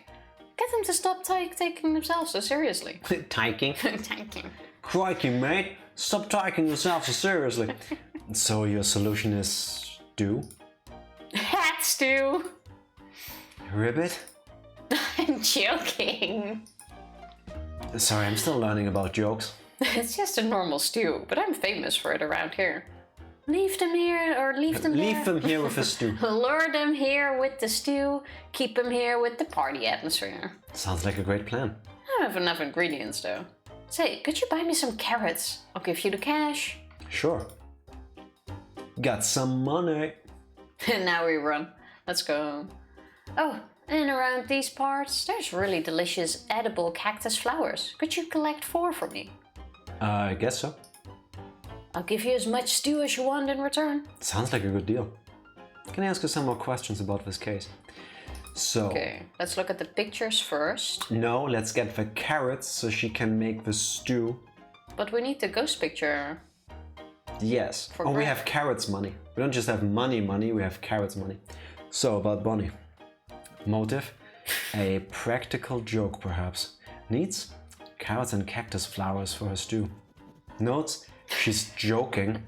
B: Get them to stop taking themselves so seriously.
A: Taking?
B: Taking.
A: Crikey, mate! Stop taking yourself so seriously. So your solution is stew?
B: Hat stew!
A: Ribbit?
B: I'm joking.
A: Sorry, I'm still learning about jokes.
B: It's just a normal stew, but I'm famous for it around here. Leave them here, or leave them here.
A: Leave them here with the stew.
B: Lure them here with the stew, keep them here with the party atmosphere.
A: Sounds like a great plan.
B: I don't have enough ingredients though. Say, could you buy me some carrots? I'll give you the cash.
A: Sure. Got some money.
B: And now we run. Let's go home. Oh, and around these parts, there's really delicious edible cactus flowers. Could you collect 4 for me?
A: I guess so.
B: I'll give you as much stew as you want in return.
A: Sounds like a good deal. Can I ask you some more questions about this case? So...
B: Okay, let's look at the pictures first.
A: No, let's get the carrots so she can make the stew.
B: But we need the ghost picture.
A: Yes.
B: For
A: we
B: bread.
A: have carrots money. We don't just have money, we have carrots money. So, about Bonnie. Motive? A practical joke, perhaps. Needs? Carrots and cactus flowers for her stew. Notes? She's joking.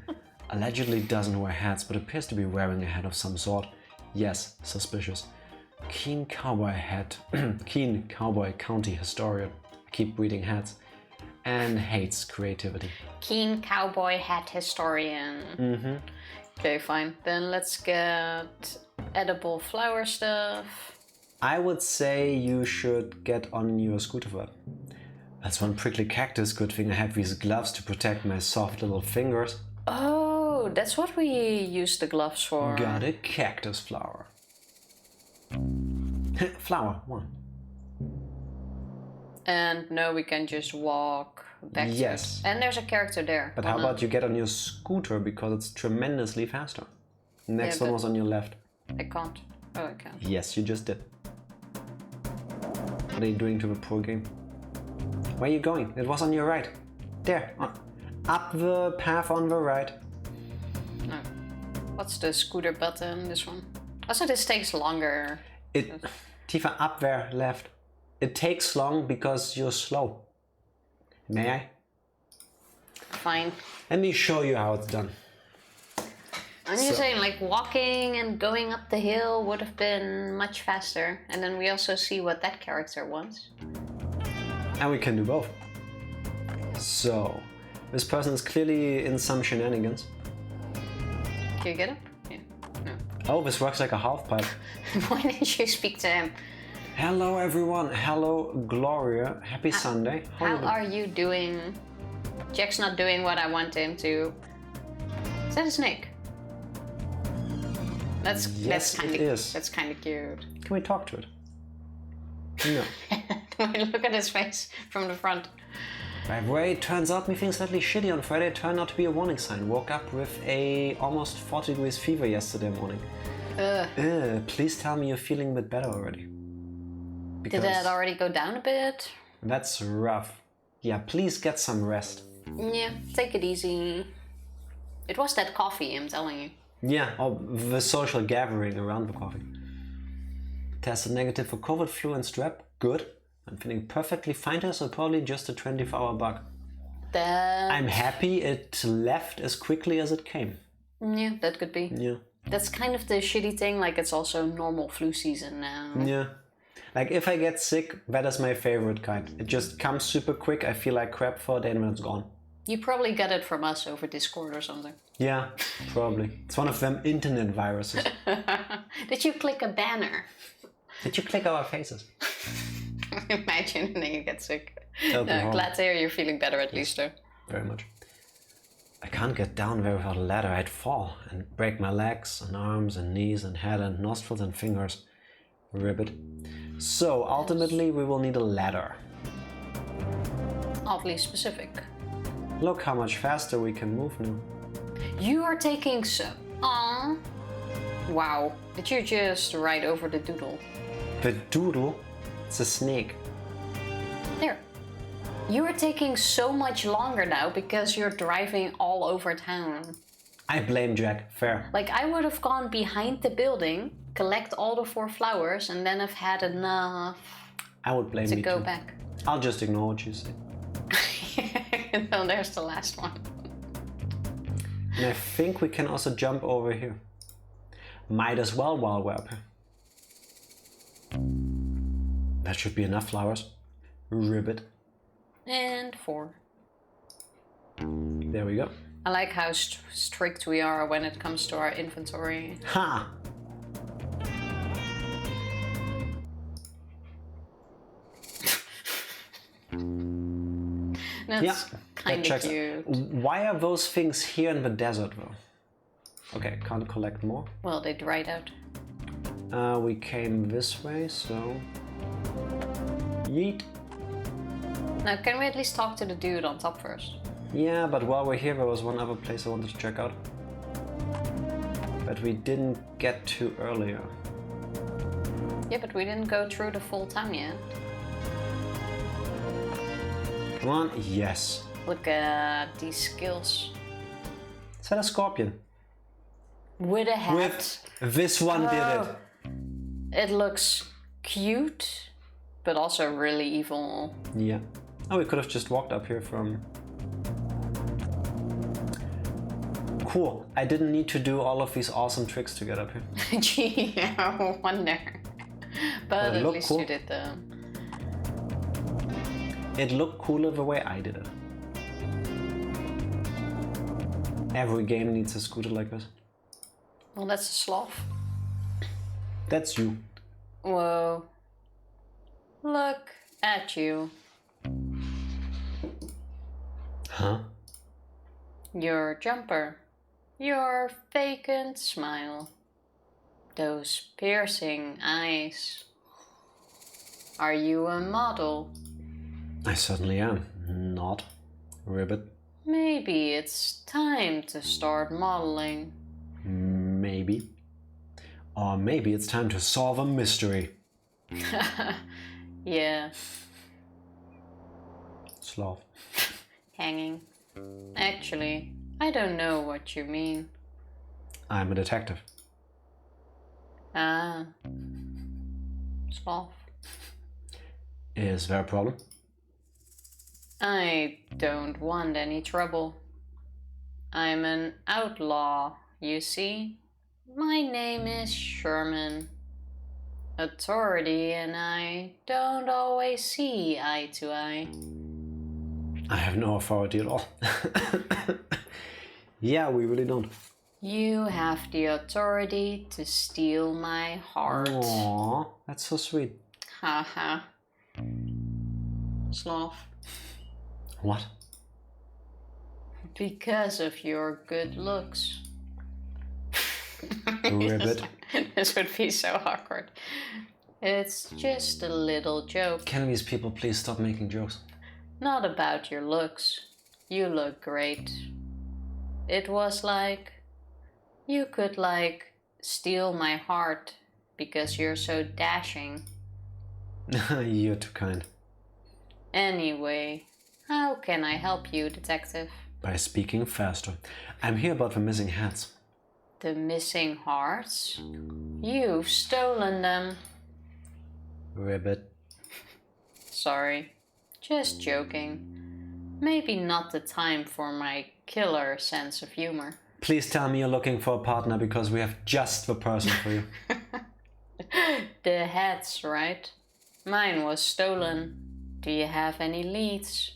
A: Allegedly doesn't wear hats, but appears to be wearing a hat of some sort. Yes, suspicious. Keen cowboy hat. Keen cowboy county historian. Keep reading hats. And hates creativity.
B: Keen cowboy hat historian.
A: Mm-hmm.
B: Okay, fine. Then let's get edible flower stuff.
A: I would say you should get on your scooter for that. That's one prickly cactus. Good thing I have these gloves to protect my soft little fingers.
B: Oh, that's what we use the gloves for.
A: Got a cactus flower. Flower, 1.
B: And no, we can just walk back to
A: Yes.
B: it. And there's a character there.
A: But how about you get on your scooter because it's tremendously faster. Next
B: Yeah,
A: one
B: but-
A: was on your left.
B: I can't. Oh, I can.
A: Yes, you just did. What are you doing to the poor game? Where are you going? It was on your right. There. Up the path on the right.
B: No. What's the scooter button? This one. Also, this takes longer.
A: Tifa, up there, left. It takes long because you're slow. May I?
B: Fine.
A: Let me show you how it's done.
B: I'm just saying, like, walking and going up the hill would have been much faster. And then we also see what that character wants.
A: And we can do both. So, this person is clearly in some shenanigans.
B: Can you get up? Yeah. No.
A: Oh, this works like a half pipe.
B: Why didn't you speak to him?
A: Hello everyone, hello Gloria, happy Sunday.
B: How are you doing? Jack's not doing what I want him to. Is that a snake?
A: Yes,
B: that's kind
A: it
B: of
A: is.
B: That's kind of cute.
A: Can we talk to it? No.
B: Look at his face from the front.
A: By the way, turns out me feeling slightly shitty on Friday turned out to be a warning sign. Woke up with a almost 40 degrees fever yesterday morning. Please tell me you're feeling a bit better already.
B: Did that already go down a bit?
A: That's rough. Yeah, please get some rest.
B: Yeah, take it easy. It was that coffee, I'm telling you.
A: Yeah, or the social gathering around the coffee. Tested negative for COVID, flu and strep. Good. I'm feeling perfectly fine here, so probably just a 24-hour bug. I'm happy it left as quickly as it came.
B: Yeah, that could be.
A: Yeah.
B: That's kind of the shitty thing, like it's also normal flu season now.
A: Yeah. Like if I get sick, that is my favorite kind. It just comes super quick, I feel like crap for a day and then it's gone.
B: You probably got it from us over Discord or something.
A: Yeah, probably. It's one of them internet viruses.
B: Did you click a banner?
A: Did you click our faces?
B: Imagine, and then you get sick.
A: Horrible.
B: Glad to hear you're feeling better at least, though.
A: Very much. I can't get down there without a ladder. I'd fall and break my legs and arms and knees and head and nostrils and fingers. Ribbit. So ultimately we will need a ladder.
B: Oddly specific.
A: Look how much faster we can move now.
B: You are taking so... Aww. Wow. Did you just ride over the doodle?
A: The doodle? It's a snake.
B: There. You are taking so much longer now because you're driving all over town.
A: I blame Jack. Fair.
B: Like, I would have gone behind the building, collect all the 4 flowers, and then have had enough
A: I would blame
B: to
A: me
B: go
A: too.
B: back.
A: I'll just ignore what you say.
B: No, there's the last one.
A: And I think we can also jump over here. Might as well while we're up here. That should be enough flowers. Ribbit.
B: And 4.
A: There we go.
B: I like how strict we are when it comes to our inventory.
A: Ha!
B: That's kind of cute.
A: Why are those things here in the desert though? Okay, can't collect more.
B: Well, they dried out.
A: We came this way, so... Yeet.
B: Now, can we at least talk to the dude on top first?
A: Yeah, but while we're here, there was one other place I wanted to check out. But we didn't get to earlier.
B: Yeah, but we didn't go through the full town yet.
A: Come on, yes.
B: Look at these skills.
A: Is that a scorpion?
B: With a hat.
A: With this one did it.
B: It looks cute, but also really evil.
A: Yeah. Oh, we could have just walked up here from... Cool. I didn't need to do all of these awesome tricks to get up here.
B: Gee, I wonder. But at least
A: cool.
B: you did the...
A: It looked cooler the way I did it. Every game needs a scooter like this.
B: Well, that's a sloth.
A: That's you.
B: Whoa. Look at you.
A: Huh?
B: Your jumper. Your vacant smile. Those piercing eyes. Are you a model?
A: I certainly am. Not. Ribbit.
B: Maybe it's time to start modeling.
A: Maybe. Or maybe it's time to solve a mystery.
B: Yeah.
A: Sloth.
B: Hanging. Actually, I don't know what you mean.
A: I'm a detective.
B: Ah. Sloth.
A: Is there a problem?
B: I don't want any trouble. I'm an outlaw, You see, my name is Sherman. Authority and I don't always see eye to eye.
A: I have no authority at all. Yeah, we really don't.
B: You have the authority to steal my heart.
A: Aww, that's so sweet.
B: Haha. Sloth.
A: What?
B: Because of your good looks.
A: Ribbit.
B: This would be so awkward. It's just a little joke.
A: Can these people please stop making jokes?
B: Not about your looks. You look great. It was like you could steal my heart because you're so dashing.
A: You're too kind.
B: Anyway, how can I help you, detective?
A: By speaking faster. I'm here about the missing hats.
B: The missing hearts? You've stolen them.
A: Ribbit.
B: Sorry, just joking. Maybe not the time for my killer sense of humor.
A: Please tell me you're looking for a partner because we have just the person for you.
B: The hats, right? Mine was stolen. Do you have any leads?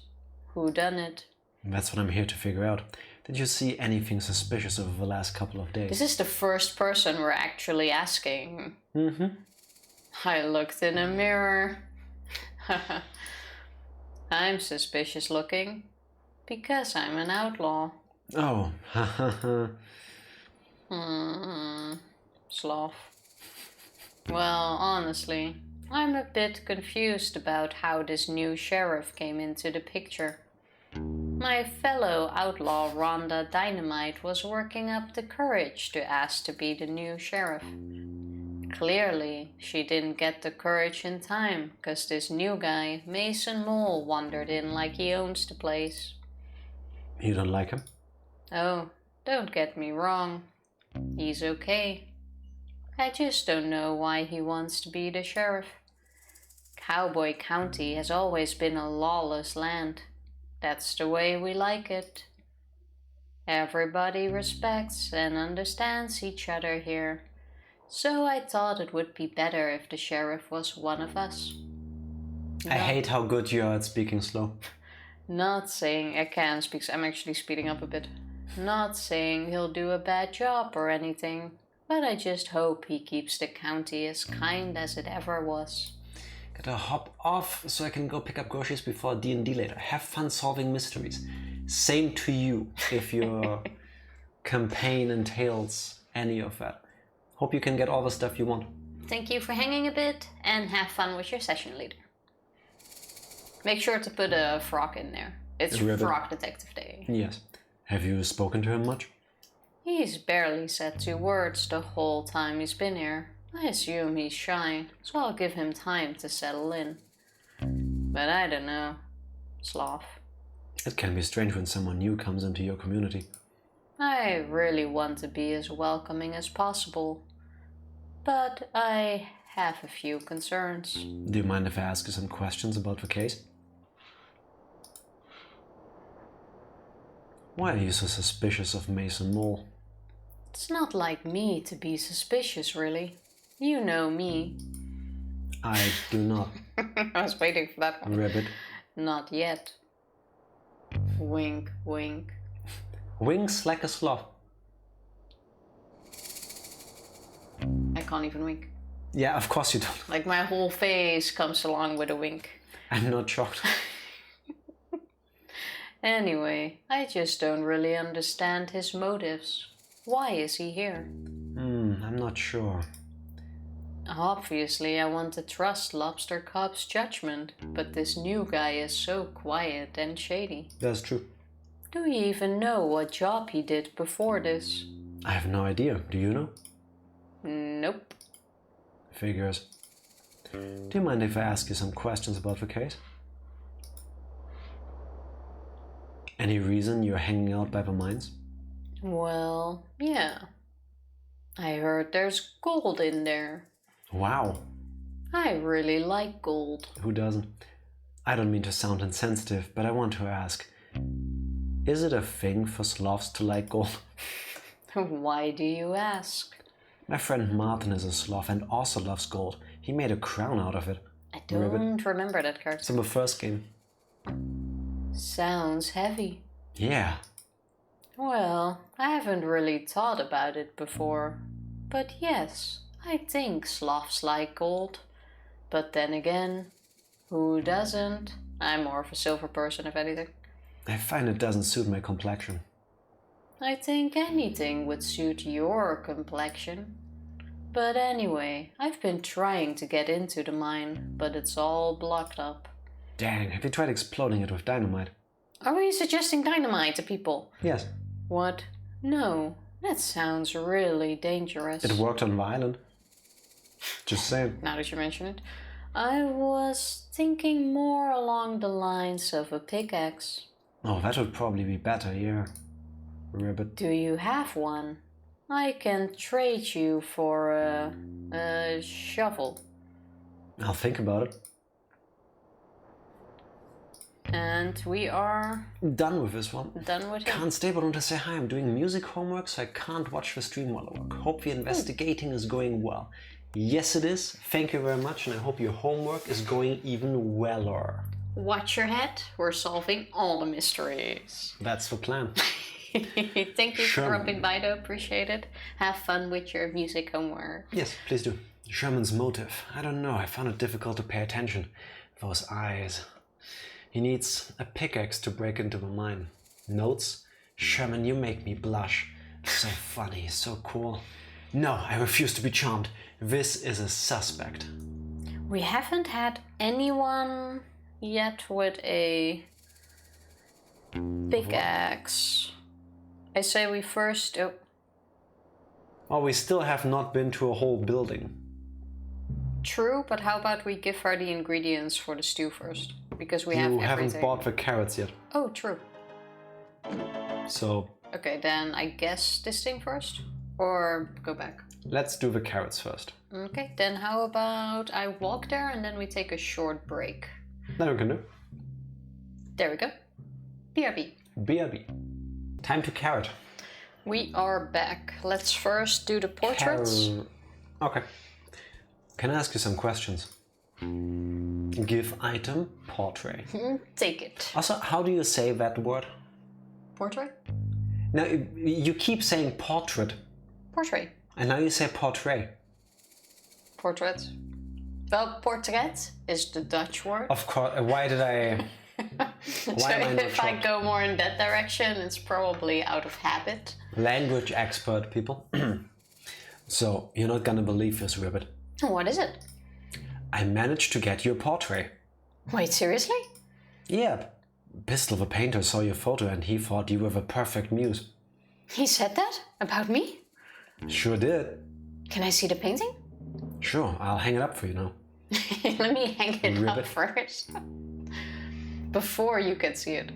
B: Who done it?
A: That's what I'm here to figure out. Did you see anything suspicious over the last couple of days?
B: This is the first person we're actually asking.
A: Mm-hmm.
B: I looked in a mirror. I'm suspicious looking because I'm an outlaw.
A: Oh, ha ha ha.
B: Sloth. Well, honestly, I'm a bit confused about how this new sheriff came into the picture. My fellow outlaw Rhonda Dynamite was working up the courage to ask to be the new sheriff. Clearly, she didn't get the courage in time, cause this new guy, Mason Mole, wandered in like he owns the place.
A: You don't like him?
B: Oh, don't get me wrong. He's okay. I just don't know why he wants to be the sheriff. Cowboy County has always been a lawless land. That's the way we like it. Everybody respects and understands each other here. So I thought it would be better if the sheriff was one of us.
A: I hate how good you are at speaking slow.
B: Not saying I can speak, I'm actually speeding up a bit. Not saying he'll do a bad job or anything, but I just hope he keeps the county as kind as it ever was.
A: Gotta hop off so I can go pick up groceries before D&D later. Have fun solving mysteries. Same to you if your campaign entails any of that. Hope you can get all the stuff you want.
B: Thank you for hanging a bit and have fun with your session leader. Make sure to put a frog in there. It's Frog Detective Day.
A: Yes. Have you spoken to him much?
B: He's barely said 2 words the whole time he's been here. I assume he's shy, so I'll give him time to settle in. But I don't know. Sloth.
A: It can be strange when someone new comes into your community.
B: I really want to be as welcoming as possible. But I have a few concerns.
A: Do you mind if I ask you some questions about the case? Why are you so suspicious of Mason Mole?
B: It's not like me to be suspicious, really. You know me.
A: I do not.
B: I was waiting for that one.
A: Ribbit.
B: Not yet. Wink, wink.
A: Wings like a sloth.
B: I can't even wink.
A: Yeah, of course you don't.
B: Like my whole face comes along with a wink.
A: I'm not shocked.
B: Anyway, I just don't really understand his motives. Why is he here?
A: I'm not sure.
B: Obviously, I want to trust Lobster Cop's judgment, but this new guy is so quiet and shady.
A: That's true.
B: Do you even know what job he did before this?
A: I have no idea. Do you know?
B: Nope.
A: Figures. Do you mind if I ask you some questions about the case? Any reason you're hanging out by the mines?
B: Well, yeah. I heard there's gold in there.
A: Wow.
B: I really like gold.
A: Who doesn't? I don't mean to sound insensitive, but I want to ask, is it a thing for sloths to like gold?
B: Why do you ask?
A: My friend Martin is a sloth and also loves gold. He made a crown out of it.
B: I don't remember that
A: It's
B: character.
A: in the first game.
B: Sounds heavy.
A: Yeah.
B: Well, I haven't really thought about it before. But yes, I think sloths like gold. But then again, who doesn't? I'm more of a silver person, if anything.
A: I find it doesn't suit my complexion.
B: I think anything would suit your complexion. But anyway, I've been trying to get into the mine, but it's all blocked up.
A: Dang, have you tried exploding it with dynamite?
B: Are we suggesting dynamite to people?
A: Yes.
B: What? No, that sounds really dangerous.
A: It worked on the island. Just saying.
B: Now that you mention it. I was thinking more along the lines of a pickaxe.
A: Oh, that would probably be better, yeah. Ribbit.
B: Do you have one? I can trade you for a shovel.
A: I'll think about it.
B: And we are
A: Done with this one.
B: done with it.
A: Can't stay but want to say hi. I'm doing music homework, so I can't watch the stream while I work. Hope the investigating is going well. Yes, it is. Thank you very much, and I hope your homework is going even weller.
B: Watch your head. We're solving all the mysteries.
A: That's the plan.
B: Thank you
A: Sure.
B: for dropping by though. Appreciate it. Have fun with your music homework.
A: Yes, please do. Sherman's motive. I don't know. I found it difficult to pay attention. Those eyes. He needs a pickaxe to break into the mine. Notes? Sherman, you make me blush. So funny, so cool. No, I refuse to be charmed. This is a suspect.
B: We haven't had anyone yet with a pickaxe. I say we first...
A: Oh, we still have not been to a whole building.
B: True, but how about we give her the ingredients for the stew first? Because we have
A: You
B: everything.
A: haven't bought the carrots yet.
B: Oh, true.
A: So
B: Okay, then I guess this thing first? Or go back?
A: let's do the carrots first.
B: Okay, then how about I walk there and then we take a short break.
A: That we can do.
B: There we go. BRB.
A: BRB. Time to carrot.
B: We are back. Let's first do the portraits.
A: Okay. Can I ask you some questions? Give item portrait.
B: Take it.
A: Also, how do you say that word?
B: Portrait?
A: Now, you keep saying portrait,
B: Portrait.
A: and now you say portrait.
B: Portrait. Well, portrait is the Dutch word.
A: Of course, why did I...
B: So
A: Why am I not
B: if I
A: shocked?
B: go more in that direction, it's probably out of habit.
A: Language expert, people. So, you're not gonna believe this, Ribbit.
B: What is it?
A: I managed to get your portrait.
B: Wait, seriously?
A: Yeah. Pistol the painter saw your photo and he thought you were the perfect muse.
B: He said that? About me?
A: Sure did.
B: Can I see the painting?
A: Sure, I'll hang it up for you now.
B: Let me hang it up
A: Ribbit.
B: first. Before you can see it.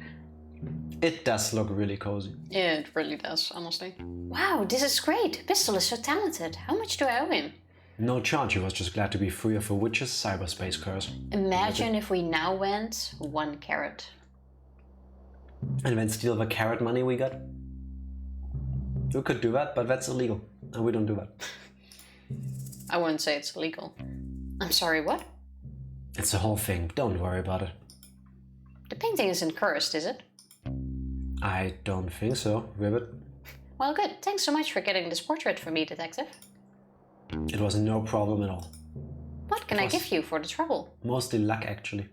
A: It does look really cozy.
B: Yeah, it really does, honestly. Wow, this is great. Pistol is so talented. How much do I owe him?
A: No charge, he was just glad to be free of a witch's cyberspace curse.
B: Imagine if we now went 1 carat.
A: And then steal the carrot money we got? We could do that, but that's illegal. And we don't do that.
B: I wouldn't say it's illegal. I'm sorry, what?
A: It's the whole thing. Don't worry about it.
B: The painting isn't cursed, is it?
A: I don't think so, Ribbit.
B: Well, good. Thanks so much for getting this portrait for me, detective.
A: It was no problem at all.
B: What can I give you for the trouble?
A: Mostly luck, actually.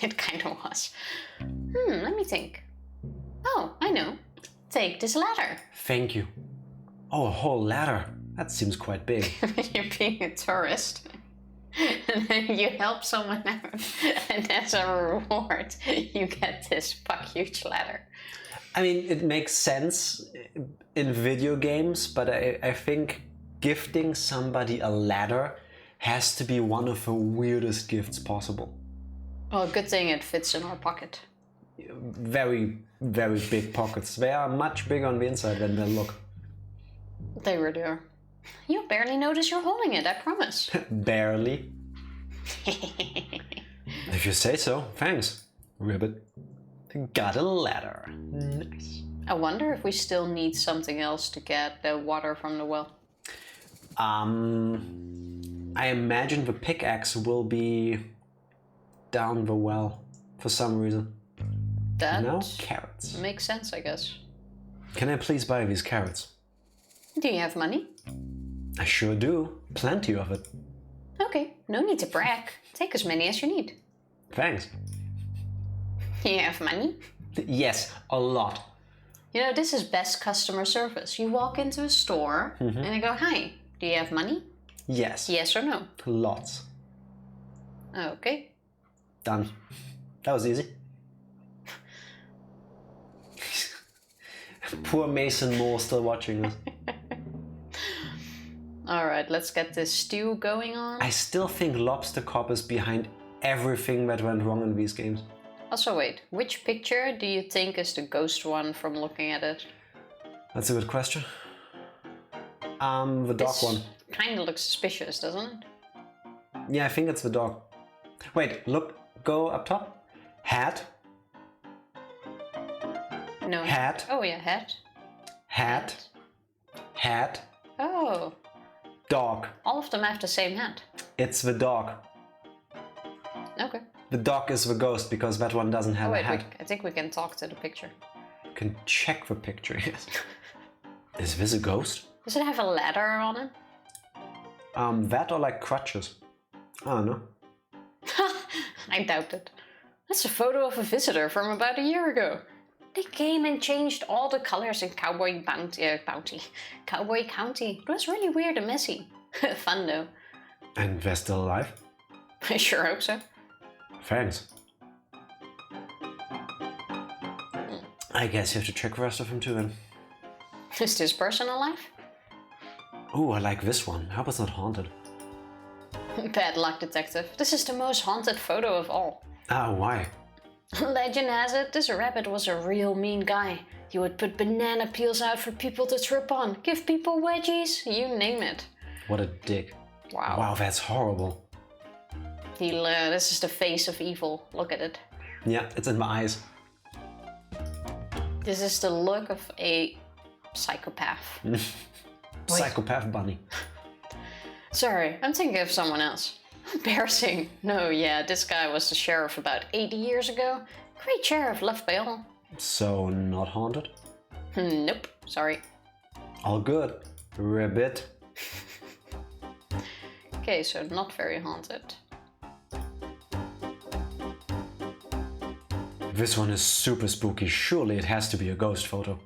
B: It kind of was. Let me think. Oh, I know. Take this ladder.
A: Thank you. Oh, a whole ladder. That seems quite big.
B: You're being a tourist. And then you help someone out. And as a reward, you get this huge ladder.
A: I mean, it makes sense in video games, but I think gifting somebody a ladder has to be one of the weirdest gifts possible.
B: Well, good thing it fits in our pocket.
A: Very, very big pockets. They are much bigger on the inside than they look.
B: They really are. You'll barely notice you're holding it, I promise.
A: Barely. If you say so, thanks, Ribbit. Got a ladder. Nice.
B: I wonder if we still need something else to get the water from the well.
A: I imagine the pickaxe will be down the well for some reason.
B: That
A: No carrots.
B: makes sense, I guess.
A: Can I please buy these carrots?
B: Do you have money?
A: I sure do. Plenty of it.
B: Okay, no need to brag. Take as many as you need.
A: Thanks.
B: You have money?
A: Yes, a lot.
B: You know, this is best customer service. You walk into a store and they go, hi, do you have money?
A: Yes.
B: Yes or no?
A: Lots.
B: Okay.
A: Done. That was easy. Poor Mason Moore still watching us.
B: Alright, let's get this stew going on.
A: I still think Lobster Cop is behind everything that went wrong in these games.
B: Also, wait, which picture do you think is the ghost one from looking at it?
A: That's a good question. The dog one.
B: Kind of looks suspicious, doesn't it?
A: Yeah, I think it's the dog. Wait, look, go up top. Hat.
B: No.
A: Hat.
B: Oh yeah, hat.
A: Hat. Hat.
B: Oh,
A: Dog.
B: all of them have the same hat.
A: It's the dog.
B: Okay.
A: The dog is the ghost because that one doesn't have
B: Oh
A: a
B: wait,
A: hat.
B: I think we can talk to the picture.
A: You can check the picture, yes. Is this a ghost?
B: Does it have a ladder on it?
A: That or like crutches? I don't know.
B: I doubt it. That's a photo of a visitor from about a year ago. They came and changed all the colors in Cowboy County. It was really weird and messy. Fun though.
A: And they're still alive?
B: I sure hope so.
A: Thanks. I guess you have to check the rest of them too then.
B: Is this person alive?
A: Ooh, I like this one. I hope it's not haunted.
B: Bad luck, detective. This is the most haunted photo of all.
A: Ah, why?
B: Legend has it, this rabbit was a real mean guy. He would put banana peels out for people to trip on, give people wedgies, you name it.
A: What a dick.
B: Wow.
A: Wow, that's horrible.
B: This is the face of evil. Look at it.
A: Yeah, it's in my eyes.
B: This is the look of a psychopath.
A: Psychopath bunny.
B: Sorry, I'm thinking of someone else. Embarrassing. No, yeah, this guy was the sheriff about 80 years ago. Great sheriff, loved by all.
A: So, not haunted?
B: Nope, sorry.
A: All good. Ribbit.
B: Okay, so not very haunted.
A: This one is super spooky. Surely it has to be a ghost photo.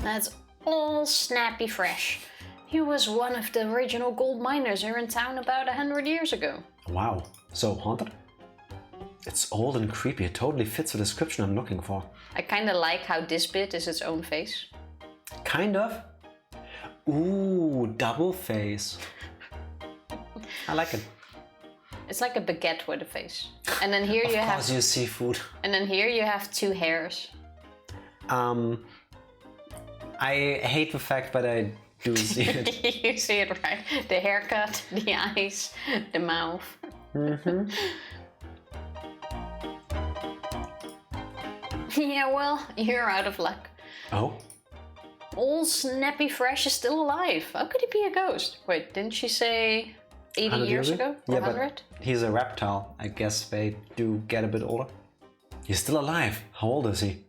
B: That's all snappy fresh. He was one of the original gold miners here in town about 100 years ago.
A: Wow. So, haunted? It's old and creepy. It totally fits the description I'm looking for.
B: I kinda like how this bit is its own face.
A: Kind of. Ooh, double face. I like it.
B: It's like a baguette with a face. And then here
A: Of
B: you have
A: course you see food.
B: and then here you have two hairs.
A: I hate the fact that I do see it.
B: You see it, right? The haircut, the eyes, the mouth. Yeah, well, you're out of luck.
A: Oh?
B: Old Snappy Fresh is still alive. How could he be a ghost? Wait, didn't she say 80
A: 100
B: years ago? Or
A: Yeah,
B: 100?
A: but he's a reptile. I guess they do get a bit older. He's still alive. How old is he?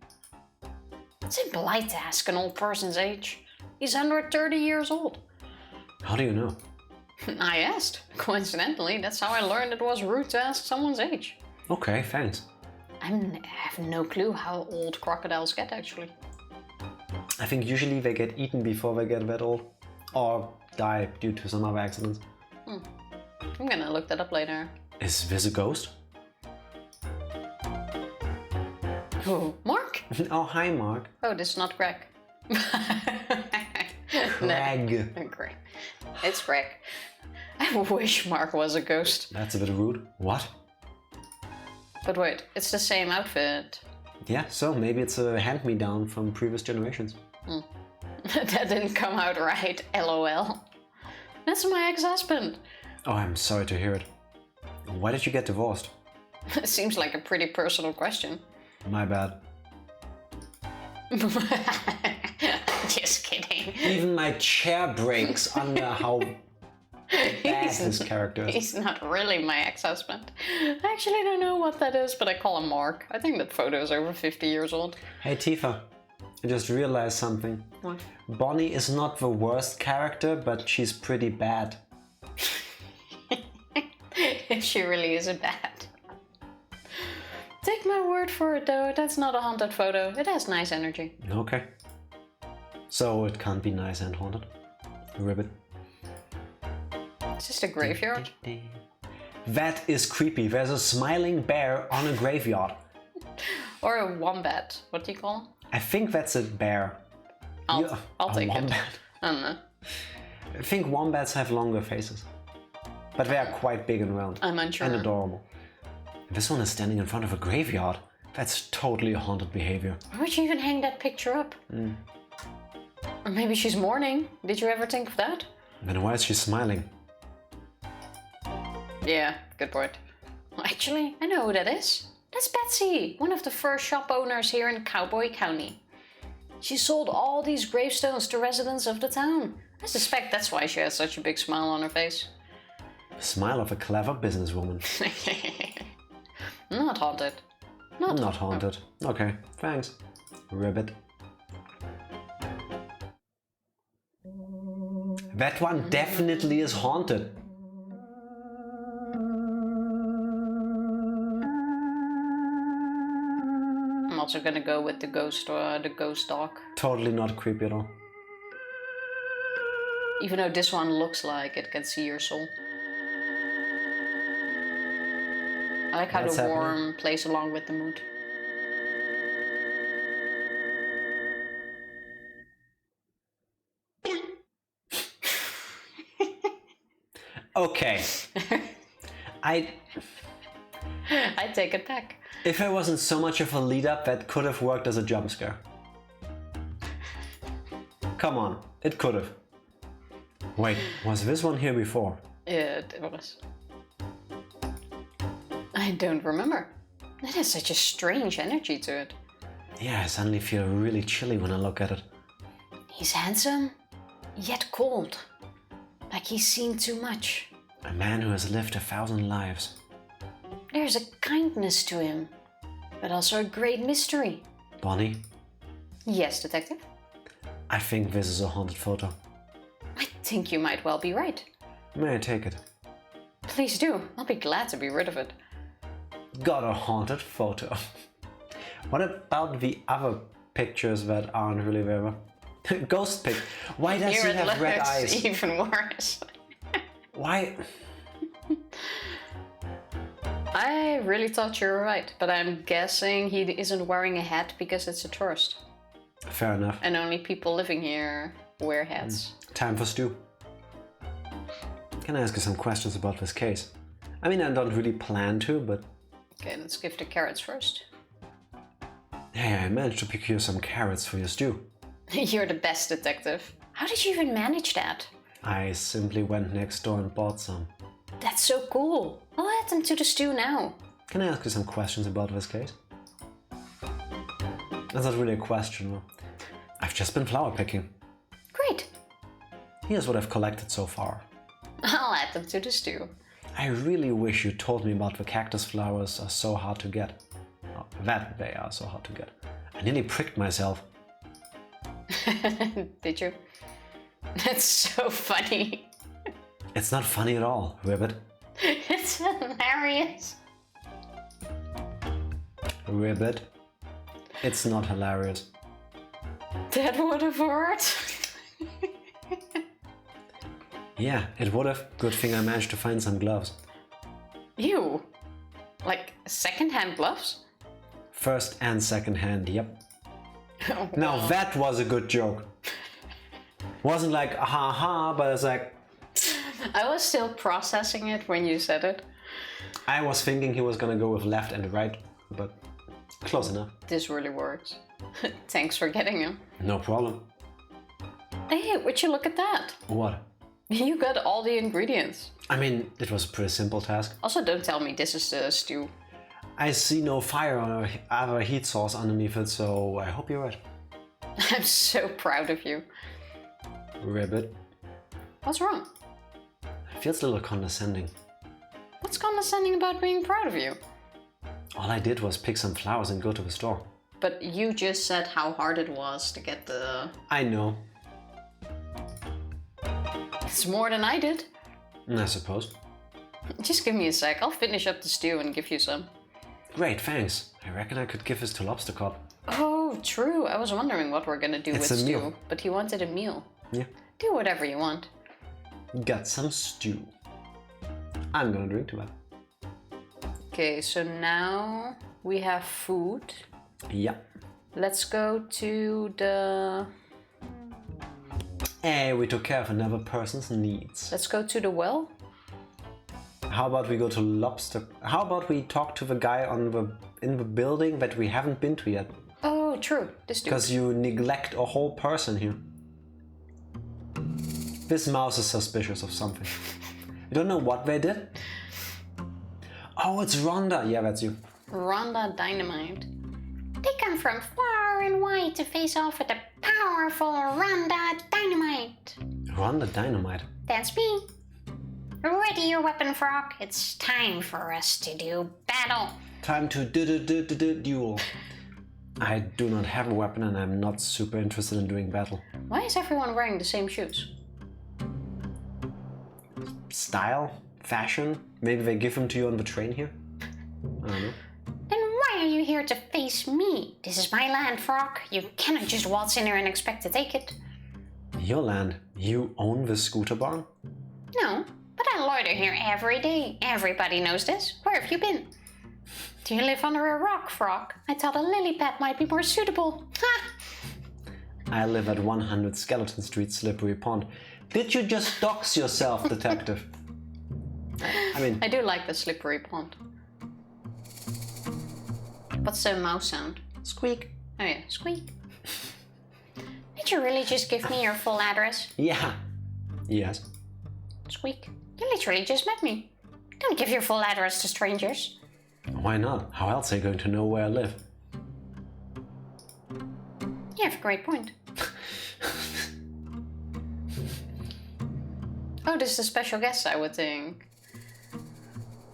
B: It's impolite to ask an old person's age. He's 130 years old.
A: How do you know?
B: I asked. Coincidentally, that's how I learned it was rude to ask someone's age.
A: Okay, thanks.
B: I have no clue how old crocodiles get, actually.
A: I think usually they get eaten before they get that old. Or die due to some other accidents.
B: I'm gonna look that up later.
A: Is this a ghost?
B: Oh, Mark?
A: Oh, hi, Mark.
B: Oh, this is not Greg.
A: Greg.
B: Greg. It's Greg. I wish Mark was a ghost.
A: That's a bit rude. What?
B: But wait, it's the same outfit.
A: Yeah, so maybe it's a hand-me-down from previous generations.
B: That didn't come out right, lol. That's my ex-husband.
A: Oh, I'm sorry to hear it. Why did you get divorced?
B: Seems like a pretty personal question.
A: My bad.
B: Just kidding.
A: Even my chair breaks under how bad his character is.
B: He's not really my ex-husband. I actually don't know what that is, but I call him Mark. I think that photo is over 50 years old.
A: Hey Tifa, I just realized something.
B: What?
A: Bonnie is not the worst character, but she's pretty bad.
B: She really isn't bad. Take my word for it though, that's not a haunted photo. It has nice energy.
A: Okay. So it can't be nice and haunted. Ribbit.
B: It's just a graveyard.
A: That is creepy. There's a smiling bear on a graveyard.
B: Or a wombat. What do you call him?
A: I think that's a bear.
B: I'll take it.
A: Wombat.
B: I don't know.
A: I think wombats have longer faces. But they are quite big and round.
B: I'm unsure.
A: And adorable. This one is standing in front of a graveyard. That's totally a haunted behavior.
B: Why would you even hang that picture up? Or maybe she's mourning. Did you ever think of that?
A: Then why is she smiling?
B: Yeah, good point. Well, actually, I know who that is. That's Betsy, one of the first shop owners here in Cowboy County. She sold all these gravestones to residents of the town. I suspect that's why she has such a big smile on her face.
A: The smile of a clever businesswoman.
B: Not haunted.
A: Not haunted. Okay, thanks. Ribbit. That one definitely is haunted.
B: I'm also gonna go with the ghost dog.
A: Totally not creepy at all.
B: Even though this one looks like it can see your soul. I like how
A: What's
B: the
A: happening?
B: warm plays along with the mood.
A: Okay. I
B: take it back.
A: If I wasn't so much of a lead up, that could have worked as a jump scare. Come on, it could have. Wait, was this one here before?
B: It was. I don't remember. It has such a strange energy to it.
A: Yeah, I suddenly feel really chilly when I look at it.
B: He's handsome, yet cold. Like he's seen too much.
A: A man who has lived 1,000 lives.
B: There's a kindness to him, but also a great mystery.
A: Bonnie,
B: Yes, detective?
A: I think this is a haunted photo.
B: I think you might well be right.
A: May I take it?
B: Please do. I'll be glad to be rid of it.
A: Got a haunted photo. What about the other pictures that aren't really there? Ghost pic. Why does
B: Here
A: he
B: it
A: have red
B: looks
A: eyes?
B: even worse.
A: Why?
B: I really thought you were right, but I'm guessing he isn't wearing a hat because it's a tourist.
A: Fair enough.
B: And only people living here wear hats.
A: Time for stew. Can I ask you some questions about this case? I mean, I don't really plan to, but...
B: Okay, let's give the carrots first.
A: Hey, I managed to procure some carrots for your stew.
B: You're the best detective. How did you even manage that?
A: I simply went next door and bought some.
B: That's so cool. I'll add them to the stew now.
A: Can I ask you some questions about this case? That's not really a question, though. I've just been flower picking.
B: Great.
A: Here's what I've collected so far.
B: I'll add them to the stew.
A: I really wish you told me about the cactus flowers are so hard to get. Oh, that they are so hard to get. I nearly pricked myself.
B: Did you? That's so funny.
A: It's not funny at all, Ribbit.
B: It's hilarious.
A: Ribbit. It's not hilarious.
B: That would have worked.
A: Yeah, it would have. Good thing I managed to find some gloves.
B: Ew. Like second-hand gloves?
A: First and second hand, yep.
B: Oh,
A: Now
B: wow.
A: that was a good joke. Wasn't like, ha ha, but it's like...
B: I was still processing it when you said it.
A: I was thinking he was gonna go with left and right, but close enough.
B: This really works. Thanks for getting him.
A: No problem.
B: Hey, would you look at that?
A: What?
B: You got all the ingredients.
A: I mean, it was a pretty simple task.
B: Also, don't tell me this is the stew.
A: I see no fire or other heat source underneath it, so I hope you're right.
B: I'm so proud of you.
A: Ribbit.
B: What's wrong?
A: It feels a little condescending.
B: What's condescending about being proud of you?
A: All I did was pick some flowers and go to the store.
B: But you just said how hard it was to get the...
A: I know.
B: It's more than I did.
A: I suppose.
B: Just give me a sec, I'll finish up the stew and give you some.
A: Great, thanks. I reckon I could give this to Lobster Cop.
B: Oh, true. I was wondering what we're gonna do
A: It's
B: with
A: a
B: stew.
A: meal.
B: But he wanted a meal.
A: Yeah.
B: Do whatever you want.
A: Got some stew. I'm gonna drink to that.
B: Okay, so now we have food.
A: Yeah.
B: Let's go to the...
A: Hey, we took care of another person's needs.
B: Let's go to the well.
A: How about we go to Lobster... How about we talk to the guy in the building that we haven't been to yet?
B: Oh, true. This dude.
A: Because you neglect a whole person here. This mouse is suspicious of something. You don't know what they did? Oh, it's Rhonda. Yeah, that's you.
B: Rhonda Dynamite. They come from far and wide to face off with the powerful Rhonda Dynamite.
A: Rhonda Dynamite.
B: That's me. Ready your weapon, Frog. It's time for us to do battle.
A: Time to duel. I do not have a weapon and I'm not super interested in doing battle.
B: Why is everyone wearing the same shoes?
A: Style? Fashion? Maybe they give them to you on the train here? I don't know.
B: Then why are you here to face me? This is my land, Frog. You cannot just waltz in here and expect to take it.
A: Your land? You own the scooter barn?
B: No, but I loiter here every day. Everybody knows this. Where have you been? Do you live under a rock, Frog? I thought a lily pad might be more suitable. Ha!
A: I live at 100 Skeleton Street, Slippery Pond. Did you just dox yourself, detective? I mean...
B: I do like the slippery pond. What's the mouse sound?
A: Squeak.
B: Oh yeah, squeak. Did you really just give me your full address?
A: Yeah. Yes.
B: Squeak. You literally just met me. Don't give your full address to strangers.
A: Why not? How else are you going to know where I live?
B: You have a great point. Oh, this is a special guest, I would think.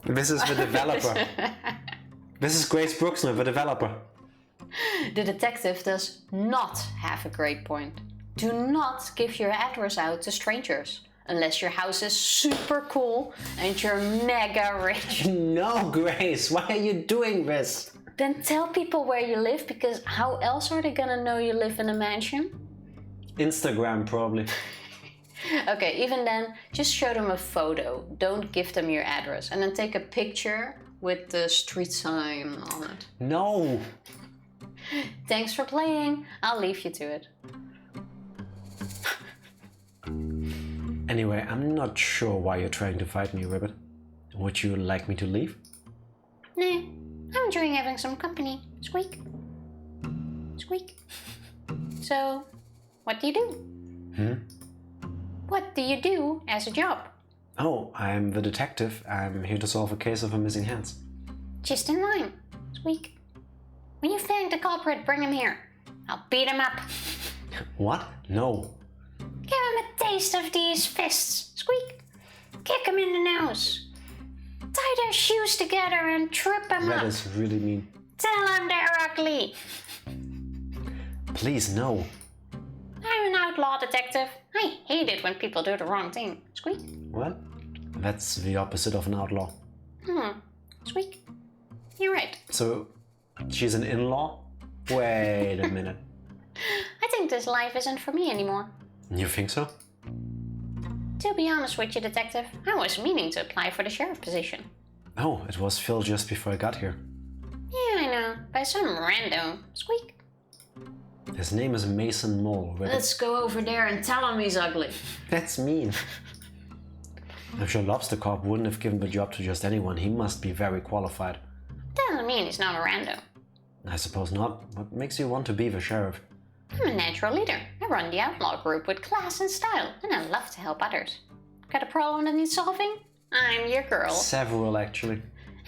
A: This is the developer. This is Grace Brooksner, the developer.
B: The detective does not have a great point. Do not give your address out to strangers. Unless your house is super cool and you're mega rich.
A: No, Grace, why are you doing this?
B: Then tell people where you live, because how else are they gonna know you live in a mansion?
A: Instagram, probably.
B: Okay, even then, just show them a photo. Don't give them your address. And then take a picture with the street sign on it.
A: No.
B: Thanks for playing. I'll leave you to it.
A: Anyway, I'm not sure why you're trying to fight me, Ribbit. Would you like me to leave?
B: Nah, I'm enjoying having some company. Squeak. Squeak. So, what do you do? What do you do as a job?
A: Oh, I'm the detective. I'm here to solve a case of a missing hands.
B: Just in line. Squeak. When you find the culprit, bring him here. I'll beat him up.
A: What? No.
B: Give him a taste of these fists. Squeak. Kick him in the nose. Tie their shoes together and trip him up.
A: That is really mean.
B: Tell him they're ugly.
A: Please, no.
B: I'm an outlaw detective. I hate it when people do the wrong thing. Squeak.
A: What? That's the opposite of an outlaw.
B: Squeak. You're right.
A: So, she's an in-law? Wait a minute.
B: I think this life isn't for me anymore.
A: You think so?
B: To be honest with you, detective, I was meaning to apply for the sheriff position.
A: Oh, it was filled just before I got here.
B: Yeah, I know. By some rando. Squeak.
A: His name is Mason Mole. Ribbit.
B: Let's go over there and tell him he's ugly.
A: That's mean. I'm sure Lobster Corp wouldn't have given the job to just anyone. He must be very qualified.
B: Doesn't mean he's not a rando.
A: I suppose not. What makes you want to be the sheriff?
B: I'm a natural leader. I run the outlaw group with class and style, and I love to help others. Got a problem that needs solving? I'm your girl.
A: Several, actually.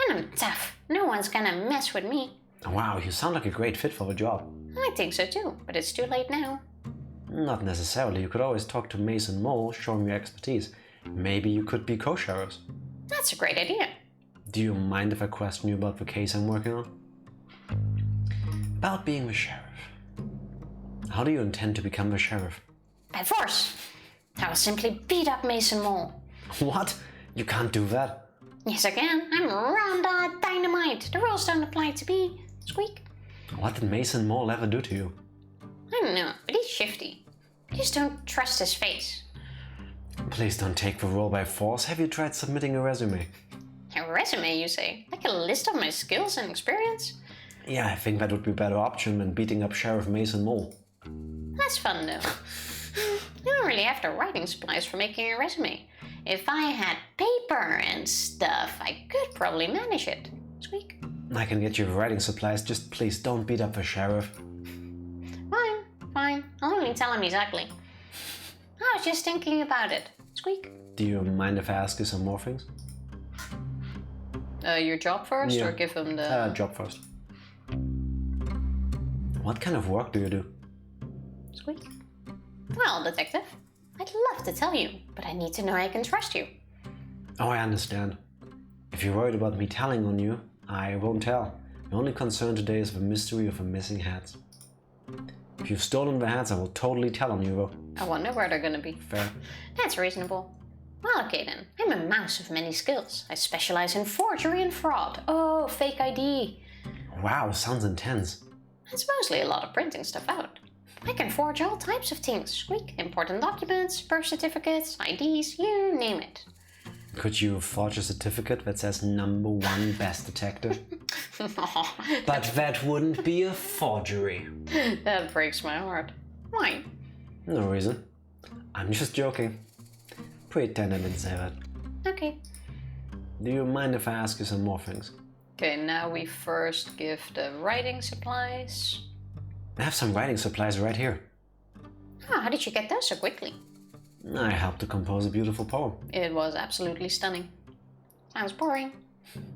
B: And I'm tough. No one's gonna mess with me.
A: Wow, you sound like a great fit for the job.
B: I think so too, but it's too late now.
A: Not necessarily. You could always talk to Mason Mole, show him your expertise. Maybe you could be co-sheriffs.
B: That's a great idea.
A: Do you mind if I question you about the case I'm working on? About being the sheriff. How do you intend to become the sheriff?
B: By force. I will simply beat up Mason Mole.
A: What? You can't do that.
B: Yes, I can. I'm Rhonda Dynamite. The rules don't apply to me. Squeak.
A: What did Mason Mole ever do to you?
B: I don't know, but he's shifty. I just don't trust his face.
A: Please don't take the role by force. Have you tried submitting a resume?
B: A resume, you say? Like a list of my skills and experience?
A: Yeah, I think that would be a better option than beating up Sheriff Mason Mole.
B: That's fun though. I don't really have the writing supplies for making a resume. If I had paper and stuff, I could probably manage it. Squeak.
A: I can get you writing supplies, just please don't beat up the sheriff.
B: Fine. I'll only tell him he's ugly. I was just thinking about it. Squeak.
A: Do you mind if I ask you some more things?
B: Your job first,
A: Yeah.
B: or give him the...
A: Job first. What kind of work do you do?
B: Squeak. Well, detective, I'd love to tell you, but I need to know I can trust you.
A: Oh, I understand. If you're worried about me telling on you, I won't tell. My only concern today is the mystery of the missing hats. If you've stolen the hats, I will totally tell on you, though.
B: I wonder where they're gonna be.
A: Fair.
B: That's reasonable. Well, okay then. I'm a mouse of many skills. I specialize in forgery and fraud. Oh, fake ID.
A: Wow, sounds intense.
B: It's mostly a lot of printing stuff out. I can forge all types of things. Squeak. Important documents, birth certificates, IDs, you name it.
A: Could you forge a certificate that says #1 best detective? But that wouldn't be a forgery.
B: That breaks my heart. Why?
A: No reason. I'm just joking. Pretend I didn't say that.
B: Okay.
A: Do you mind if I ask you some more things?
B: Okay, now we first give the writing supplies.
A: I have some writing supplies right here.
B: Oh, how did you get those so quickly?
A: I helped to compose a beautiful poem.
B: It was absolutely stunning. Sounds boring.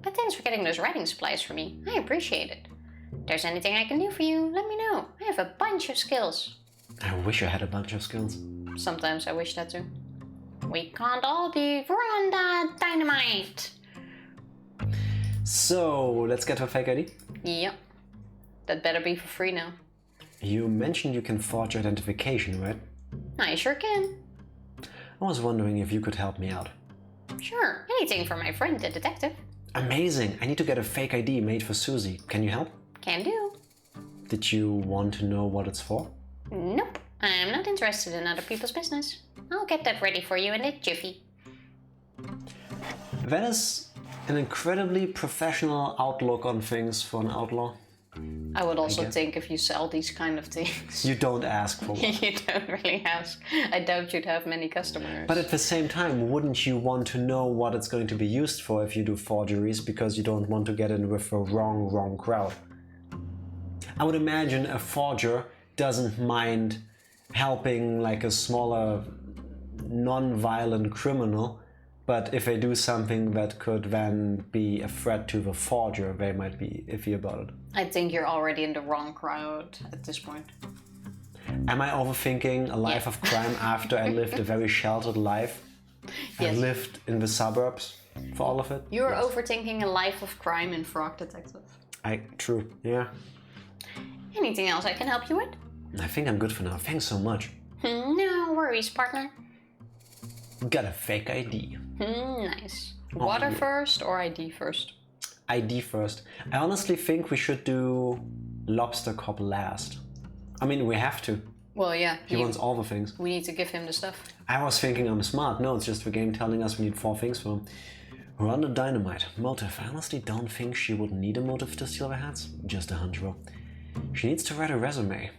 B: But thanks for getting those writing supplies for me. I appreciate it. If there's anything I can do for you, let me know. I have a bunch of skills.
A: I wish I had a bunch of skills.
B: Sometimes I wish that too. We can't all be Rhonda Dynamite.
A: So, let's get her fake ID.
B: Yep. That better be for free now.
A: You mentioned you can forge identification, right?
B: I sure can.
A: I was wondering if you could help me out.
B: Sure, anything for my friend, the detective.
A: Amazing! I need to get a fake ID made for Susie. Can you help?
B: Can do.
A: Did you want to know what it's for?
B: Nope, I'm not interested in other people's business. I'll get that ready for you in a jiffy.
A: That is an incredibly professional outlook on things for an outlaw.
B: I would also
A: guess.
B: think if you sell these kind of things.
A: You don't ask for one.
B: You don't really ask. I doubt you'd have many customers.
A: But at the same time, wouldn't you want to know what it's going to be used for if you do forgeries, because you don't want to get in with the wrong crowd? I would imagine a forger doesn't mind helping like a smaller, non-violent criminal, but if they do something that could then be a threat to the forger, they might be iffy about it.
B: I think you're already in the wrong crowd at this point.
A: Am I overthinking a life of crime after I lived a very sheltered life?
B: Yes.
A: I lived in the suburbs for all of it?
B: You're
A: Yes.
B: overthinking a life of crime in Frog Detective.
A: True, yeah.
B: Anything else I can help you with?
A: I think I'm good for now. Thanks so much.
B: No worries, partner.
A: Got a fake ID.
B: Nice. Water
A: yeah.
B: first or ID first?
A: ID first. I honestly think we should do Lobster Cop last. I mean, we have to.
B: Well, yeah.
A: He wants all the things.
B: We need to give him the stuff.
A: I was thinking I'm smart. No, it's just the game telling us we need 4 things for him. Rhonda Dynamite. Motive. I honestly don't think she would need a motive to steal the hats. Just a hunch though. She needs to write a resume.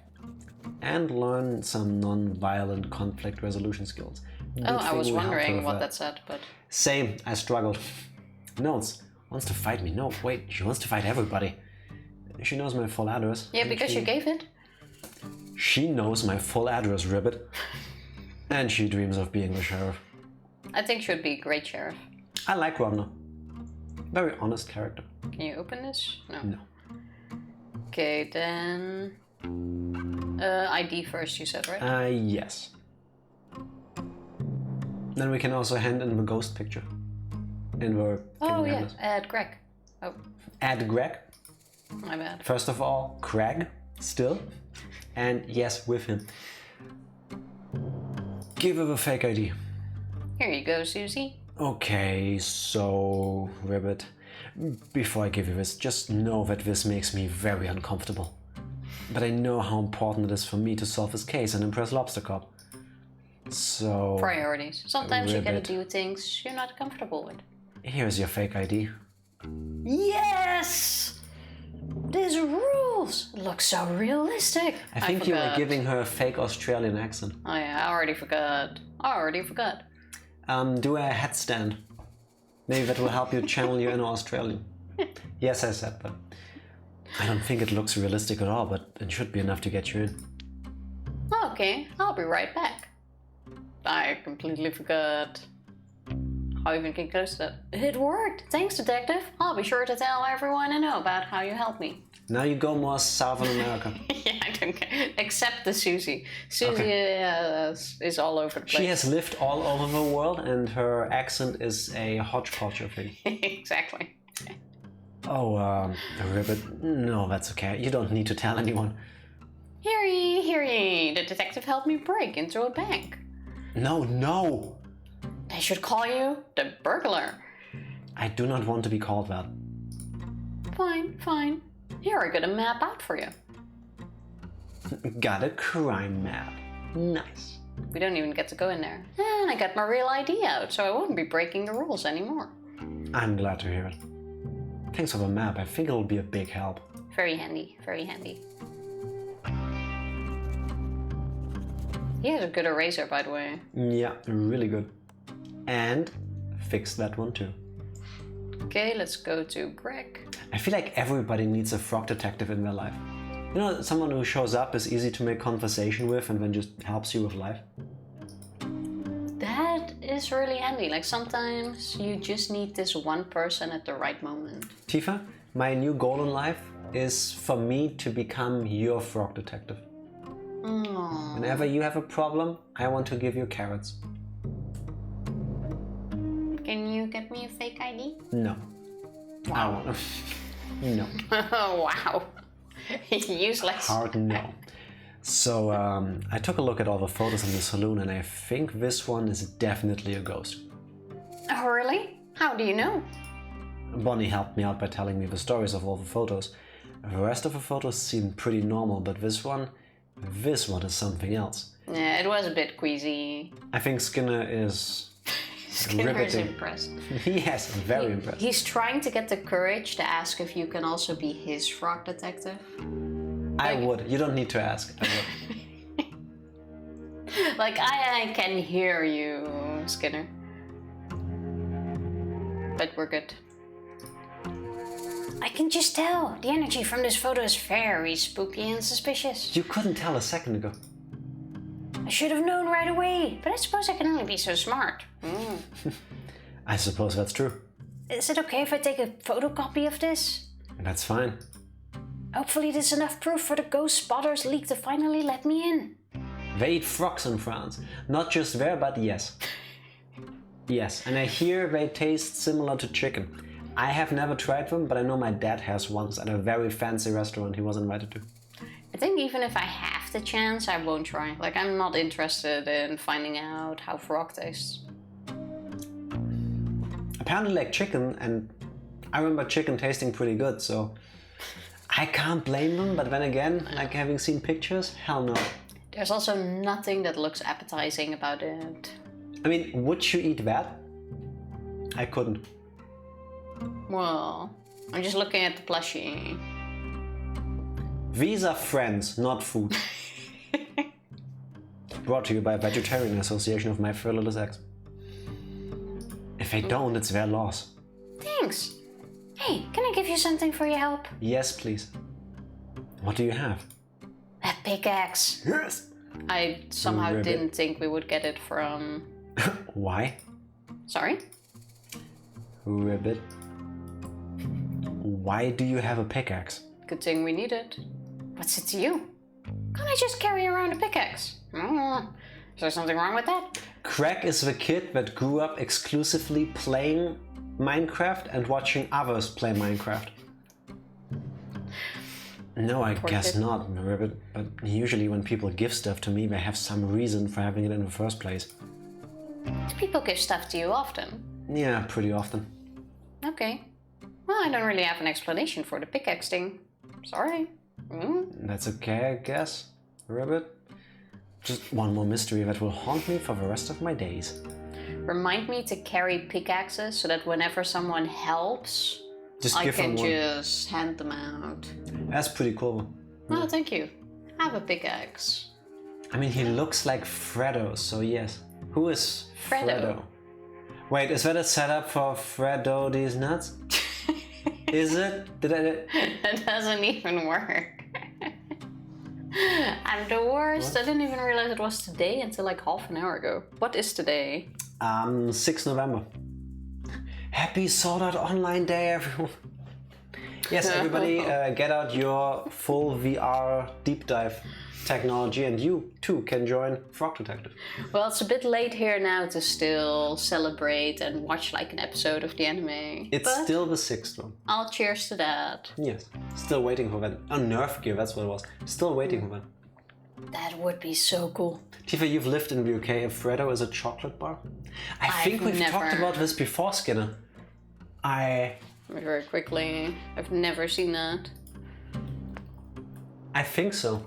A: And learn some non-violent conflict resolution skills. Good
B: Oh, I
A: thing
B: was
A: we helped her
B: wondering
A: with
B: what that said, but...
A: Same, I struggled. Notes. Wants to fight me. No, wait, she wants to fight everybody. She knows my full address.
B: Yeah, because you gave it.
A: She knows my full address, Ribbit. And she dreams of being the sheriff.
B: I think she'd be a great sheriff.
A: I like Rhonda. Very honest character.
B: Can you open this? No.
A: No.
B: Okay, then... ID first, you said, right?
A: Yes. Then we can also hand in the ghost picture. And we're
B: Oh yeah,
A: handless.
B: add Greg. Oh,
A: Add Greg.
B: my bad.
A: First of all, Craig, still. And yes, with him. Give her the fake ID.
B: Here you go, Susie.
A: Okay, so, Ribbit, before I give you this, just know that this makes me very uncomfortable. But I know how important it is for me to solve this case and impress Lobster Cop. So...
B: Priorities. Sometimes you gotta
A: Ribbit.
B: do things you're not comfortable with.
A: Here's your fake ID.
B: Yes! This rules! It looks so realistic.
A: I think you were
B: forgot.
A: giving her a fake Australian accent.
B: Oh yeah, I already forgot.
A: Do a headstand. Maybe that will help you channel your inner Australian. Yes, I said that. I don't think it looks realistic at all, but it should be enough to get you in.
B: Okay, I'll be right back. I completely forgot how I even get close to that. It worked! Thanks, detective. I'll be sure to tell everyone I know about how you helped me.
A: Now you go more Southern America.
B: Yeah, I don't care. Except the Susie. Susie is all over the place.
A: She has lived all over the world and her accent is a hodgepodge of things.
B: Exactly.
A: Oh, Ribbit, no, that's okay. You don't need to tell anyone.
B: Hear ye, the detective helped me break into a bank.
A: No!
B: They should call you the burglar.
A: I do not want to be called that.
B: Fine. Here, I got a map out for you.
A: Got a crime map. Nice.
B: We don't even get to go in there. And I got my real ID out, so I won't be breaking the rules anymore.
A: I'm glad to hear it. Thanks for the map. I think it'll be a big help.
B: Very handy, very handy. He has a good eraser, by the way.
A: Yeah, really good. And fix that one too.
B: Okay, let's go to Greg.
A: I feel like everybody needs a frog detective in their life. You know, someone who shows up is easy to make conversation with and then just helps you with life.
B: That is really handy. Like sometimes you just need this one person at the right moment.
A: Tifa, my new goal in life is for me to become your frog detective.
B: Aww.
A: Whenever you have a problem, I want to give you carrots.
B: Can you get me a fake ID?
A: No.
B: Wow.
A: No.
B: Oh, wow. Useless.
A: Hard no. So I took a look at all the photos in the saloon and I think this one is definitely a ghost.
B: Oh, really? How do you know?
A: Bonnie helped me out by telling me the stories of all the photos. The rest of the photos seem pretty normal, but this one is something else.
B: Yeah, it was a bit queasy.
A: I think Skinner is
B: Skinner is
A: riveting.
B: impressed.
A: Yes, I'm very impressed.
B: He's trying to get the courage to ask if you can also be his frog detective.
A: I would. You don't need to ask. I would.
B: Like, I can hear you, Skinner. But we're good. I can just tell. The energy from this photo is very spooky and suspicious.
A: You couldn't tell a second ago.
B: I should have known right away, but I suppose I can only be so smart.
A: I suppose that's true.
B: Is it okay if I take a photocopy of this?
A: That's fine.
B: Hopefully this is enough proof for the Ghost Spotters League to finally let me in.
A: They eat frogs in France. Not just there, but yes. Yes, and I hear they taste similar to chicken. I have never tried them, but I know my dad has once at a very fancy restaurant he was invited to.
B: I think even if I have the chance, I won't try. Like, I'm not interested in finding out how frog tastes.
A: Apparently like chicken, and I remember chicken tasting pretty good, so I can't blame them, but then again, like having seen pictures, hell no.
B: There's also nothing that looks appetizing about it.
A: I mean, would you eat that? I couldn't.
B: Well, I'm just looking at the plushie.
A: These are friends, not food. Brought to you by Vegetarian Association of My Fur Little Sex. If they don't, it's their loss.
B: Thanks. Hey, can I give you something for your help?
A: Yes, please. What do you have?
B: A pickaxe.
A: Yes!
B: I somehow
A: Ribbit.
B: didn't think we would get it from...
A: Why?
B: Sorry?
A: Ribbit. Why do you have a pickaxe?
B: Good thing we need it. What's it to you? Can't I just carry around a pickaxe? Is there something wrong with that?
A: Craig is the kid that grew up exclusively playing Minecraft and watching others play Minecraft. No, I guess not, Ribbit. But usually when people give stuff to me, they have some reason for having it in the first place.
B: Do people give stuff to you often?
A: Yeah, pretty often.
B: Okay. Well, I don't really have an explanation for the pickaxe thing. Sorry.
A: That's okay, I guess, Ribbit. Just one more mystery that will haunt me for the rest of my days.
B: Remind me to carry pickaxes so that whenever someone helps, I can just hand them out.
A: That's pretty cool.
B: Oh, thank you. Have a pickaxe.
A: I mean, he looks like Fredo, so yes. Who is Fredo? Wait, is that a setup for Fredo these nuts? Is it?
B: That doesn't even work. I'm the worst. What? I didn't even realize it was today until like half an hour ago. What is today?
A: 6 November. Happy Sword Art Online Day, everyone. Yes, everybody, get out your full VR deep dive technology, and you too can join Frog Detective.
B: Well, it's a bit late here now to still celebrate and watch like an episode of the anime.
A: It's still the 6th one.
B: I'll cheers to that.
A: Yes, still waiting for that. Oh, Nerf gear, that's what it was. Still waiting for that.
B: That would be so cool.
A: Tifa, you've lived in the UK. If Fredo is a chocolate bar? I think we've talked about this before, Skinner.
B: Very quickly. I've never seen that.
A: I think so.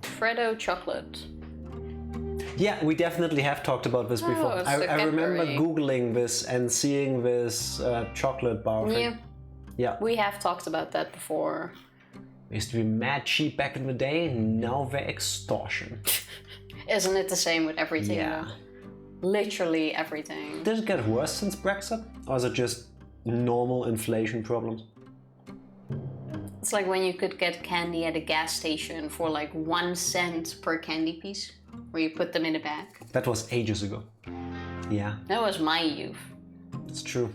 B: Fredo chocolate.
A: Yeah, we definitely have talked about this before. I remember Googling this and seeing this chocolate bar thing. Yeah.
B: We have talked about that before.
A: It used to be mad cheap back in the day, now they're extortion.
B: Isn't it the same with everything?
A: Yeah.
B: Literally everything.
A: Did it get worse since Brexit? Or is it just normal inflation problems?
B: It's like when you could get candy at a gas station for like 1 cent per candy piece, where you put them in a bag.
A: That was ages ago. Yeah.
B: That was my youth.
A: It's true.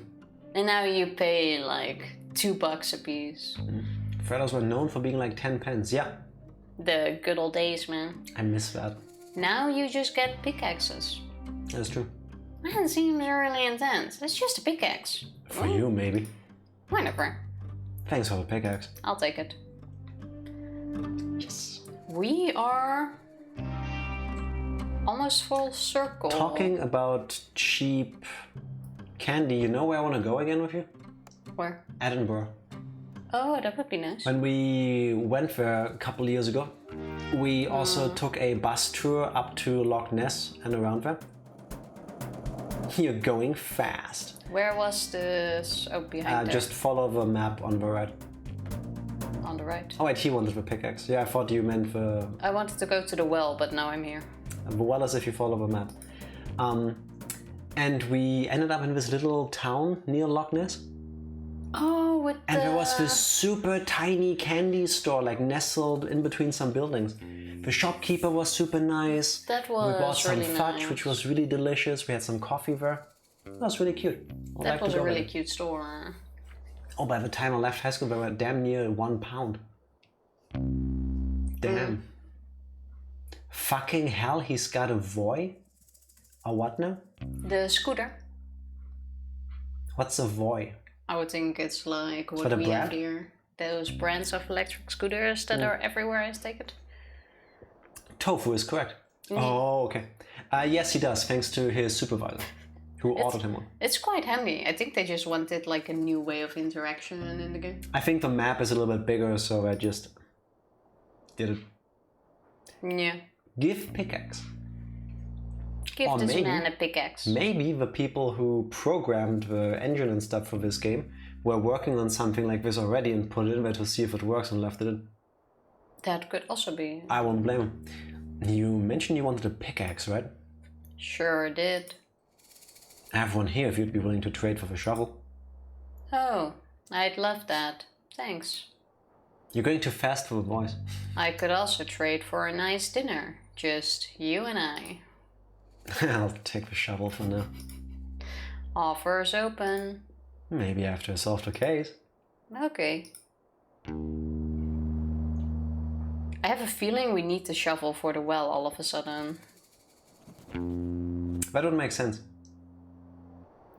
B: And now you pay like $2 a piece.
A: Fredos were known for being like 10 pence, yeah.
B: The good old days, man.
A: I miss that.
B: Now you just get pickaxes.
A: That's true.
B: That seems really intense. It's just a pickaxe.
A: For you, maybe.
B: Whatever.
A: Thanks for the pickaxe.
B: I'll take it.
A: Yes.
B: We are almost full circle.
A: Talking about cheap candy, you know where I want to go again with you?
B: Where?
A: Edinburgh.
B: Oh, that would be nice.
A: When we went there a couple of years ago, we also took a bus tour up to Loch Ness and around there. You're going fast.
B: Where was this? Oh, behind there.
A: Just follow the map on the right.
B: On the right.
A: Oh wait, he wanted the pickaxe. Yeah, I thought you meant the...
B: I wanted to go to the well, but now I'm here.
A: The well is if you follow the map. And we ended up in this little town near Loch Ness.
B: Oh,
A: And there was this super tiny candy store, like nestled in between some buildings. The shopkeeper was super nice.
B: That was
A: We bought some
B: really
A: fudge,
B: nice.
A: which was really delicious. We had some coffee there. That was really cute.
B: That was a really cute store.
A: Oh, by the time I left high school, they were damn near £1. Damn. Fucking hell, he's got a Voy? A what now?
B: The scooter.
A: What's a Voy?
B: I would think it's like what we have here. Those brands of electric scooters that are everywhere, I take it.
A: Tofu is correct. Oh, okay. Yes, he does, thanks to his supervisor, who ordered him one.
B: It's quite handy. I think they just wanted like a new way of interaction in the game.
A: I think the map is a little bit bigger, so I just did it.
B: Yeah.
A: Give pickaxe.
B: Give this man a pickaxe.
A: Maybe the people who programmed the engine and stuff for this game were working on something like this already and put it in there to see if it works and left it in.
B: That could also be.
A: I won't blame him. You mentioned you wanted a pickaxe, right?
B: Sure did.
A: I have one here if you'd be willing to trade for the shovel.
B: Oh, I'd love that. Thanks.
A: You're going too fast for the voice.
B: I could also trade for a nice dinner. Just you and I.
A: I'll take the shovel for now.
B: Offers open.
A: Maybe after I solve the case.
B: Okay. I have a feeling we need the shovel for the well all of a sudden.
A: That would make sense.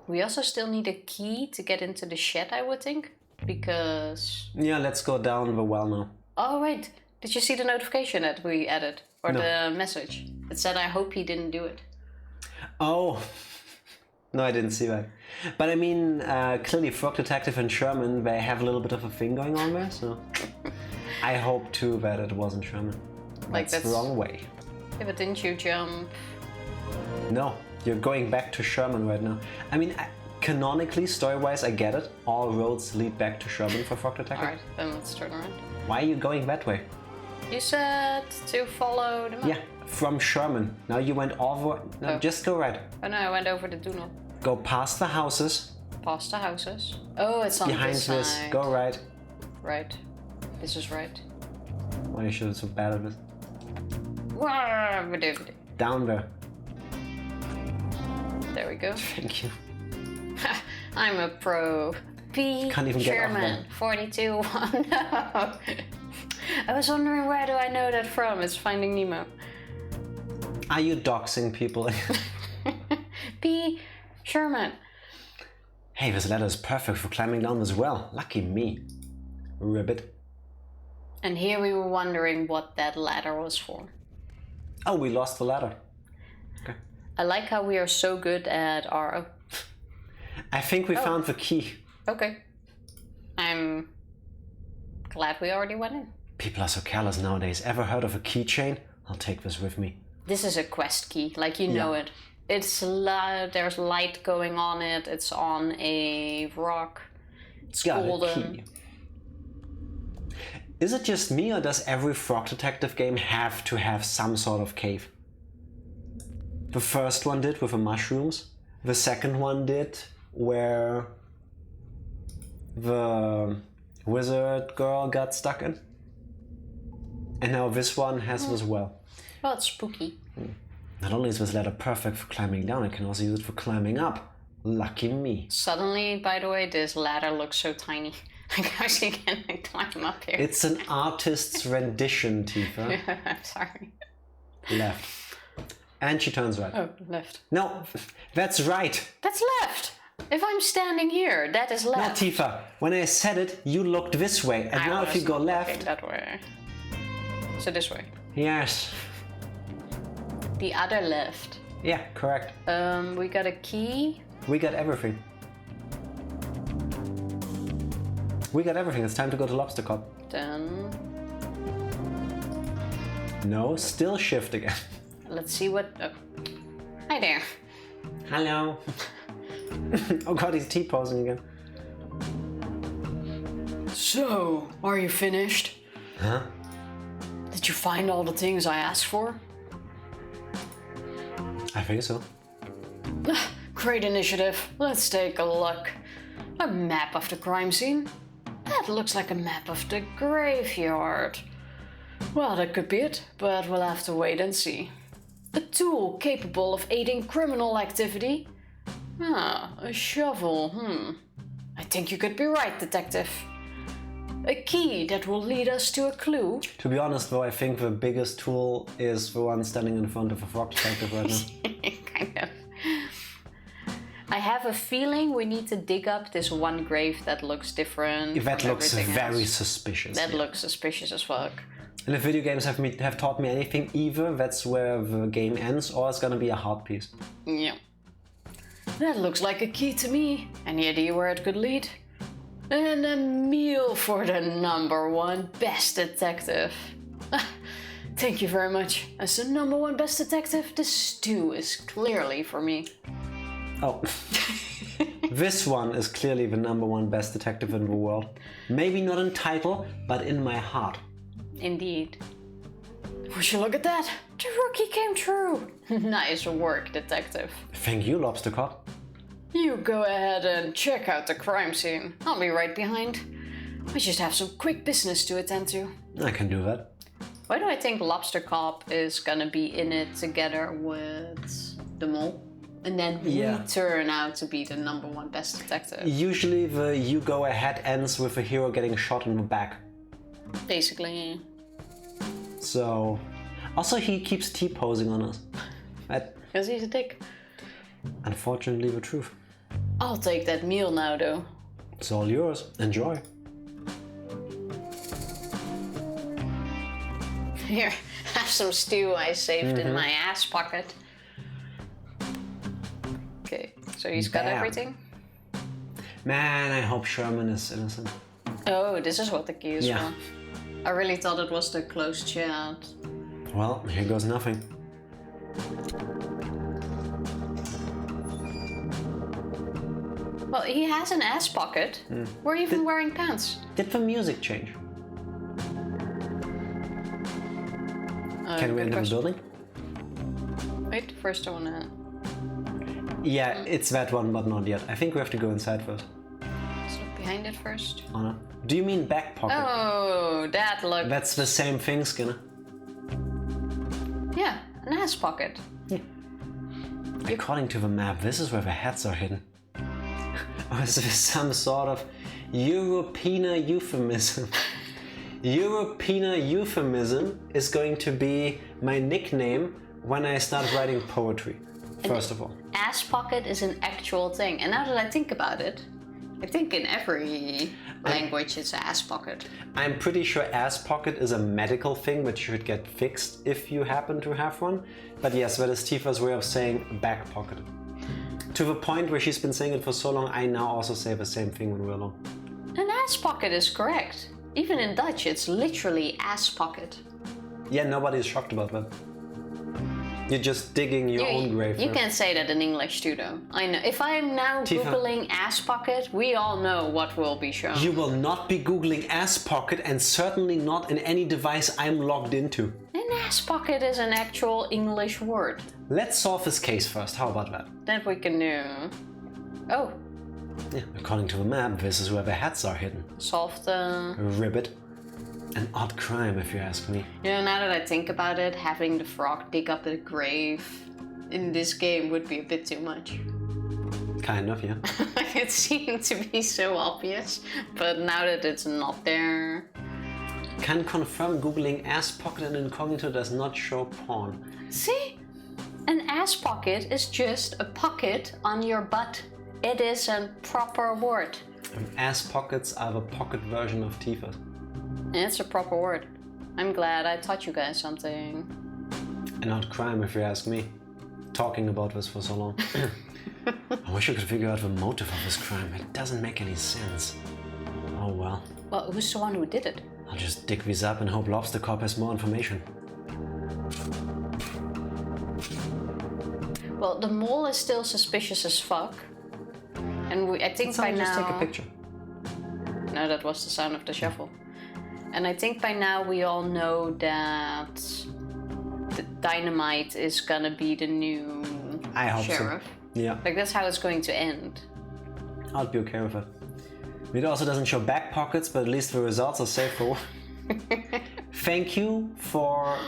B: We also still need a key to get into the shed, I would think. Because...
A: Yeah, let's go down the well now.
B: Oh, wait. Did you see the notification that we added? Or
A: No.
B: the message? It said, I hope he didn't do it.
A: Oh. No, I didn't see that. But I mean, clearly Frog Detective and Sherman, they have a little bit of a thing going on there, so... I hope too that it wasn't Sherman.
B: Like,
A: That's the wrong way.
B: Yeah, but didn't you jump?
A: No, you're going back to Sherman right now. I mean, canonically, story-wise, I get it. All roads lead back to Sherman for Frog Detective.
B: Alright, then let's turn around.
A: Why are you going that way?
B: You said to follow the map.
A: Yeah, from Sherman. Now you went over... No,
B: Oh.
A: just go right.
B: Oh no, I went over the tunnel.
A: Go past the houses.
B: Past the houses. Oh, it's on
A: Behind
B: this
A: this,
B: side.
A: go right.
B: Right. This is right.
A: Why are you so bad at this? Down there.
B: There we go.
A: Thank you.
B: I'm a pro. P.
A: Can't even get off
B: Sherman. 42. No. I was wondering, where do I know that from? It's Finding Nemo.
A: Are you doxing people?
B: P. Sherman.
A: Hey, this ladder is perfect for climbing down this well. Lucky me. Ribbit.
B: And here we were wondering what that ladder was for.
A: Oh, we lost the ladder. Okay.
B: I like how we are so good at our...
A: I think we found the key.
B: Okay. I'm glad we already went in.
A: People are so careless nowadays. Ever heard of a keychain? I'll take this with me.
B: This is a quest key, like you know it. It's there's light going on it. It's on a rock. It's
A: Got
B: golden.
A: a key. Is it just me, or does every Frog Detective game have to have some sort of cave? The first one did with the mushrooms. The second one did where the wizard girl got stuck in. And now this one has this well.
B: Well, it's spooky.
A: Not only is this ladder perfect for climbing down, I can also use it for climbing up. Lucky me.
B: Suddenly, by the way, this ladder looks so tiny. Like, how she can climb up here?
A: It's an artist's rendition, Tifa.
B: I'm sorry.
A: Left. And she turns right.
B: Oh, left.
A: No, that's right.
B: That's left. If I'm standing here, that is
A: No,
B: left.
A: Tifa, when I said it, you looked this way. And now if you go left...
B: that way. So this way.
A: Yes.
B: The other left.
A: Yeah, correct.
B: We got a key.
A: We got everything. We got everything. It's time to go to Lobster Cop.
B: Then
A: No, still shift again.
B: let's see what... Oh. Hi there.
A: Hello. Oh god, he's T-posing again.
B: So, are you finished?
A: Huh?
B: Did you find all the things I asked for?
A: I think so.
B: Great initiative. Let's take a look. A map of the crime scene. That looks like a map of the graveyard. Well, that could be it, but we'll have to wait and see. A tool capable of aiding criminal activity? Ah, a shovel, I think you could be right, detective. A key that will lead us to a clue?
A: To be honest though, I think the biggest tool is the one standing in front of a Frog Detective right now.
B: Kind of. I have a feeling we need to dig up this one grave that looks different.
A: That
B: from
A: looks
B: everything
A: very
B: else.
A: suspicious.
B: That looks suspicious as fuck.
A: And if video games have taught me anything, either that's where the game ends or it's gonna be a hard piece.
B: Yeah. That looks like a key to me. Any idea where it could lead? And a meal for the #1 best detective. Thank you very much. As the #1 best detective, this stew is clearly for me.
A: Oh. This one is clearly the #1 best detective in the world. Maybe not in title, but in my heart.
B: Indeed. Would you look at that? The rookie came true. Nice work, detective.
A: Thank you, Lobster Cop.
B: You go ahead and check out the crime scene. I'll be right behind. I just have some quick business to attend to.
A: I can do that.
B: Why do I think Lobster Cop is gonna be in it together with the mole? And then we turn out to be the #1 best detective.
A: Usually the you go ahead ends with the hero getting shot in the back.
B: Basically.
A: So, also he keeps T-posing on us.
B: Because he's a dick.
A: Unfortunately, the truth.
B: I'll take that meal now, though.
A: It's all yours. Enjoy.
B: Here, have some stew I saved in my ass pocket. Okay, so he's got
A: Bam.
B: everything?
A: Man, I hope Sherman is innocent.
B: Oh, this is what the key is
A: Yeah.
B: for. I really thought it was the closed chat.
A: Well, here goes nothing.
B: Well, he has an ass pocket. We're even wearing pants.
A: Did the music change? Can we
B: good
A: enter the
B: question.
A: building?
B: Wait, first I wanna...
A: Yeah, it's that one, but not yet. I think we have to go inside first.
B: Let's look behind it first.
A: Oh no. Do you mean back pocket?
B: Oh, that look.
A: That's the same thing, Skinner.
B: Yeah, an ass pocket.
A: According to the map, this is where the hats are hidden. Or is this some sort of European euphemism? European euphemism is going to be my nickname when I start writing poetry, first of all.
B: Ass pocket is an actual thing. And now that I think about it, I think in every language it's ass pocket.
A: I'm pretty sure ass pocket is a medical thing which should get fixed if you happen to have one. But yes, that is Tifa's way of saying back pocket. To the point where she's been saying it for so long, I now also say the same thing when we're alone.
B: An ass pocket is correct. Even in Dutch, it's literally ass pocket.
A: Yeah, nobody's shocked about that. You're just digging your own grave.
B: You can say that in English too, though. I know. If I'm now
A: Tifa.
B: Googling ass pocket, we all know what will be shown.
A: You will not be Googling ass pocket, and certainly not in any device I'm logged into.
B: An ass pocket is an actual English word.
A: Let's solve this case first. How about that?
B: That we can do. Oh,
A: Yeah, according to the map, this is where the hats are hidden.
B: solve the...
A: Ribbit. An odd crime, if you ask me.
B: You know, now that I think about it, having the frog dig up the grave in this game would be a bit too much.
A: Kind of, yeah.
B: It seemed to be so obvious, but now that it's not there...
A: Can confirm Googling ass pocket and incognito does not show porn.
B: See? An ass pocket is just a pocket on your butt. It is a proper word.
A: Ass pockets are the pocket version of Tifa.
B: It's a proper word. I'm glad I taught you guys something.
A: An odd crime, if you ask me. Talking about this for so long. I wish I could figure out the motive of this crime. It doesn't make any sense. Oh well.
B: Well, who's the one who did it?
A: I'll just dig these up and hope Lobster Corp has more information.
B: Well, the mole is still suspicious as fuck. And I think by
A: Someone
B: now...
A: just take a picture.
B: No, that was the sound of the shuffle. And I think by now we all know that the Dynamite is gonna be the new
A: I hope
B: sheriff.
A: so. Yeah,
B: Like, that's how it's going to end.
A: I'd be okay with it. It also doesn't show back pockets, but at least the results are safe for. Thank you for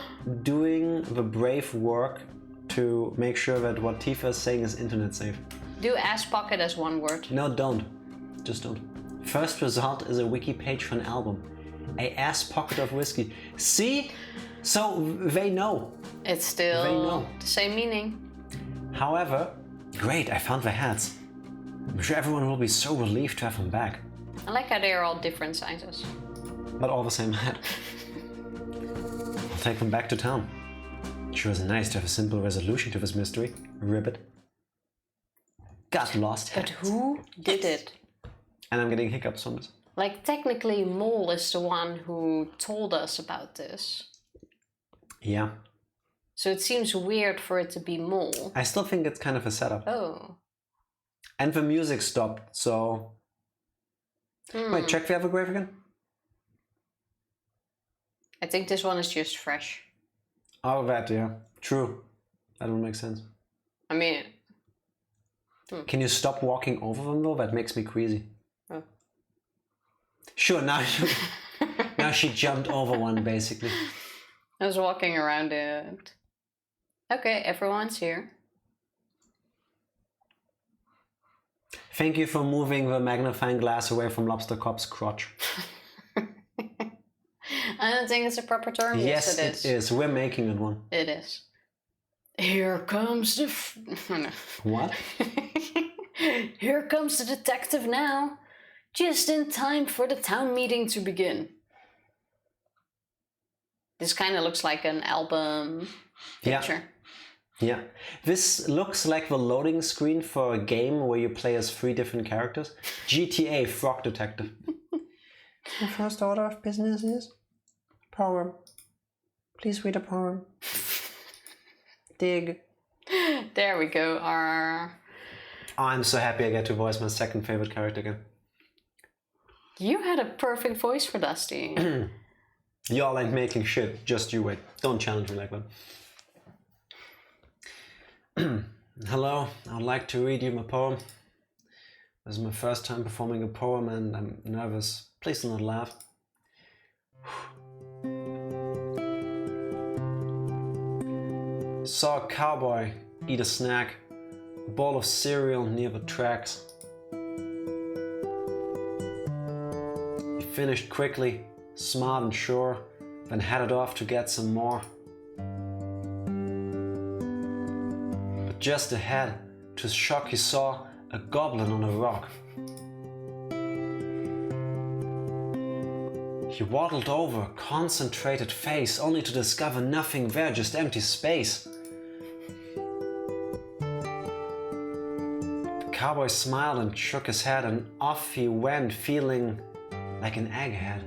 A: doing the brave work to make sure that what Tifa is saying is internet safe.
B: Do ass pocket as one word.
A: No, don't. Just don't. First result is a wiki page for an album. A ass pocket of whiskey. See? So they know.
B: It's still
A: They know.
B: the same meaning.
A: However, great, I found the hats. I'm sure everyone will be so relieved to have them back.
B: I like how they're all different sizes.
A: But all the same hat. I'll take them back to town. Sure is nice to have a simple resolution to this mystery. Ribbit. Got lost
B: But
A: hat.
B: who did it?
A: And I'm getting hiccups from this.
B: Like, technically, Mole is the one who told us about this.
A: Yeah.
B: So it seems weird for it to be Mole.
A: I still think it's kind of a setup.
B: Oh.
A: And the music stopped, so... Wait, check the other grave again?
B: I think this one is just fresh.
A: Oh, that, yeah. True. That would make sense.
B: I mean...
A: Can you stop walking over them, though? That makes me queasy.
B: Oh.
A: Sure, now now she jumped over one, basically.
B: I was walking around it. Okay, everyone's here.
A: Thank you for moving the magnifying glass away from Lobster Cop's crotch.
B: don't think it's a proper term.
A: Yes,
B: it
A: it is. We're making it one.
B: It is. Here comes the... no.
A: What?
B: Here comes the detective now. Just in time for the town meeting to begin. This kind of looks like an album picture.
A: Yeah. This looks like the loading screen for a game where you play as 3 different characters. GTA Frog Detective.
C: The first order of business is poem. Please read a poem. Dig.
B: There we go.
A: I'm so happy I get to voice my second favorite character again.
B: You had a perfect voice for Dusty.
A: Y'all ain't making shit, just you wait. Don't challenge me like that. Hello, I'd like to read you my poem. This is my first time performing a poem and I'm nervous. Please do not laugh. Saw a cowboy eat a snack, a bowl of cereal near the tracks. He finished quickly, smart and sure, then headed off to get some more. But just ahead, to his shock, he saw a goblin on a rock. He waddled over, concentrated face, only to discover nothing there, just empty space. The cowboy smiled and shook his head, and off he went, feeling like an egghead.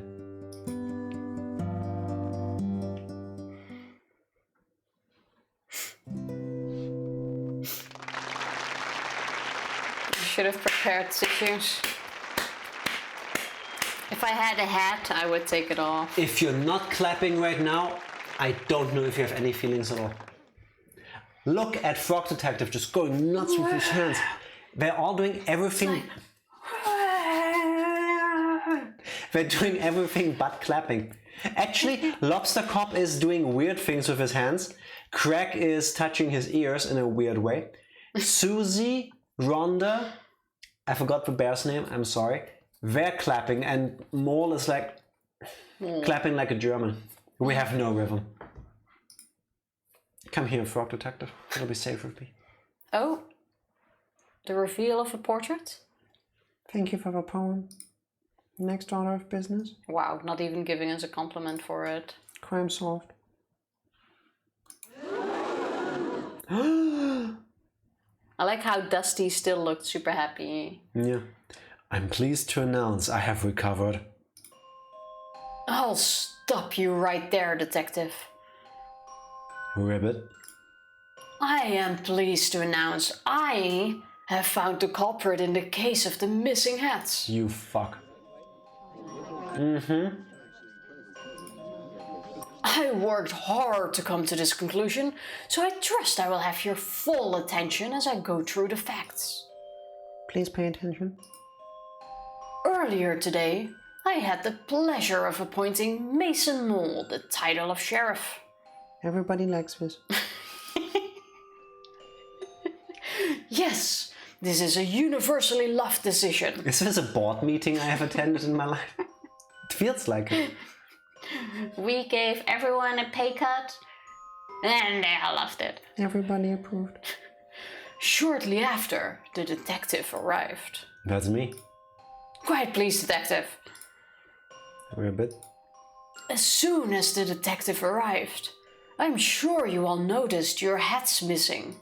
B: You should have prepared tissues. If I had a hat, I would take it off.
A: If you're not clapping right now, I don't know if you have any feelings at all. Look at Frog Detective just going nuts with his hands. They're all doing everything. They're doing everything but clapping. Actually, Lobster Cop is doing weird things with his hands. Craig is touching his ears in a weird way. Susie, Rhonda, I forgot the bear's name, I'm sorry. They're clapping, and Mole is like clapping like a German. We have no rhythm. Come here, Frog Detective. You'll be safe with me.
B: Oh, the reveal of a portrait?
C: Thank you for the poem. Next order of business.
B: Wow, not even giving us a compliment for it.
C: Crime solved.
B: I like how Dusty still looked super happy.
A: Yeah. I'm pleased to announce I have recovered.
B: I'll stop you right there, detective.
A: Ribbit.
B: I am pleased to announce I have found the culprit in the case of the missing hats.
A: You fuck.
B: I worked hard to come to this conclusion, so I trust I will have your full attention as I go through the facts.
C: Please pay attention.
B: Earlier today, I had the pleasure of appointing Mason Mole the title of sheriff.
C: Everybody likes this.
B: Yes, this is a universally loved decision.
A: Is this a board meeting I have attended in my life? It feels like it.
B: We gave everyone a pay cut, and they all loved it.
C: Everybody approved.
B: Shortly after, the detective arrived.
A: That's me.
B: Quite please, detective.
A: Ribbit.
B: As soon as the detective arrived, I'm sure you all noticed your hats missing.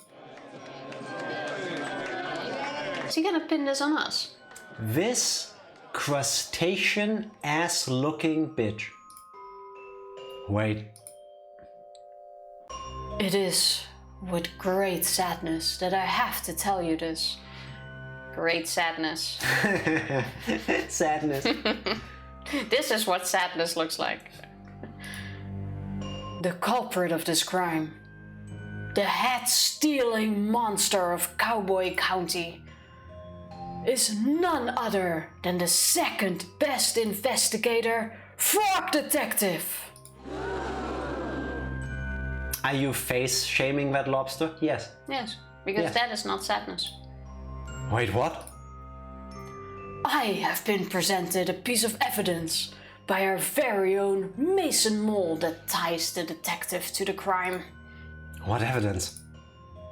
B: Is he gonna pin this on us?
A: This crustacean ass looking bitch. Wait.
B: It is with great sadness that I have to tell you this. Great sadness.
A: Sadness.
B: This is what sadness looks like. The culprit of this crime, the hat-stealing monster of Cowboy County, is none other than the second best investigator, Frog Detective.
A: Are you face shaming that lobster? Yes.
B: Yes, because
A: Yes.
B: that is not sadness.
A: Wait, what?
B: I have been presented a piece of evidence, by our very own Mason Mole that ties the detective to the crime.
A: What evidence?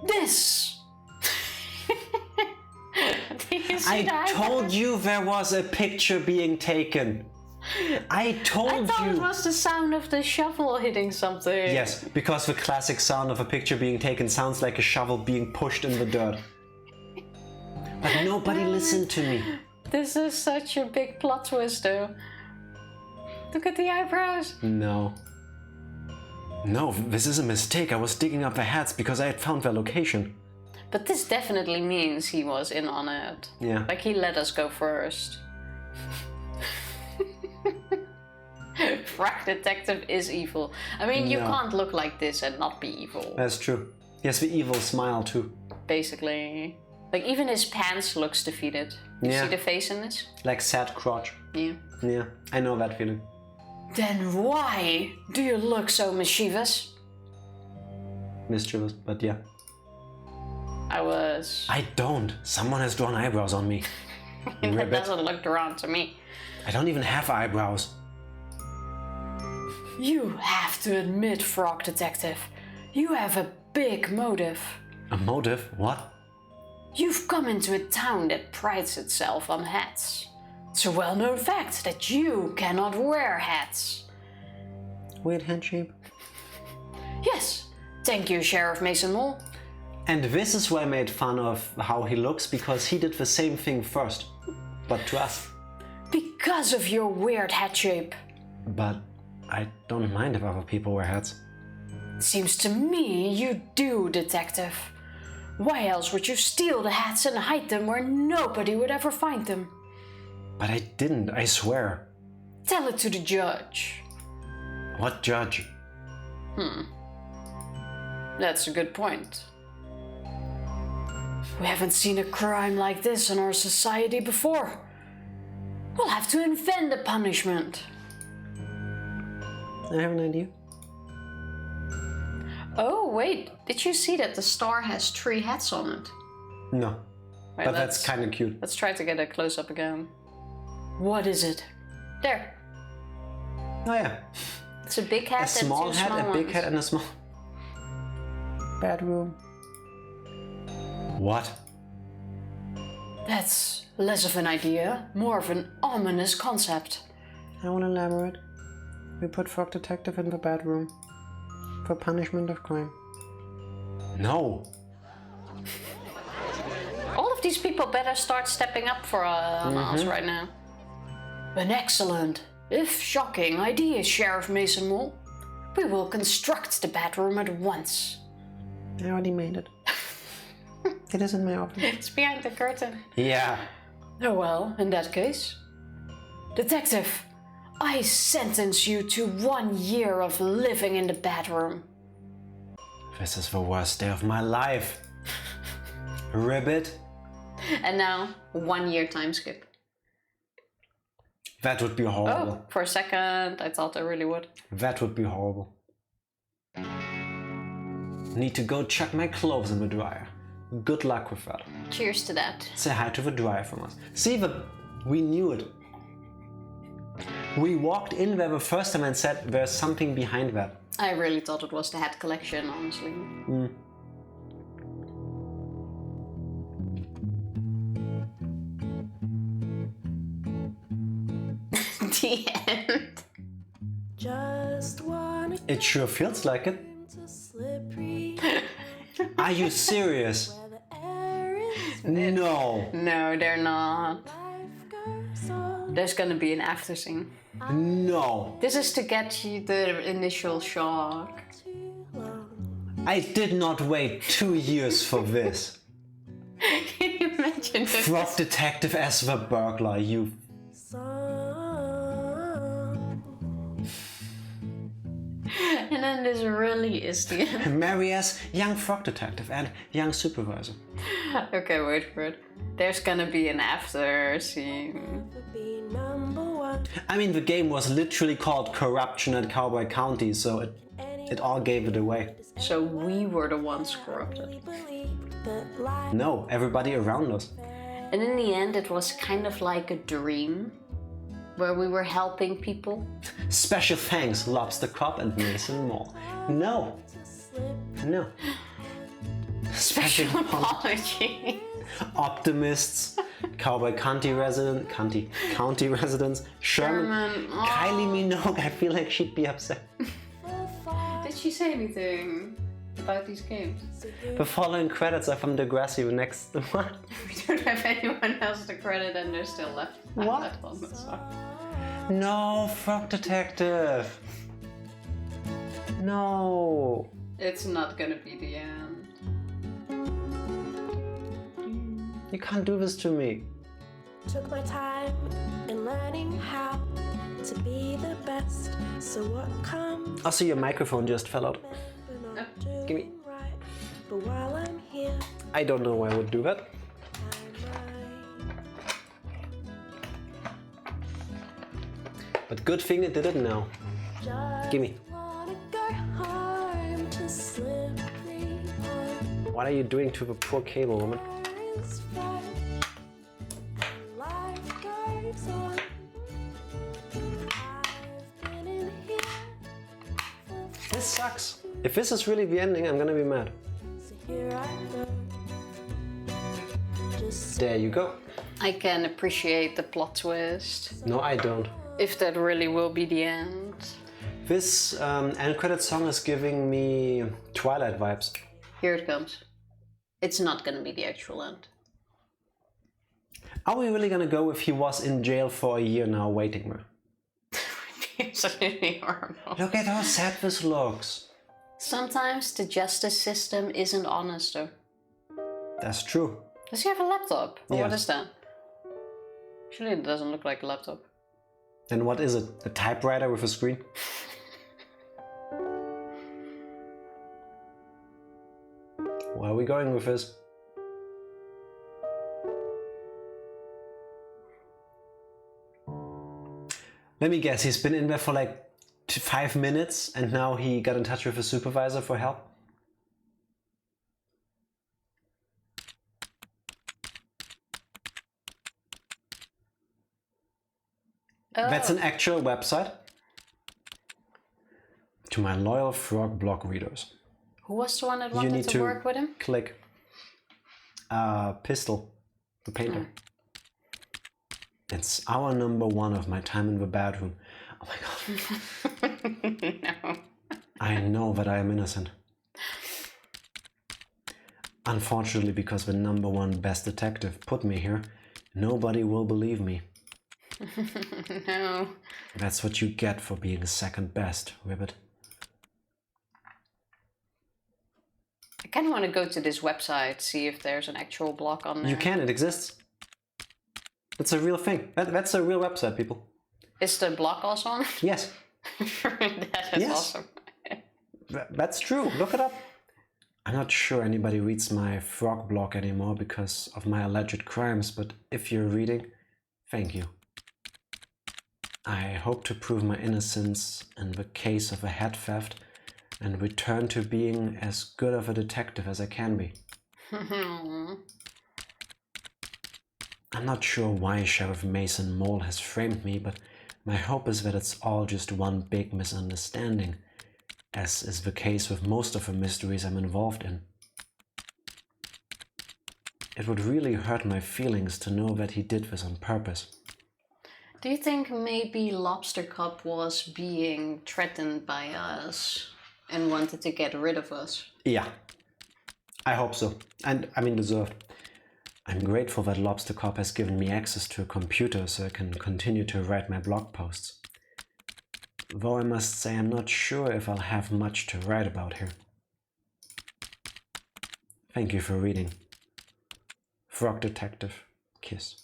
B: This! Did you see
A: I
B: that?
A: told you there was a picture being taken. I told
B: I thought
A: you.
B: it was the sound of the shovel hitting something.
A: Yes, because the classic sound of a picture being taken sounds like a shovel being pushed in the dirt. But nobody listened to me.
B: This is such a big plot twist though. Look at the eyebrows.
A: No. No, this is a mistake. I was digging up their heads because I had found their location.
B: But this definitely means he was in on it.
A: Yeah.
B: Like he let us go first. Frog Detective is evil. I mean, you can't look like this and not be evil.
A: That's true. He has the evil smile too.
B: Basically. Like even his pants looks defeated. You see the face in this?
A: Like sad crotch.
B: Yeah.
A: Yeah, I know that feeling.
B: Then why do you look so mischievous?
A: Mischievous, but yeah.
B: I
A: don't. Someone has drawn eyebrows on me.
B: That
A: Ribbit.
B: doesn't look drawn to me.
A: I don't even have eyebrows.
B: You have to admit, Frog Detective, you have a big motive.
A: A motive? What?
B: You've come into a town that prides itself on hats. It's a well-known fact that you cannot wear hats.
A: Weird head shape.
B: Yes, thank you, Sheriff Mason Mole.
A: And this is why I made fun of how he looks, because he did the same thing first. But to us.
B: Because of your weird hat shape.
A: But I don't mind if other people wear hats.
B: Seems to me you do, Detective. Why else would you steal the hats and hide them where nobody would ever find them?
A: But I didn't, I swear.
B: Tell it to the judge.
A: What judge?
B: That's a good point. We haven't seen a crime like this in our society before. We'll have to invent a punishment.
A: I have an idea.
B: Oh, wait. Did you see that the star has 3 hats on it?
A: No.
B: Wait,
A: But that's kind of cute.
B: Let's try to get a close-up again. What is it? There.
A: Oh yeah.
B: It's a big hat
A: A small
B: and 2
A: hat,
B: small
A: a big
B: ones.
A: hat, and a small...
C: Bedroom.
A: What?
B: That's less of an idea, more of an ominous concept.
C: I want to elaborate. We put Frog Detective in the bedroom. For punishment of crime.
A: No.
B: All of these people better start stepping up for a mouse right now. An excellent, if shocking, idea, Sheriff Mason Mole. We will construct the bedroom at once.
C: I already made it. It is in my office.
B: It's behind the curtain.
A: Yeah.
B: Oh well, in that case. Detective, I sentence you to 1 year of living in the bedroom.
A: This is the worst day of my life. Ribbit?
B: And now, 1 year time skip.
A: That would be horrible.
B: Oh, for a second, I thought I really would.
A: That would be horrible. Need to go chuck my clothes in the dryer. Good luck with that.
B: Cheers to that.
A: Say hi to the dryer from us. See, we knew it. We walked in there the first time and said there's something behind that.
B: I really thought it was the hat collection, honestly. The end.
D: Just wanna
A: It sure feels like it.
D: to slippery
A: Are you serious?
D: where the air is
A: No.
B: No, they're not.
D: life goes on.
B: There's gonna be an after scene.
A: No.
B: This is to get you the initial shock.
D: Too long.
A: I did not wait 2 years for this.
B: Can you imagine this?
A: Frog Detective as the burglar, you...
B: And then this really is the end.
A: Mary as young Frog Detective and young supervisor.
B: Okay, wait for it. There's gonna be an after scene.
D: Be number one.
A: I mean, the game was literally called Corruption at Cowboy County, so it all gave it away.
B: So we were the ones corrupted.
D: Believe that life
A: No, everybody around us.
B: And in the end, it was kind of like a dream. Where we were helping people.
A: Special thanks, Lobster Cop and Mason Mole. No. No. Special
B: Apology.
A: Optimists, Cowboy County residents, Sherman,
B: Sherman,
A: Kylie Minogue. I feel like she'd be upset.
B: Did she say anything about these games?
A: The following credits are from Degrassi. The next one.
B: We don't have anyone else to credit and they're still left.
A: What?
B: Left on the song.
A: No, Frog Detective. No.
B: It's not gonna be the end.
A: You can't do this to me.
D: Took my time in learning how to be the best. So what comes?
A: Also, your microphone just fell out.
D: Not
A: Give me.
D: doing right. But while I'm here,
A: I don't know why I would do that.
D: I might.
A: But good thing it did it now.
D: Just
A: Gimme.
D: wanna go home to slippery pond.
A: What are you doing to the poor cable woman?
D: Is fun. Life goes on. I've been in here for
A: This sucks. If this is really the ending, I'm gonna be mad.
D: so here I go. Just
A: There you go.
B: I can appreciate the plot twist.
A: No, I don't.
B: If that really will be the end.
A: This end credit song is giving me Twilight vibes.
B: Here it comes. It's not gonna be the actual end.
A: Are we really gonna go if he was in jail for a year now waiting there?
B: Absolutely horrible.
A: Look at how sad this looks.
B: Sometimes the justice system isn't honest though.
A: That's true.
B: Does he have a laptop? Or what
A: Yes.
B: is that? Actually, it doesn't look like a laptop.
A: And what is it? A typewriter with a screen? Where are we going with this? Let me guess, he's been in there for like 5 minutes and now he got in touch with his supervisor for help?
B: Oh.
A: That's an actual website. To my loyal Frog blog readers.
B: Who was the one that
A: You
B: wanted
A: need
B: to
A: to
B: work with him?
A: click Pistol, the painter. It's our number one of my time in the bedroom. Oh my god.
B: No.
A: I know that I am innocent. Unfortunately, because the number one best detective put me here, nobody will believe me.
B: No.
A: That's what you get for being second best, Ribbit.
B: I kind of want to go to this website, see if there's an actual blog on there.
A: You can, it exists. It's a real thing. That's a real website, people.
B: Is the blog also on?
A: Yes,
B: That is
A: Yes.
B: awesome.
A: that's true. Look it up. I'm not sure anybody reads my Frog blog anymore because of my alleged crimes, but if you're reading, thank you. I hope to prove my innocence in the case of a head theft and return to being as good of a detective as I can be. I'm not sure why Sheriff Mason Mole has framed me, but my hope is that it's all just one big misunderstanding, as is the case with most of the mysteries I'm involved in. It would really hurt my feelings to know that he did this on purpose.
B: Do you think maybe Lobster Cup was being threatened by us and wanted to get rid of us?
A: Yeah, I hope so. And I mean deserved. I'm grateful that Lobster Cop has given me access to a computer so I can continue to write my blog posts. Though I must say I'm not sure if I'll have much to write about here. Thank you for reading. Frog Detective, Kiss.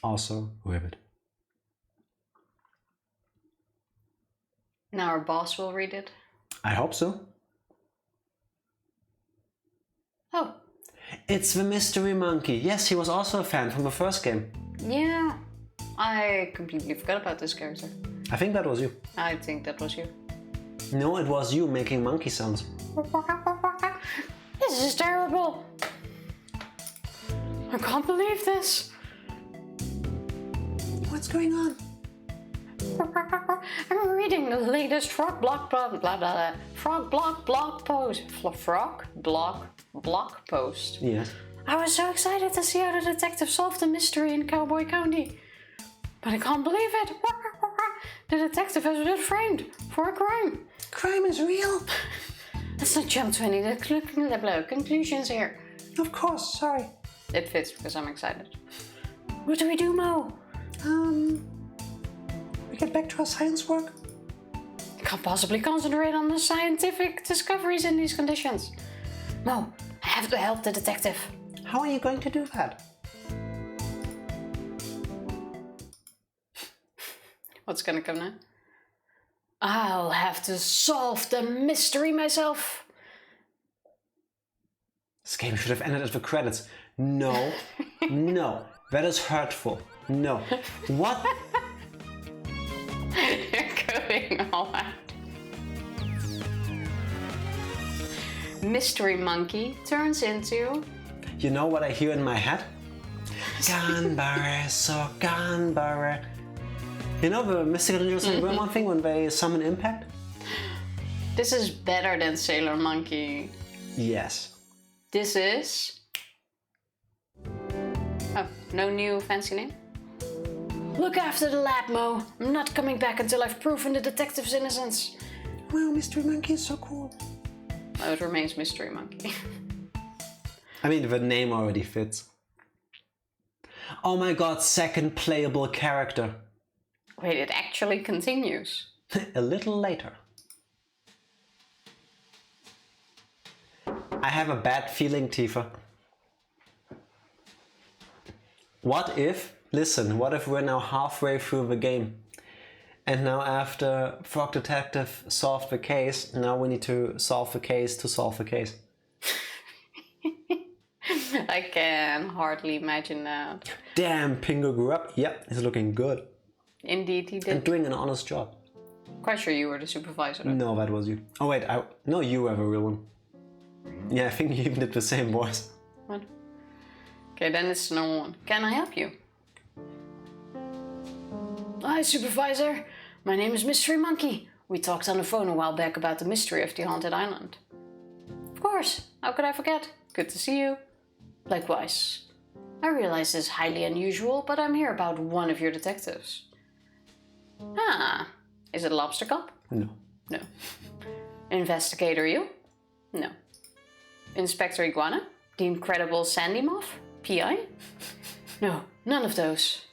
A: Also, Ribbit.
B: Now our boss will read it.
A: I hope so.
B: Oh,
A: It's the Mystery Monkey. Yes, he was also a fan from the first game.
B: yeah. I completely forgot about this character.
A: I think that was you.
B: I think that was you.
A: No, it was you making monkey sounds.
B: This is terrible. I can't believe this.
A: What's going on?
B: I'm reading the latest frog blog post.
A: Yes.
B: I was so excited to see how the detective solved the mystery in Cowboy County. But I can't believe it. The detective has been framed for a crime.
C: Crime is real.
B: Let's not jump to any conclusions here.
C: Of course, sorry.
B: It fits because I'm excited. What do we do, Mo?
C: We get back to our science work.
B: I can't possibly concentrate on the scientific discoveries in these conditions. Mo, I have to help the detective.
C: How are you going to do that?
B: What's gonna come now? I'll have to solve the mystery myself.
A: This game should have ended at the credits. No. No. That is hurtful. No. What?
B: You're going all out. Mystery Monkey turns into...
A: You know what I hear in my head? Ganbare, so Ganbare. You know the Mystical Ninjas and Gremlin thing when they summon Impact?
B: This is better than Sailor Monkey.
A: Yes.
B: This is... Oh, no new fancy name? Look after the lab, Mo. I'm not coming back until I've proven the detective's innocence.
C: Wow, Mystery Monkey is so cool.
B: Oh, it remains Mystery Monkey.
A: I mean, the name already fits. Oh my god, second playable character.
B: Wait, it actually continues.
A: A little later. I have a bad feeling, Tifa. What if, listen, what if we're now halfway through the game? And now after Frog Detective solved the case, now we need to solve the case to solve the case.
B: I can hardly imagine that.
A: Damn, Pingo grew up. Yep, he's looking good.
B: Indeed, he did.
A: And doing an honest job.
B: Quite sure you were the supervisor. Though.
A: No, that was you. Oh wait, no, you have a real one. Yeah, I think you even did the same voice.
B: What? Okay, then it's no one. Can I help you? Hi, supervisor. My name is Mystery Monkey. We talked on the phone a while back about the mystery of the haunted island. Of course. How could I forget? Good to see you. Likewise. I realize this is highly unusual, but I'm here about one of your detectives. Ah, is it a lobster cop?
A: No.
B: No. Investigator you? No. Inspector Iguana? The incredible Sandy Moth? PI? No, none of those.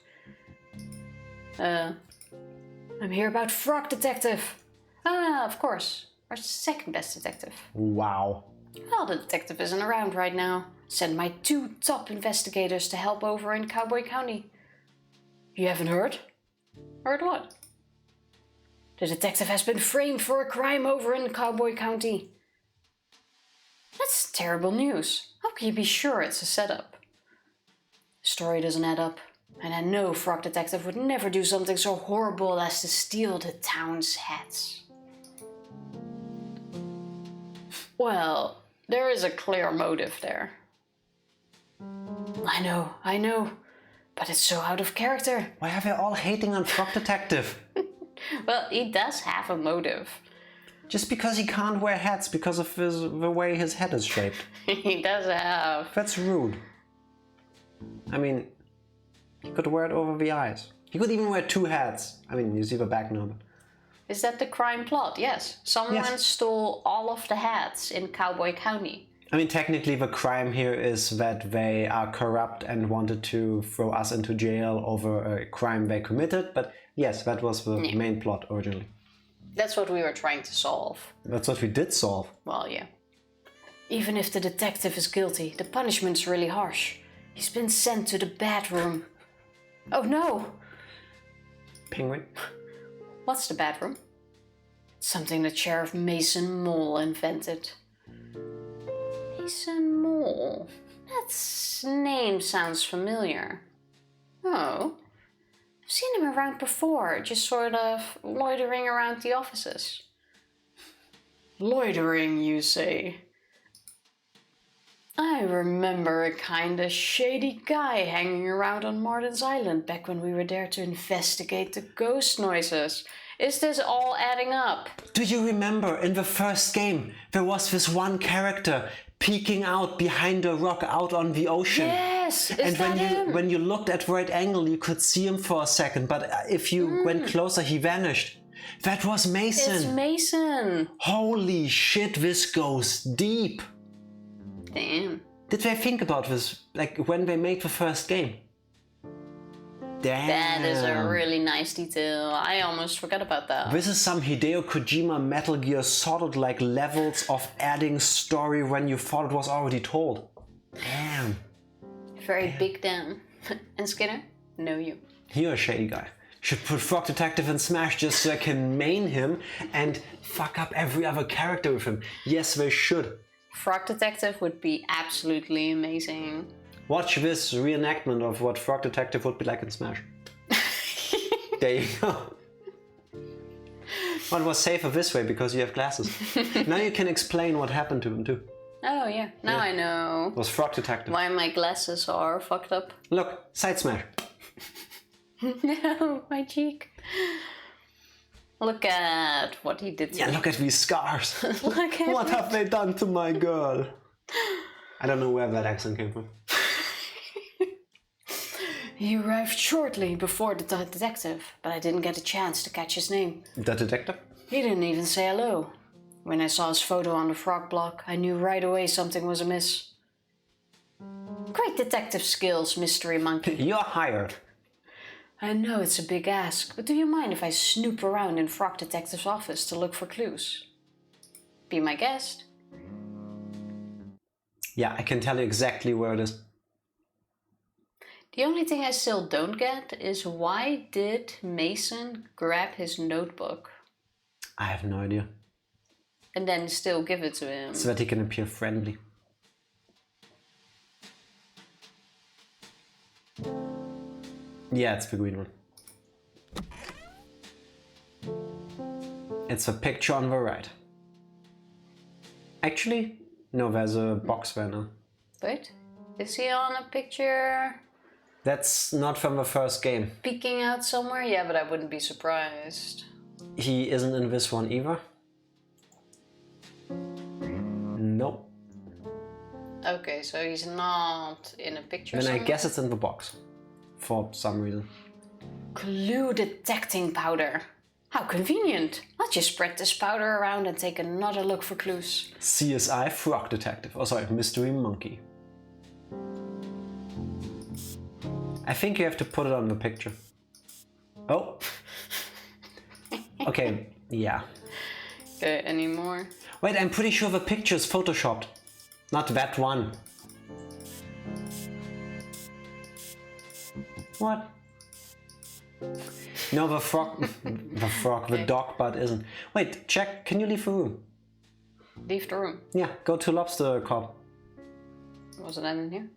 B: I'm here about Frog Detective. Ah, of course. Our second best detective.
A: Wow.
B: Well, the detective isn't around right now. Send my 2 top investigators to help over in Cowboy County. You haven't heard? Heard what? The detective has been framed for a crime over in Cowboy County. That's terrible news. How can you be sure it's a setup? The story doesn't add up, and I know Frog Detective would never do something so horrible as to steal the town's hats. Well, there is a clear motive there. I know, but it's so out of character.
A: Why are they all hating on Frog Detective?
B: Well, he does have a motive.
A: Just because he can't wear hats because of the way his head is shaped.
B: He does have.
A: That's rude. I mean, he could wear it over the eyes. He could even wear 2 hats. I mean, you see the back now. But...
B: Is that the crime plot? Yes. Someone
A: Yes.
B: stole all of the hats in Cowboy County.
A: I mean, technically the crime here is that they are corrupt and wanted to throw us into jail over a crime they committed. But yes, that was the main plot originally.
B: That's what we were trying to solve.
A: That's what we did solve.
B: Well, yeah. Even if the detective is guilty, the punishment's really harsh. He's been sent to the bedroom. Oh no!
A: Penguin?
B: What's the bedroom? Something that Sheriff Mason Mole invented. Mason Mole? That name sounds familiar. Oh. I've seen him around before, just sort of loitering around the offices. Loitering, you say? I remember a kinda shady guy hanging around on Martin's Island back when we were there to investigate the ghost noises. Is this all adding up?
A: Do you remember in the first game, there was this one character peeking out behind a rock out on the ocean?
B: Yes! Is
A: And
B: that him?
A: when you looked at right angle, you could see him for a second, but if you went closer, he vanished. That was Mason.
B: It's Mason!
A: Holy shit, this goes deep.
B: Damn.
A: Did they think about this, like when they made the first game? Damn.
B: That is a really nice detail. I almost forgot about that.
A: This is some Hideo Kojima Metal Gear Solid like levels of adding story when you thought it was already told. Damn.
B: Very big damn. And Skinner? No you.
A: You're a shady guy. Should put Frog Detective in Smash just so I can main him and fuck up every other character with him. Yes, they should.
B: Frog Detective would be absolutely amazing.
A: Watch this reenactment of what Frog Detective would be like in Smash. There you go. Well, it was safer this way because you have glasses. Now you can explain what happened to him too.
B: Oh yeah, now I know
A: It was Frog Detective.
B: why my glasses are fucked up.
A: Look, side smash.
B: No, my cheek. Look at what he did to
A: Yeah,
B: me.
A: look at these scars.
B: Look at
A: What
B: it.
A: have they done to my girl? I don't know where that accent came from.
B: He arrived shortly before the detective, but I didn't get a chance to catch his name.
A: The detective?
B: He didn't even say hello. When I saw his photo on the frog block, I knew right away something was amiss. Great detective skills, Mystery Monkey.
A: You're hired.
B: I know it's a big ask, but do you mind if I snoop around in Frog Detective's office to look for clues? Be my guest.
A: Yeah, I can tell you exactly where it is.
B: The only thing I still don't get is why did Mason grab his notebook
A: I have no idea.
B: and then still give it to him?
A: So that he can appear friendly. Yeah, it's the green one. It's a picture on the right. Actually, no, there's a box there now.
B: Wait, is he on a picture
A: That's not from the first game.
B: peeking out somewhere? Yeah, but I wouldn't be surprised.
A: He isn't in this one either. Nope.
B: Okay, so he's not in a picture
A: Then I
B: somewhere?
A: guess it's in the box. For some reason.
B: Clue detecting powder. How convenient. I'll just spread this powder around and take another look for clues.
A: CSI Frog Detective. Oh, sorry, Mystery Monkey. I think you have to put it on the picture. Oh. Okay, yeah.
B: Okay, any more?
A: Wait, I'm pretty sure the picture is photoshopped. Not that one. What? No, the frog, the dog butt isn't. Wait, check, can you leave the room?
B: Leave the room.
A: Yeah, go to Lobster Cop.
B: Wasn't that in here?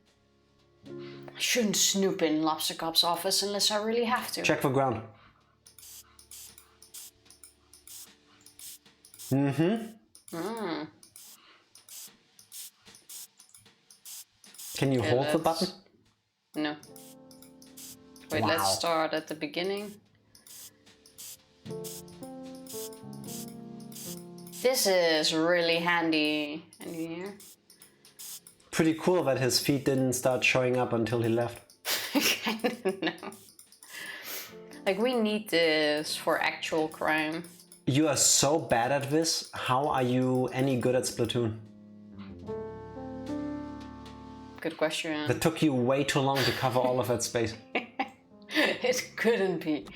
B: I shouldn't snoop in Lobster Cop's office unless I really have to.
A: Check the ground. Mm-hmm. Can you
B: Okay,
A: hold the
B: let's-
A: button?
B: No. Wait,
A: Wow.
B: let's start at the beginning. This is really handy. Handy here.
A: Pretty cool that his feet didn't start showing up until he left.
B: I don't know. Like, we need this for actual crime.
A: You are so bad at this. How are you any good at Splatoon?
B: Good question.
A: That took you way too long to cover all of that space.
B: It couldn't be.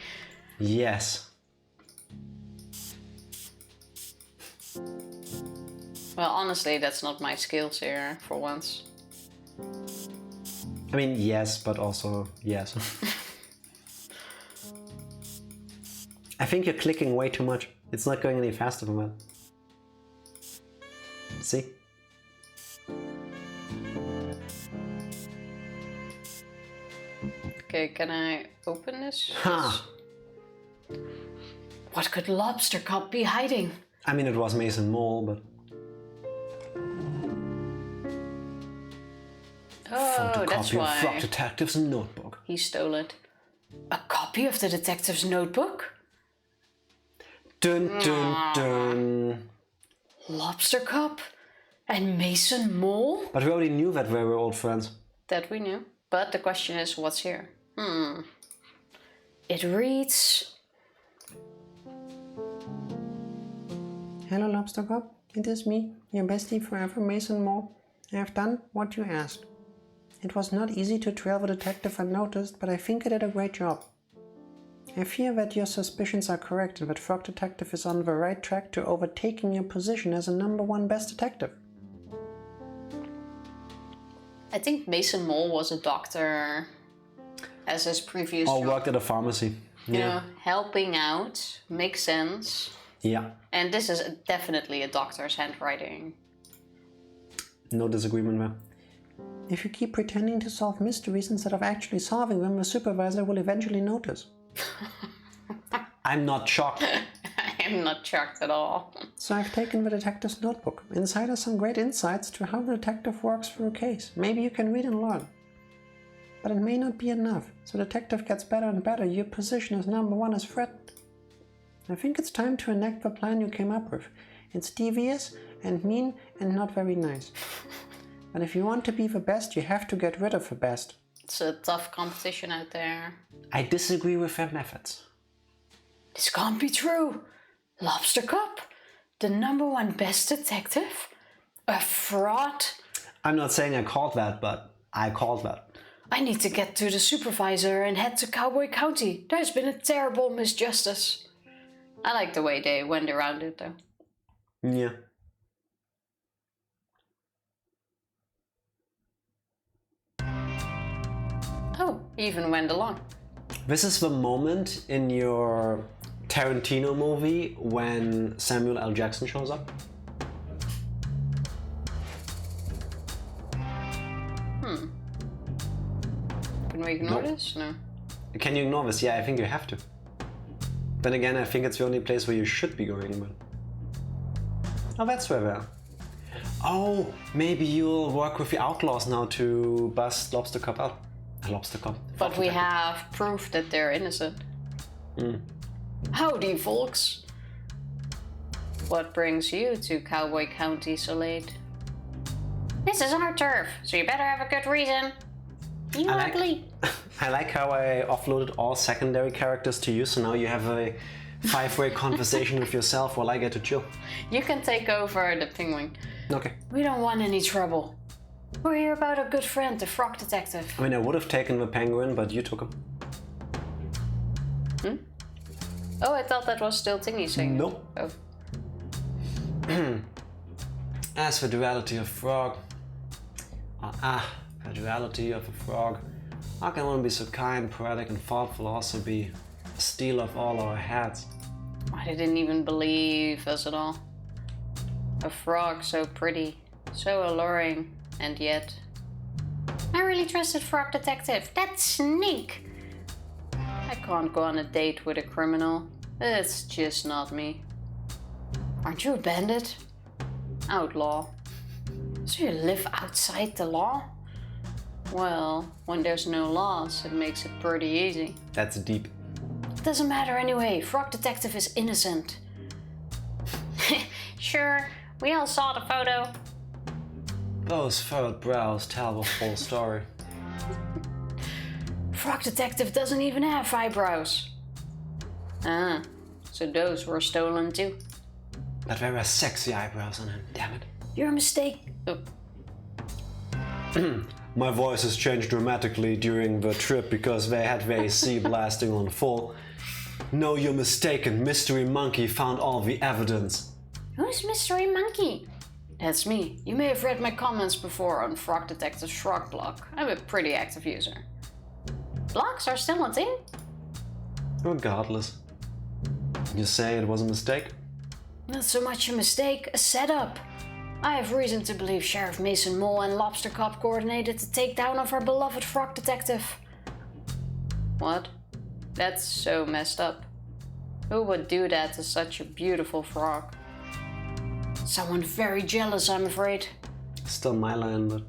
A: Yes.
B: Well, honestly, that's not my skills here, for once.
A: I mean, yes, but also yes. I think you're clicking way too much. It's not going any faster than that. See?
B: Okay, can I open this?
A: Ha!
B: What could Lobster Cop be hiding?
A: I mean, it was Mason Mole, but...
B: Oh, that's
A: Photocopy of
B: why
A: Frog Detective's notebook.
B: he stole it. A copy of the detective's notebook?
A: Dun dun dun.
B: Lobster Cup? And Mason Mole?
A: But we already knew that we were old friends.
B: That we knew. But the question is, what's here? It reads...
C: Hello, Lobster Cop. It is me, your bestie forever, Mason Mole. I have done what you asked. It was not easy to trail the detective unnoticed, but I think I did a great job. I fear that your suspicions are correct and that Frog Detective is on the right track to overtaking your position as a #1 best detective.
B: I think Mason Mole was a doctor, as his previous
A: Or
B: job.
A: worked at a pharmacy.
B: You know, helping out, makes sense.
A: Yeah.
B: And this is definitely a doctor's handwriting.
A: No disagreement there.
C: If you keep pretending to solve mysteries instead of actually solving them, the supervisor will eventually notice.
A: I'm not shocked.
B: I am not shocked at all.
C: So I've taken the detective's notebook. Inside are some great insights to how the detective works through a case. Maybe you can read and learn. But it may not be enough. So the detective gets better and better. Your position as #1 is threatened. I think it's time to enact the plan you came up with. It's devious and mean and not very nice. But if you want to be the best, you have to get rid of the best.
B: It's a tough competition out there.
A: I disagree with their methods.
B: This can't be true. Lobster Cup? The #1 best detective? A fraud?
A: I'm not saying I called that, but I called that.
B: I need to get to the supervisor and head to Cowboy County. There's been a terrible misjustice. I like the way they went around it though.
A: Yeah.
B: Oh, even went along.
A: This is the moment in your Tarantino movie when Samuel L. Jackson shows up.
B: Can we ignore
A: No.
B: this? No.
A: Can you ignore this? Yeah, I think you have to. Then again, I think it's the only place where you should be going, but... Oh, that's where we are. Oh, maybe you'll work with the outlaws now to bust Lobster Cup out. Lobster Cup.
B: But we have proof that they're innocent. Howdy, folks. What brings you to Cowboy County so late? This is our turf, so you better have a good reason. You ugly.
A: I like how I offloaded all secondary characters to you, so now you have a 5-way conversation with yourself while I get to chill.
B: You can take over the penguin.
A: Okay.
B: We don't want any trouble. We're here about a good friend, the Frog Detective.
A: I mean, I would have taken the penguin, but you took him.
B: Oh, I thought that was still Tingy saying.
A: Nope.
B: Oh.
A: As for duality of frog, the duality of a frog, how can one be so kind, poetic, and thoughtful, also be a stealer of all our heads?
B: I didn't even believe us at all. A frog so pretty, so alluring, and yet... I really trusted Frog Detective. That snake! I can't go on a date with a criminal. It's just not me. Aren't you a bandit? Outlaw. So you live outside the law? Well, when there's no laws, it makes it pretty easy.
A: That's deep.
B: Doesn't matter anyway, Frog Detective is innocent. Sure, we all saw the photo.
A: Those furrowed brows tell the whole story.
B: Frog Detective doesn't even have eyebrows. Ah, so those were stolen too.
A: But there were sexy eyebrows on him, damn it.
B: You're a mistake. Oh.
A: My voice has changed dramatically during the trip because they had the AC blasting on full. No, you're mistaken. Mystery Monkey found all the evidence.
B: Who's Mystery Monkey? That's me. You may have read my comments before on Frog Detective's Frog blog. I'm a pretty active user. Blogs are still a thing?
A: Regardless. You say it was a mistake?
B: Not so much a mistake, a setup. I have reason to believe Sheriff Mason Mole and Lobster Cop coordinated the takedown of our beloved Frog Detective. What? That's so messed up. Who would do that to such a beautiful frog? Someone very jealous, I'm afraid.
A: Still my line, but...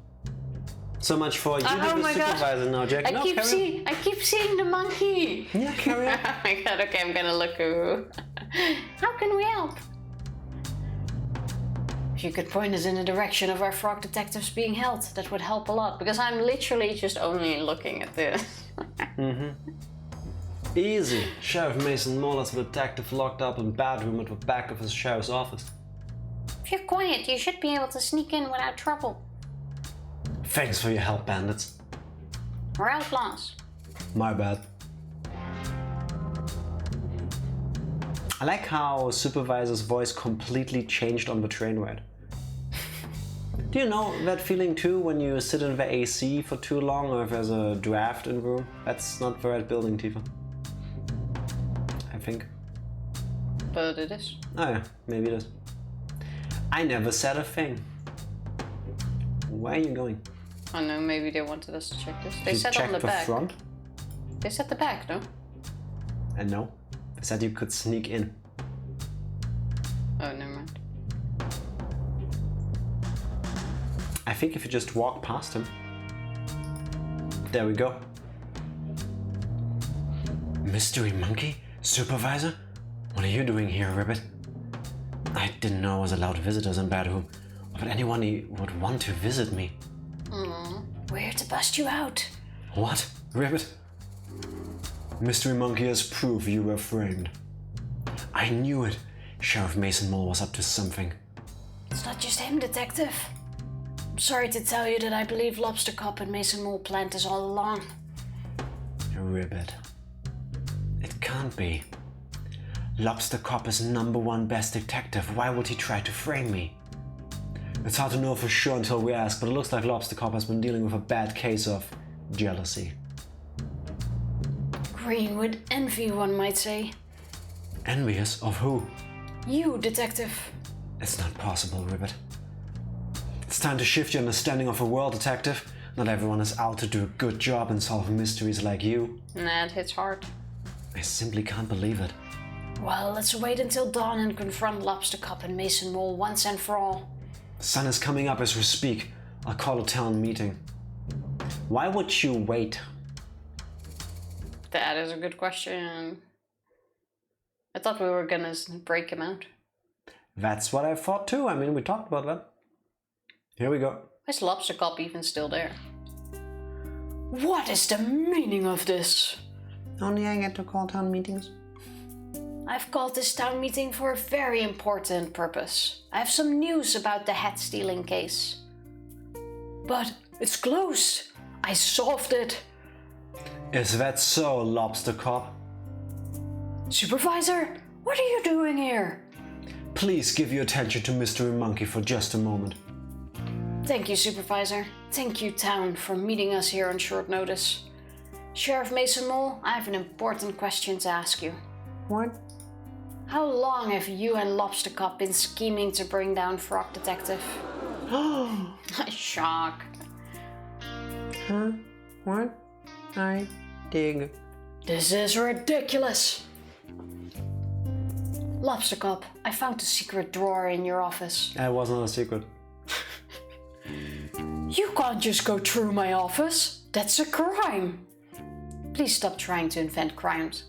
A: So much for you
B: Oh
A: be the
B: my God.
A: supervisor now, Jack. No, carry on.
B: I keep seeing the monkey.
A: Yeah, carry on.
B: Oh my God, okay, I'm gonna look who. How can we help? If you could point us in the direction of our frog detectives being held, that would help a lot, because I'm literally just only looking at this.
A: Easy. Sheriff Mason Moore has a detective locked up in bedroom at the back of his sheriff's office.
B: If you're quiet, you should be able to sneak in without trouble.
A: Thanks for your help, bandits.
B: We're outlaws.
A: My bad. I like how Supervisor's voice completely changed on the train ride. Do you know that feeling too when you sit in the AC for too long or if there's a draft in the room? That's not the right building, Tifa. I think.
B: But it is.
A: Oh yeah, maybe it is. I never said a thing. Where are you going?
B: Oh no, maybe they wanted us to check this. They
A: You
B: said on
A: checked
B: the back.
A: front?
B: They said the back, no?
A: And no. They said you could sneak in.
B: Oh, never mind.
A: I think if you just walk past him. There we go. Mystery Monkey? Supervisor? What are you doing here, Ribbit? I didn't know I was allowed visitors in Bedroom, or that anyone would want to visit me.
B: We're here to bust you out.
A: What? Ribbit? Mystery Monkey has proof you were framed. I knew it. Sheriff Mason Mole was up to something.
B: It's not just him, Detective. I'm sorry to tell you that I believe Lobster Cop and Mason Mole planned this all along.
A: Ribbit. It can't be. Lobster Cop is #1 best detective. Why would he try to frame me? It's hard to know for sure until we ask, but it looks like Lobster Cop has been dealing with a bad case of jealousy.
B: Green with envy, one might say.
A: Envious of who?
B: You, Detective.
A: It's not possible, Ribbit. It's time to shift your understanding of the world, Detective. Not everyone is out to do a good job in solving mysteries like you.
B: Nah, it hits hard.
A: I simply can't believe it.
B: Well, let's wait until dawn and confront Lobster Cop and Mason Mole once and for all.
A: The sun is coming up as we speak. I'll call a town meeting. Why would you wait?
B: That is a good question. I thought we were gonna break him out.
A: That's what I thought too. I mean, we talked about that. Here we go.
B: Is Lobster Cop even still there? What is the meaning of this?
C: Only I get to call town meetings.
B: I've called this town meeting for a very important purpose. I have some news about the hat stealing case. But it's closed. I solved it.
A: Is that so, Lobster Cop?
B: Supervisor, what are you doing here?
A: Please give your attention to Mystery Monkey for just a moment.
B: Thank you, Supervisor. Thank you, town, for meeting us here on short notice. Sheriff Mason Mole, I have an important question to ask you.
C: What?
B: How long have you and Lobster Cop been scheming to bring down Frog Detective? Shock.
C: Huh? What? I dig.
B: This is ridiculous. Lobster Cop, I found a secret drawer in your office.
A: That wasn't a secret.
B: You can't just go through my office. That's a crime. Please stop trying to invent crimes.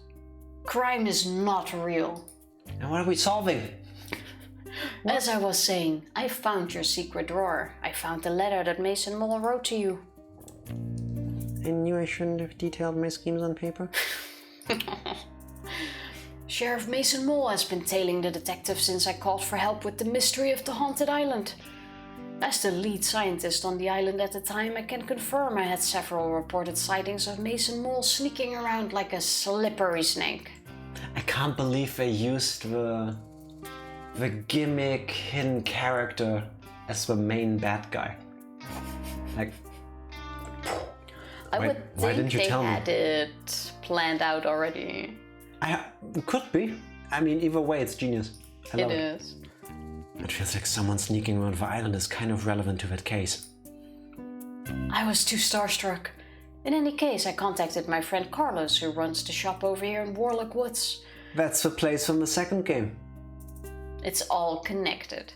B: Crime is not real.
A: And what are we solving?
B: As I was saying, I found your secret drawer. I found the letter that Mason Mole wrote to you.
C: I knew I shouldn't have detailed my schemes on paper.
B: Sheriff Mason Mole has been tailing the detective since I called for help with the mystery of the haunted island. As the lead scientist on the island at the time, I can confirm I had several reported sightings of Mason Mole sneaking around like a slippery snake.
A: I can't believe they used the gimmick hidden character as the main bad guy. Like,
B: I
A: Why-
B: would
A: why
B: think
A: didn't you
B: they
A: tell me?
B: had it planned out already.
A: it could be. I mean, either way, it's genius. I love
B: It
A: it.
B: is.
A: It feels like someone sneaking around the island is kind of relevant to that case.
B: I was too starstruck. In any case, I contacted my friend Carlos, who runs the shop over here in Warlock Woods.
A: That's the place from the second game.
B: It's all connected.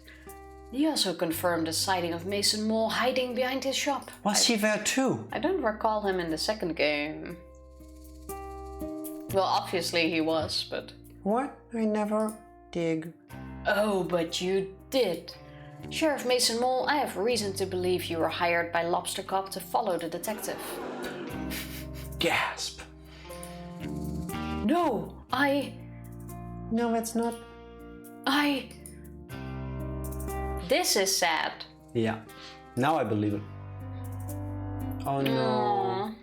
B: He also confirmed the sighting of Mason Mole hiding behind his shop.
A: Was he there too?
B: I don't recall him in the second game. Well, obviously he was, but...
C: What? I never dig.
B: Oh, but you did. Sheriff Mason Mole, I have reason to believe you were hired by Lobster Cop to follow the detective.
A: Gasp.
B: No,
C: No, it's not.
B: This is sad.
A: Yeah, now I believe it. Oh no.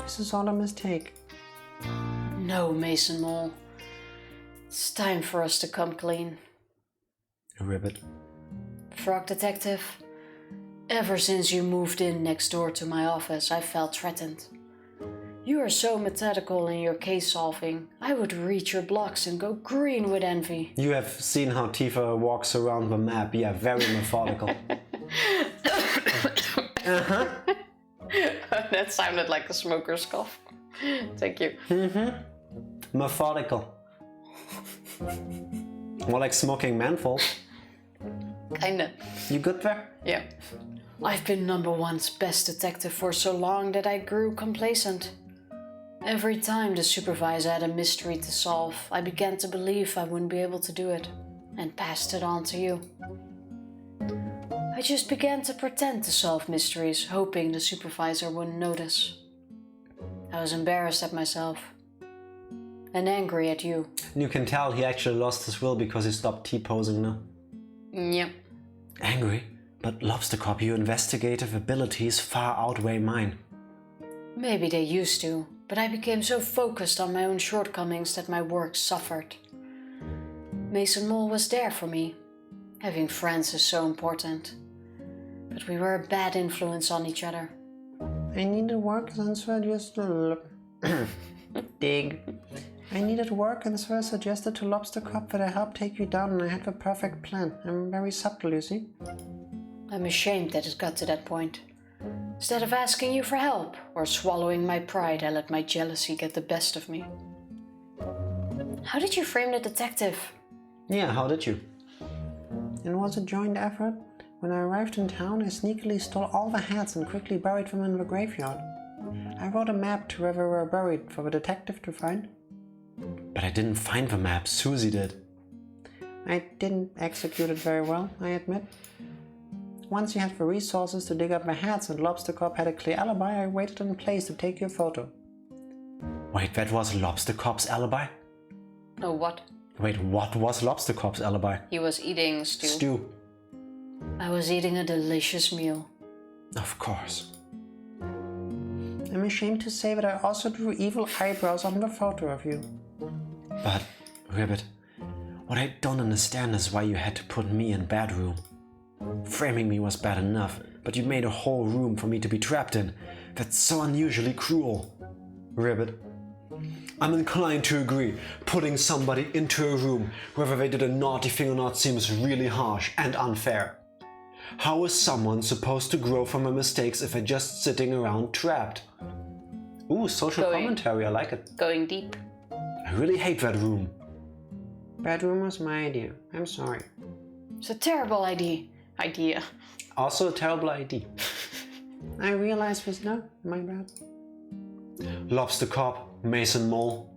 C: This is all a mistake.
B: No, Mason Mole. It's time for us to come clean.
A: Ribbit.
B: Frog Detective, ever since you moved in next door to my office, I felt threatened. You are so methodical in your case solving. I would read your blocks and go green with envy.
A: You have seen how Tifa walks around the map. Yeah, very methodical.
B: That sounded like a smoker's cough. Thank you.
A: Methodical. More like smoking menthol.
B: Kinda.
A: You good there?
B: Yeah. I've been number one's best detective for so long that I grew complacent. Every time the supervisor had a mystery to solve, I began to believe I wouldn't be able to do it, and passed it on to you. I just began to pretend to solve mysteries, hoping the supervisor wouldn't notice. I was embarrassed at myself, and angry at you.
A: You can tell he actually lost his will because he stopped T-posing now.
B: Yep.
A: Angry? But Lobster Cop, your investigative abilities far outweigh mine.
B: Maybe they used to, but I became so focused on my own shortcomings that my work suffered. Mason Mole was there for me. Having friends is so important. But we were a bad influence on each other.
C: I needed work and so I just... dig. I needed work and so I suggested to Lobster Cop that I help take you down and I had the perfect plan. I'm very subtle, you see.
B: I'm ashamed that it got to that point. Instead of asking you for help or swallowing my pride, I let my jealousy get the best of me. How did you frame the detective?
A: Yeah, how did you?
C: It was a joint effort. When I arrived in town, I sneakily stole all the hats and quickly buried them in the graveyard. I wrote a map to where they were buried for the detective to find.
A: But I didn't find the map, Susie did.
C: I didn't execute it very well, I admit. Once you had the resources to dig up the hats and Lobster Cop had a clear alibi, I waited in place to take your photo.
A: Wait, that was Lobster Cop's alibi?
B: Oh, what?
A: Wait, what was Lobster Cop's alibi?
B: He was eating stew.
A: Stew.
B: I was eating a delicious meal.
A: Of course.
C: I'm ashamed to say that I also drew evil eyebrows on the photo of you.
A: But, Ribbit, what I don't understand is why you had to put me in bad room. Framing me was bad enough, but you made a whole room for me to be trapped in. That's so unusually cruel. Ribbit, I'm inclined to agree. Putting somebody into a room, whether they did a naughty thing or not, seems really harsh and unfair. How is someone supposed to grow from their mistakes if they're just sitting around trapped? Ooh, social commentary, I like it.
B: Going deep.
A: I really hate that room.
C: Bad room was my idea. I'm sorry.
B: It's a terrible idea.
A: Also a terrible idea.
C: I realize this now. My bad.
A: Lobster Cop, Mason Mole,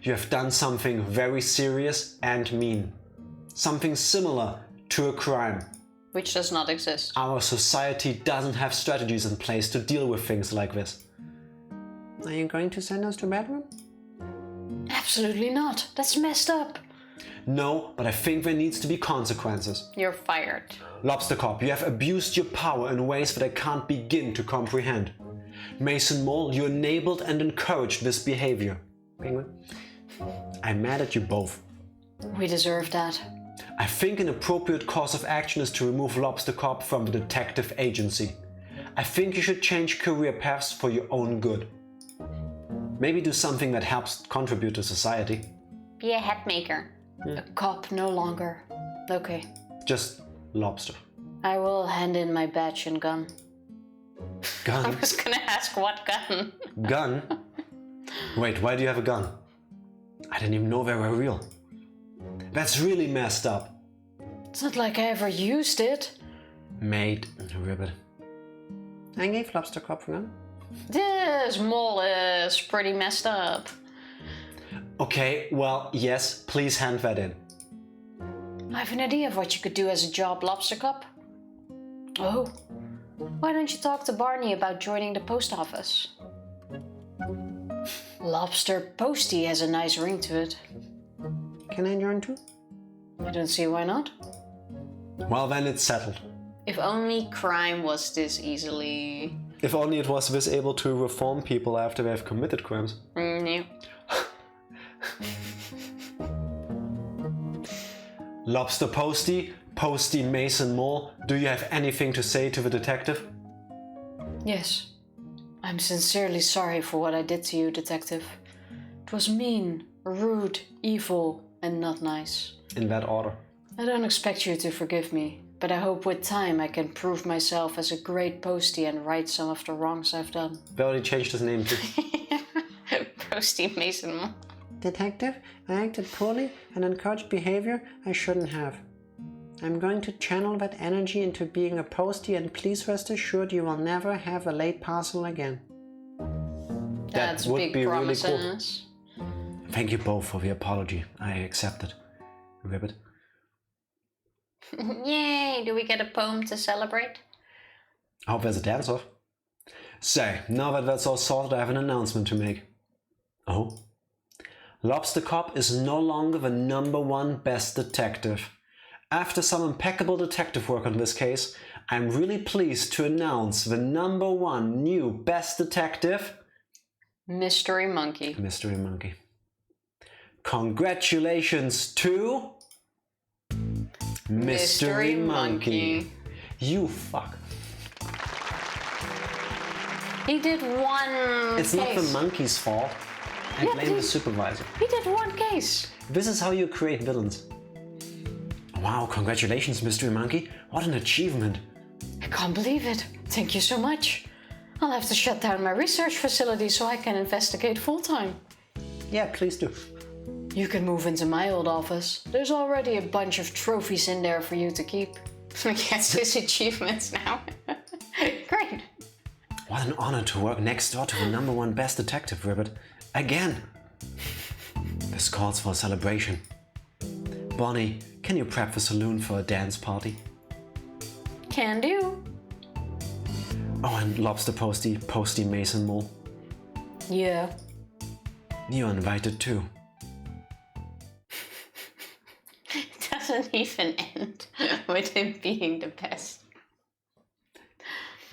A: you have done something very serious and mean. Something similar to a crime.
B: Which does not exist.
A: Our society doesn't have strategies in place to deal with things like this.
C: Are you going to send us to bed room?
B: Absolutely not. That's messed up.
A: No, but I think there needs to be consequences.
B: You're fired.
A: Lobster Cop, you have abused your power in ways that I can't begin to comprehend. Mason Mole, you enabled and encouraged this behavior. Penguin, I'm mad at you both.
B: We deserve that.
A: I think an appropriate course of action is to remove Lobster Cop from the detective agency. I think you should change career paths for your own good. Maybe do something that helps contribute to society.
B: Be a hat maker. A cop no longer. Okay.
A: Just lobster.
B: I will hand in my badge and gun. I
A: Gun?
B: was gonna ask what gun.
A: Gun? Wait, why do you have a gun? I didn't even know they were real. That's really messed up.
B: It's not like I ever used it.
A: Mate, Ribbit.
C: I gave Lobster Cop one.
B: This mole is pretty messed up.
A: Okay, well, yes, please hand that in.
B: I have an idea of what you could do as a job, Lobster Cup. Oh, why don't you talk to Barney about joining the post office? Lobster Postie has a nice ring to it.
C: Can I join too?
B: I don't see why not.
A: Well, then it's settled.
B: If only crime was this easily...
A: If only it was this able to reform people after they have committed crimes.
B: Yeah.
A: Lobster Postie, Postie Mason Mole, do you have anything to say to the detective?
B: Yes. I'm sincerely sorry for what I did to you, detective. It was mean, rude, evil, and not nice.
A: In that order.
B: I don't expect you to forgive me, but I hope with time I can prove myself as a great postie and right some of the wrongs I've done.
A: They already changed his name too.
B: Postie Mason Mole.
C: Detective, I acted poorly and encouraged behavior I shouldn't have. I'm going to channel that energy into being a postie, and please rest assured you will never have a late parcel again.
B: That's
A: would
B: big
A: be really cool.
B: promises.
A: Thank you both for the apology. I accept it. Ribbit.
B: Yay! Do we get a poem to celebrate?
A: I hope there's a dance-off. So, now that that's all sorted, I have an announcement to make. Oh? Lobster Cop is no longer the #1 best detective. After some impeccable detective work on this case, I'm really pleased to announce the #1 new best detective...
B: Mystery Monkey.
A: Mystery Monkey. Congratulations to... Mystery Monkey. You fuck.
B: He did one
A: It's
B: case.
A: not the monkey's fault. I
B: Yeah,
A: blame the supervisor.
B: He did one case.
A: This is how you create villains. Wow, congratulations, Mystery Monkey. What an achievement.
B: I can't believe it. Thank you so much. I'll have to shut down my research facility so I can investigate full-time.
A: Yeah, please do.
B: You can move into my old office. There's already a bunch of trophies in there for you to keep. He gets his achievements now. Great.
A: What an honor to work next door to the #1 best detective, Ribbit. Again. This calls for a celebration. Bonnie, can you prep the saloon for a dance party?
B: Can do.
A: Oh, and Lobster Postie, Postie Mason Mole.
B: Yeah.
A: You're invited too.
B: It doesn't even end with him being the best.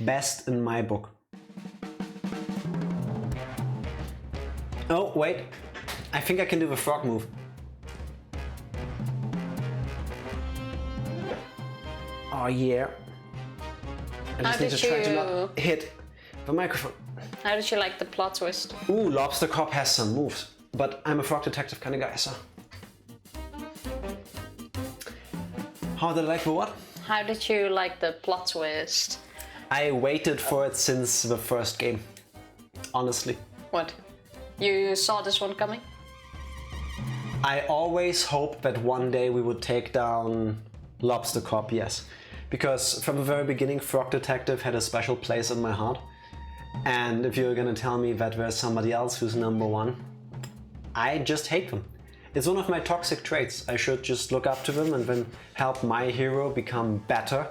A: Best in my book. Oh, wait. I think I can do the frog move. Oh, yeah. I just need to try to not hit the microphone.
B: How did you like the plot twist?
A: Ooh, Lobster Cop has some moves. But I'm a frog detective kind of guy, so... How did I like the what?
B: How did you like the plot twist?
A: I waited for it since the first game. Honestly.
B: What? You saw this one coming?
A: I always hoped that one day we would take down Lobster Cop, yes. Because from the very beginning, Frog Detective had a special place in my heart. And if you're gonna tell me that there's somebody else who's #1, I just hate them. It's one of my toxic traits. I should just look up to them and then help my hero become better.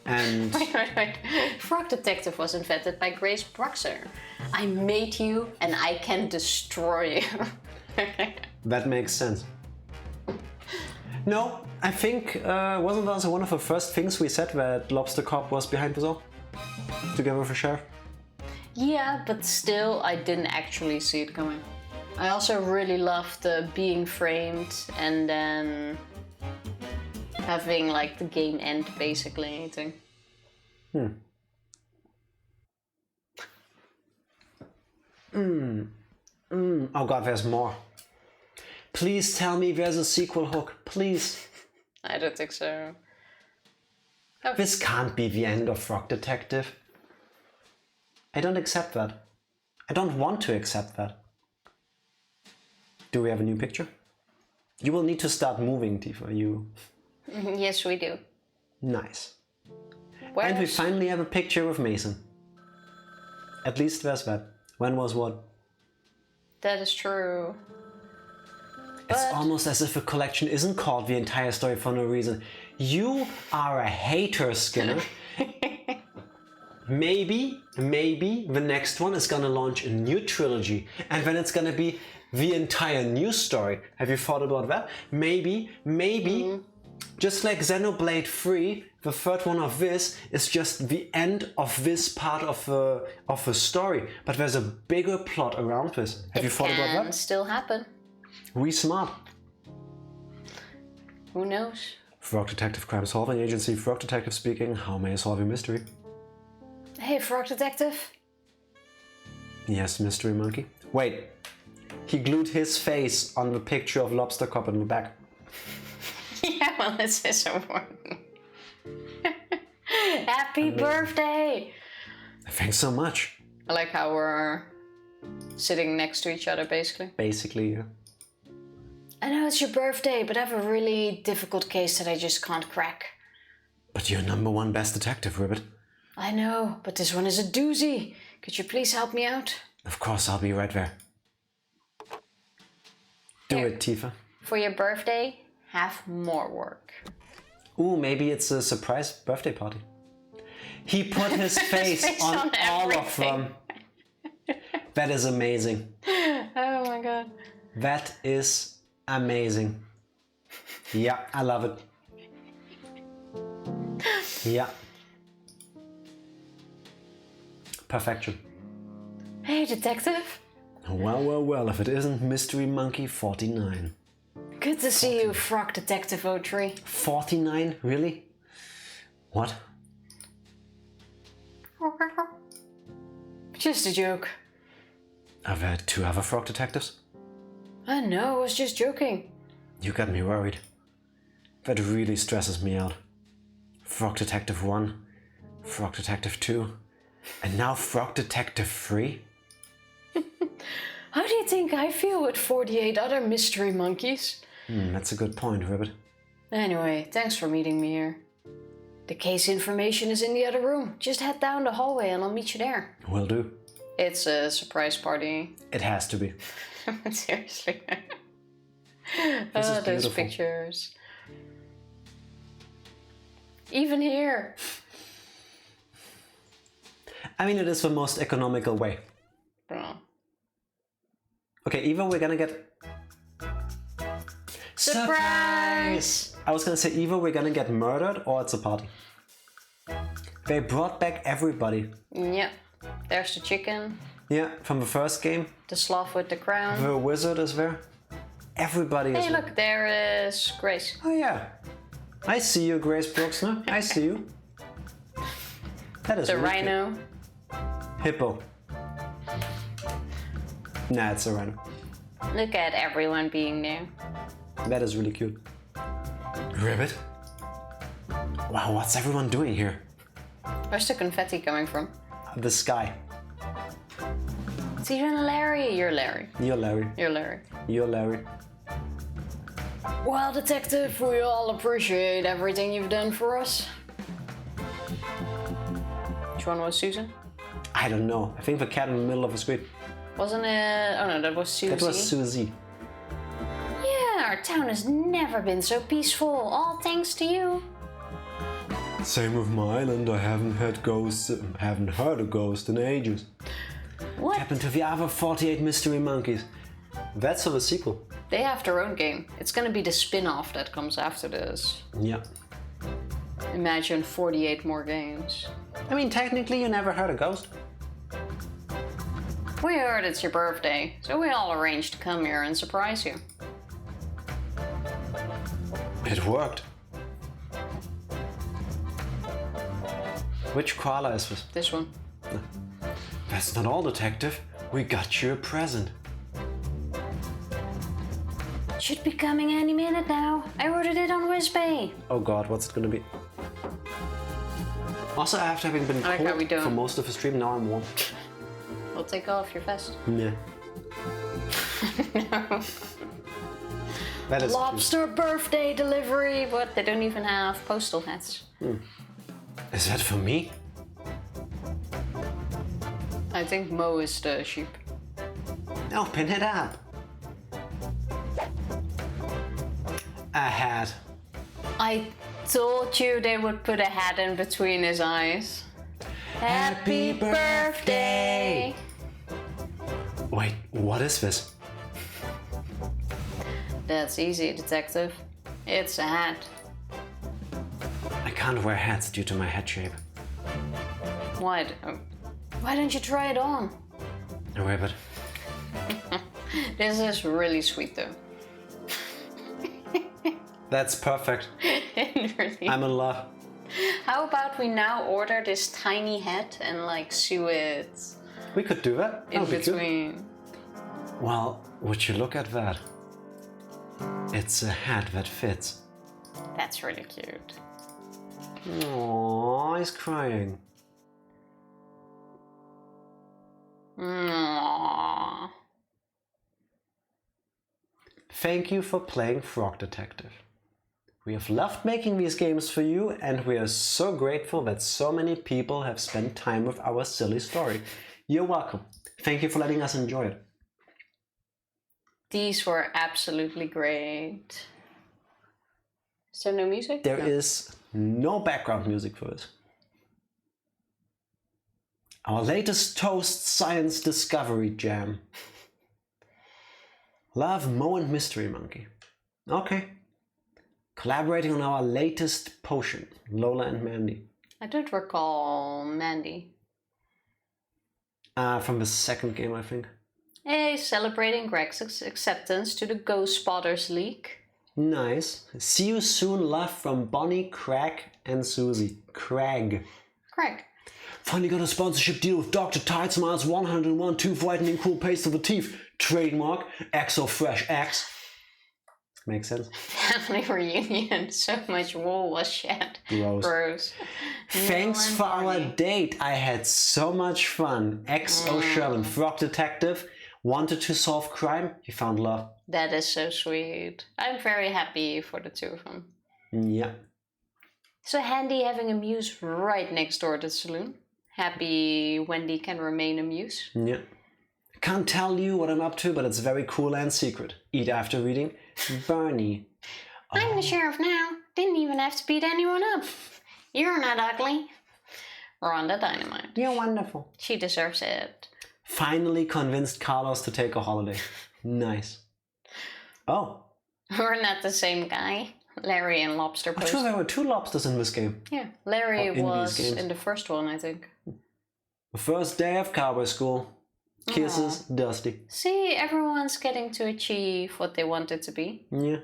A: And
B: Wait. Frog Detective was invented by Grace Bruxer. I made you and I can destroy you.
A: that makes sense. No, I think, wasn't that also one of the first things we said, that Lobster Cop was behind this all? Together with the sheriff?
B: Yeah, but still, I didn't actually see it coming. I also really loved the being framed and then having like the game end basically thing.
A: Oh god, there's more. Please tell me there's a sequel hook, please.
B: I don't think so.
A: This can't be the end of Frog Detective. I don't accept that. I don't want to accept that. Do we have a new picture? You will need to start moving, Tifa. You...
B: Yes, we do.
A: Nice.
B: Where's...
A: And we finally have a picture of Mason. At least there's that. When was what?
B: That is true.
A: It's
B: But-
A: almost as if a collection isn't called the entire story for no reason. You are a hater, Skinner. Maybe the next one is gonna launch a new trilogy, and then it's gonna be the entire new story. Have you thought about that? Maybe, just like Xenoblade 3, the third one of this is just the end of this part of the story. But there's a bigger plot around this. Have you thought about
B: Can
A: that?
B: still happen.
A: We smart.
B: Who knows?
A: Frog Detective Crime Solving Agency, Frog Detective speaking. How may I solve your mystery?
B: Hey, Frog Detective.
A: Yes, Mystery Monkey. Wait, he glued his face on the picture of Lobster Cop in the back.
B: Yeah, well, this is important. Happy birthday!
A: Thanks so much.
B: I like how we're sitting next to each other, basically.
A: Basically, yeah.
B: I know it's your birthday, but I have a really difficult case that I just can't crack.
A: But you're #1 best detective, Ribbit.
B: I know, but this one is a doozy. Could you please help me out?
A: Of course, I'll be right there. Do
B: Here.
A: it, Tifa.
B: For your birthday, have more work.
A: Ooh, maybe it's a surprise birthday party. He put his face on
B: on
A: all of
B: everything.
A: them. That is amazing.
B: Oh my god.
A: That is amazing. Yeah, I love it. Yeah. Perfection.
B: Hey, detective.
A: Well, if it isn't Mystery Monkey 49.
B: Good to see you, Frog Detective 03.
A: 49? Really? What?
B: Just a joke.
A: Are there 2 other frog detectives?
B: I know, I was just joking.
A: You got me worried. That really stresses me out. Frog Detective 1, Frog Detective 2, and now Frog Detective 3?
B: How do you think I feel with 48 other mystery monkeys?
A: That's a good point, Ribbit.
B: Anyway, thanks for meeting me here. The case information is in the other room. Just head down the hallway and I'll meet you there.
A: Will do.
B: It's a surprise party.
A: It has to be.
B: Seriously.
A: This is
B: Those
A: beautiful.
B: pictures. Even here.
A: I mean, it is the most economical way.
B: Oh.
A: Okay, either we're gonna get...
B: Surprise!
A: I was gonna say either we're gonna get murdered or it's a party. They brought back everybody.
B: Yep. There's the chicken.
A: Yeah, from the first game.
B: The sloth with the crown.
A: The wizard is there. Everybody is
B: Hey,
A: there.
B: look, there is Grace.
A: Oh yeah. I see you, Grace Brooksner. I see you. That is
B: The
A: really
B: rhino.
A: cute. Hippo. Nah, it's a rhino.
B: Look at everyone being there.
A: That is really cute. Ribbit? Wow, what's everyone doing here?
B: Where's the confetti coming from?
A: The sky.
B: It's even Larry. You're Larry.
A: You're Larry.
B: You're Larry.
A: You're Larry.
B: Well, detective, we all appreciate everything you've done for us. Which one was Susan?
A: I don't know. I think the cat in the middle of the street.
B: Wasn't it? Oh no, that was Susie.
A: That was Susie.
B: Yeah, our town has never been so peaceful. All thanks to you.
A: Same with my island. I haven't heard a ghost in ages.
B: What?
A: Happened to the other 48 mystery monkeys. That's for the sequel.
B: They have their own game. It's gonna be the spin-off that comes after this.
A: Yeah.
B: Imagine 48 more games.
A: I mean, technically, you never heard a ghost.
B: We heard it's your birthday, so we all arranged to come here and surprise you.
A: It worked. Which koala is this?
B: This one.
A: That's not all, detective. We got you a present.
B: Should be coming any minute now. I ordered it on WizPay.
A: Oh god, what's it gonna be? Also, after having been
B: I like how
A: cold
B: we do
A: for
B: it.
A: most of the stream, now I'm warm.
B: We'll take off your vest.
A: Yeah.
B: No.
A: That is
B: Lobster birthday delivery, but they don't even have postal hats.
A: cute. Is that for me?
B: I think Mo is the sheep.
A: Open it up. A hat.
B: I told you they would put a hat in between his eyes.
A: Happy birthday! Wait, what is this?
B: That's easy, detective. It's a hat.
A: I can't wear hats due to my head shape.
B: Why don't you try it on?
A: Ribbit.
B: This is really sweet though.
A: That's perfect.
B: Really.
A: I'm in love.
B: How about we now order this tiny hat and like sew it
A: We could do that.
B: in
A: That'd be good.
B: between?
A: Well, would you look at that? It's a hat that fits.
B: That's really cute.
A: Aww, he's crying.
B: Aww.
A: Thank you for playing Frog Detective. We have loved making these games for you, and we are so grateful that so many people have spent time with our silly story. You're welcome. Thank you for letting us enjoy it.
B: These were absolutely great. Is there no music?
A: There
B: No.
A: is no background music for this. Our latest Toast Science Discovery Jam. Love, Mo and Mystery Monkey. Okay. Collaborating on our latest potion, Lola and Mandy.
B: I don't recall Mandy.
A: From the second game, I think.
B: Hey, celebrating Greg's acceptance to the Ghost Spotters League.
A: Nice. See you soon, love from Bonnie, Craig, and Susie. Craig.
B: Greg.
A: Finally got a sponsorship deal with Dr. Tide Smiles 101 Tooth Whitening Cool Paste of the Teeth. Trademark Exo Fresh X. Makes sense.
B: Family reunion. So much wool was shed.
A: Gross. Thanks
B: and
A: for our
B: Barney.
A: date. I had so much fun. XO Sherman, Frog Detective, wanted to solve crime. He found love.
B: That is so sweet. I'm very happy for the two of them.
A: Yeah.
B: So handy having a muse right next door to the saloon. Happy Wendy can remain a muse.
A: Yeah. Can't tell you what I'm up to, but it's very cool and secret. Eat after reading. Bernie.
B: I'm the sheriff now. Didn't even have to beat anyone up. You're not ugly. Rhonda Dynamite.
C: You're wonderful.
B: She deserves it.
A: Finally convinced Carlos to take a holiday. Nice. Oh.
B: We're not the same guy. Larry and Lobster Post.
A: There were two lobsters in this game.
B: Yeah, Larry
A: in these
B: was
A: games.
B: in the first one, I think.
A: The first day of cowboy school. Kisses, Dusty.
B: See, everyone's getting to achieve what they wanted to be.
A: Yeah.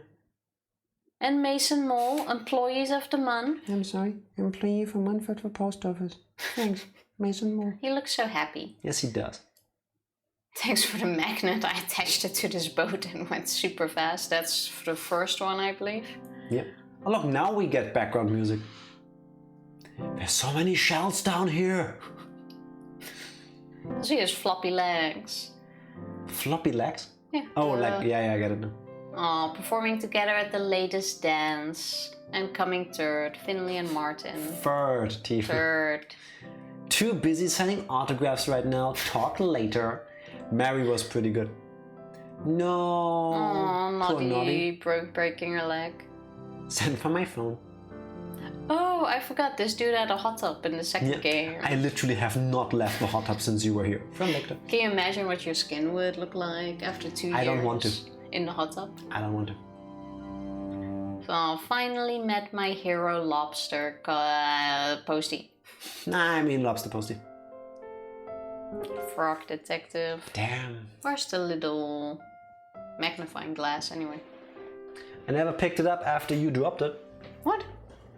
B: And Mason Mole, employees of the month.
C: I'm sorry. Employee for Munford for post office. Thanks, Mason Moore.
B: He looks so happy.
A: Yes, he does.
B: Thanks for the magnet. I attached it to this boat and went super fast. That's for the first one, I believe.
A: Yeah. Oh, look, now we get background music. There's so many shells down here.
B: See his floppy legs.
A: Floppy legs?
B: Yeah.
A: Oh, like, yeah, I get it now.
B: Oh, performing together at the latest dance. And coming third, Finley and Martin.
A: Third, Tifa.
B: Third.
A: Too busy signing autographs right now. Talk later. Mary was pretty good. No.
B: Oh,
A: Poor
B: Noddy breaking her leg.
A: Send for my phone.
B: Oh, I forgot this dude had a hot tub in the second game.
A: I literally have not left the hot tub since you were here. From Victor.
B: Can you imagine what your skin would look like after 2 years?
A: I don't want to.
B: In the hot tub?
A: I don't want to.
B: So finally met my hero lobster Posty.
A: Nah, I mean lobster posty.
B: Frog detective.
A: Damn.
B: Where's the little magnifying glass anyway?
A: I never picked it up after you dropped it.
B: What?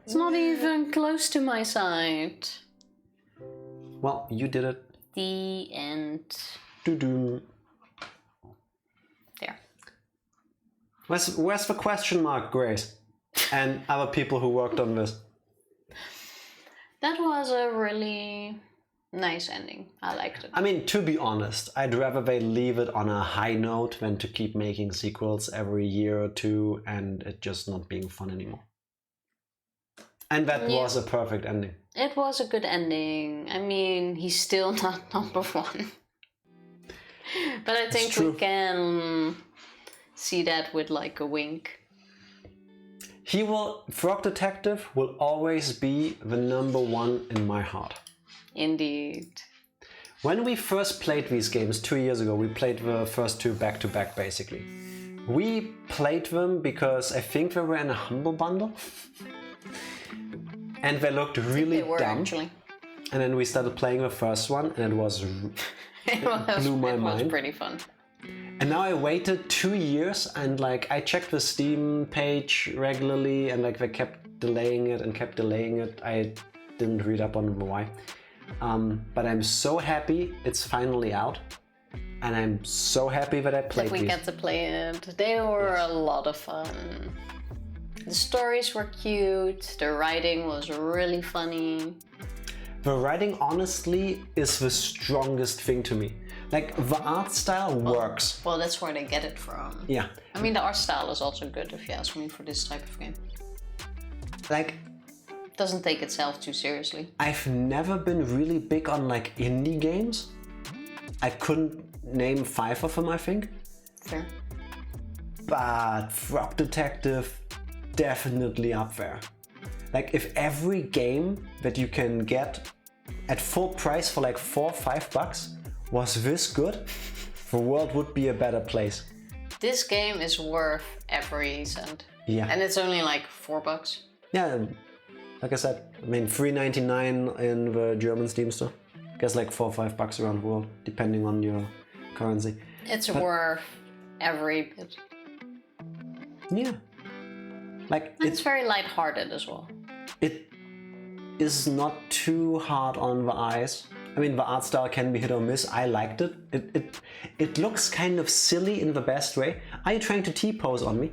B: It's not even close to my side.
A: Well, you did it.
B: The end.
A: Doo-doo.
B: There.
A: Where's the question mark, Grace? And other people who worked on this.
B: That was a really Nice ending. I liked it.
A: I mean, to be honest, I'd rather they leave it on a high note than to keep making sequels every year or two and it just not being fun anymore. And that was a perfect ending.
B: It was a good ending. I mean, he's still not number one. But I think we can see that with like a wink.
A: Frog Detective will always be the number one in my heart.
B: Indeed.
A: When we first played these games 2 years ago, we played the first two back to back basically. We played them because I think they were in a Humble Bundle. And they looked really dumb.
B: Actually.
A: And then we started playing the first one and it blew my mind.
B: It was pretty fun.
A: And now I waited 2 years and like I checked the Steam page regularly and like they kept delaying it and kept delaying it. I didn't read up on why. But I'm so happy it's finally out. And I'm so happy that I played
B: these. We get to play it. They were a lot of fun. The stories were cute, the writing was really funny.
A: The writing honestly is the strongest thing to me. Like the art style works.
B: Well, that's where they get it from.
A: Yeah.
B: I mean, the art style is also good if you ask me for this type of game.
A: Like,
B: doesn't take itself too seriously.
A: I've never been really big on like indie games. I couldn't name 5 of them, I think.
B: Fair.
A: But Frog Detective, definitely up there. Like if every game that you can get at full price for like $4 or $5 was this good, the world would be a better place.
B: This game is worth every cent.
A: Yeah.
B: And it's only like $4.
A: Yeah, like I said, I mean $3.99 in the German Steam store. I guess like $4 or $5 around the world, depending on your currency.
B: It's worth every bit.
A: Yeah. Like
B: it's very light-hearted as well.
A: It is not too hard on the eyes. I mean, the art style can be hit or miss. I liked it. It looks kind of silly in the best way. Are you trying to T-pose on me?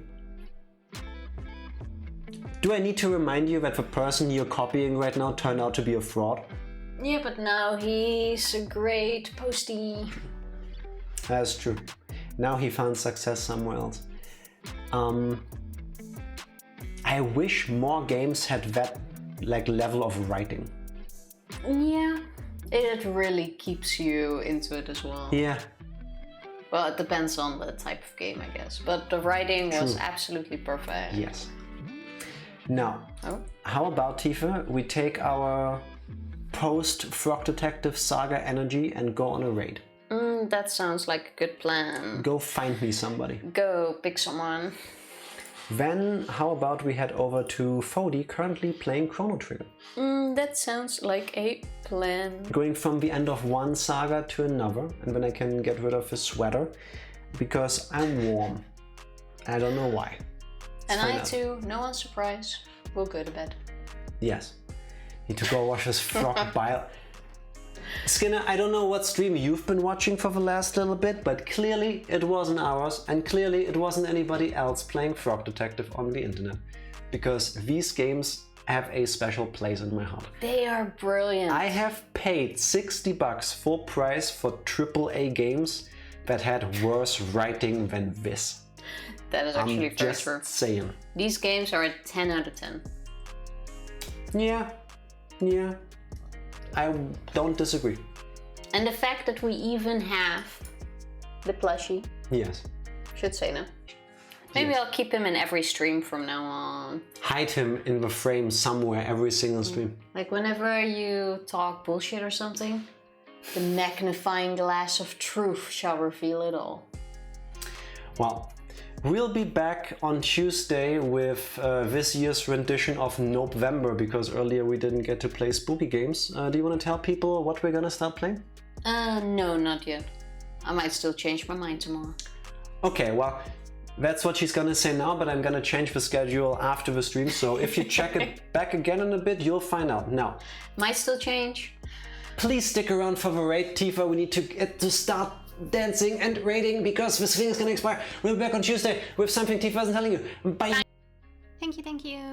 A: Do I need to remind you that the person you're copying right now turned out to be a fraud?
B: Yeah, but now he's a great postie.
A: That's true. Now he found success somewhere else. I wish more games had that like level of writing.
B: Yeah, it really keeps you into it as well.
A: Yeah.
B: Well, it depends on the type of game, I guess. But the writing was absolutely perfect.
A: Yes. Now, how about, Tifa, we take our post-Frog Detective saga energy and go on a raid?
B: That sounds like a good plan.
A: Go find me somebody.
B: Go pick someone.
A: Then, how about we head over to Fody, currently playing Chrono Trigger?
B: That sounds like a plan.
A: Going from the end of one saga to another, and then I can get rid of the sweater, because I'm warm. I don't know why.
B: And I too, no one's surprised, will go to bed.
A: Yes. Need to go wash his frog bile. Skinner, I don't know what stream you've been watching for the last little bit, but clearly it wasn't ours, and clearly it wasn't anybody else playing Frog Detective on the internet. Because these games have a special place in my heart.
B: They are brilliant.
A: I have paid $60 full price for AAA games that had worse writing than this.
B: That is actually very
A: just
B: true.
A: Saying.
B: These games are a 10 out of 10.
A: Yeah. I don't disagree.
B: And the fact that we even have the plushie.
A: Yes.
B: Should say no. Maybe I'll keep him in every stream from now on.
A: Hide him in the frame somewhere every single stream.
B: Like whenever you talk bullshit or something, the magnifying glass of truth shall reveal it all.
A: Well, we'll be back on Tuesday with this year's rendition of November, because earlier we didn't get to play spooky games. Do you want to tell people what we're gonna start playing?
B: No, not yet. I might still change my mind tomorrow.
A: Okay, well, that's what she's gonna say now, but I'm gonna change the schedule after the stream, so if you check it back again in a bit, you'll find out. Now,
B: might still change.
A: Please stick around for the raid, Tifa. We need to get to start dancing and raiding because this thing is gonna expire. We'll be back on Tuesday with something Tifa isn't telling you. Bye.
B: Thank you.